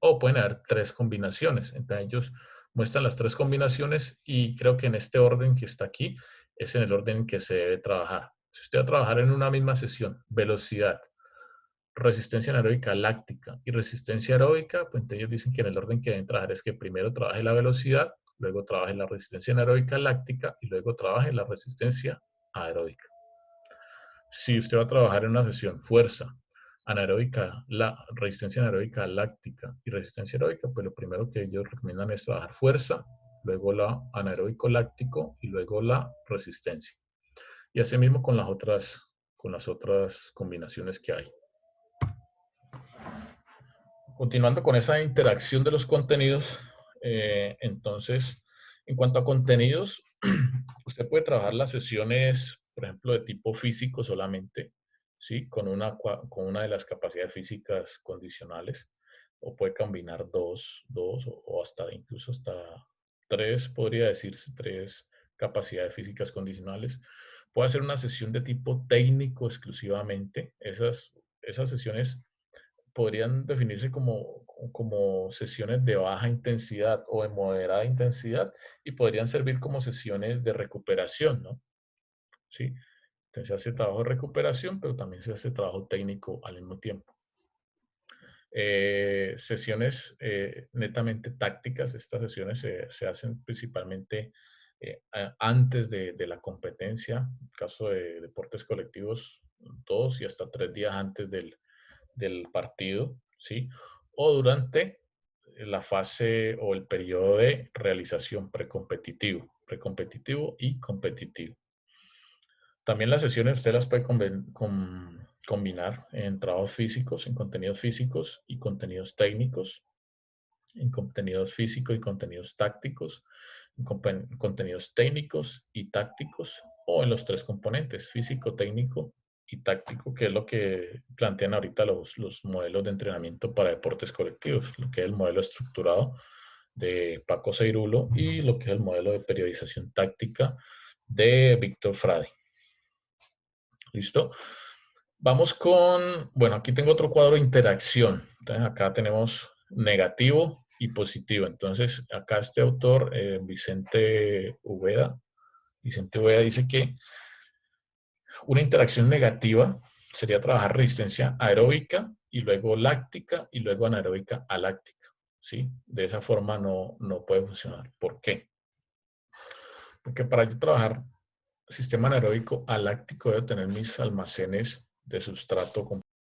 O pueden haber tres combinaciones. Entonces ellos muestran las tres combinaciones y creo que en este orden que está aquí es en el orden en que se debe trabajar. Si usted va a trabajar en una misma sesión, velocidad, resistencia anaeróbica láctica y resistencia aeróbica, pues entonces ellos dicen que en el orden que deben trabajar es que primero trabaje la velocidad, luego trabaje la resistencia anaeróbica láctica y luego trabaje la resistencia aeróbica. Si usted va a trabajar en una sesión fuerza, anaeróbica, la resistencia anaeróbica láctica y resistencia aeróbica, pues lo primero que ellos recomiendan es trabajar fuerza, luego la anaeróbico láctico y luego la resistencia. Y así mismo con las otras combinaciones que hay. Continuando con esa interacción de los contenidos, entonces, en cuanto a contenidos, usted puede trabajar las sesiones, por ejemplo, de tipo físico solamente, ¿sí? Con una de las capacidades físicas condicionales, o puede combinar dos o hasta incluso hasta tres, podría decirse, tres capacidades físicas condicionales. Puede hacer una sesión de tipo técnico exclusivamente. Esas sesiones podrían definirse como sesiones de baja intensidad o de moderada intensidad y podrían servir como sesiones de recuperación, ¿no? ¿Sí? Entonces se hace trabajo de recuperación, pero también se hace trabajo técnico al mismo tiempo. Sesiones netamente tácticas, estas sesiones se hacen principalmente antes de la competencia, en el caso de deportes colectivos, 2 y hasta 3 días antes del partido, ¿sí? O durante la fase o el periodo de realización precompetitivo y competitivo. También las sesiones usted las puede combinar en trabajos físicos, en contenidos físicos y contenidos técnicos, en contenidos físicos y contenidos tácticos, en contenidos técnicos y tácticos, o en los tres componentes, físico, técnico y táctico, que es lo que plantean ahorita los modelos de entrenamiento para deportes colectivos, lo que es el modelo estructurado de Paco Seirulo y lo que es el modelo de periodización táctica de Víctor Frade. ¿Listo? Vamos con, bueno, aquí tengo otro cuadro de interacción. Entonces acá tenemos negativo y positivo. Entonces acá este autor, Vicente Ubeda dice que una interacción negativa sería trabajar resistencia aeróbica y luego láctica y luego anaeróbica aláctica, ¿sí? De esa forma no puede funcionar. ¿Por qué? Porque para yo trabajar sistema anaeróbico aláctico debo tener mis almacenes de sustrato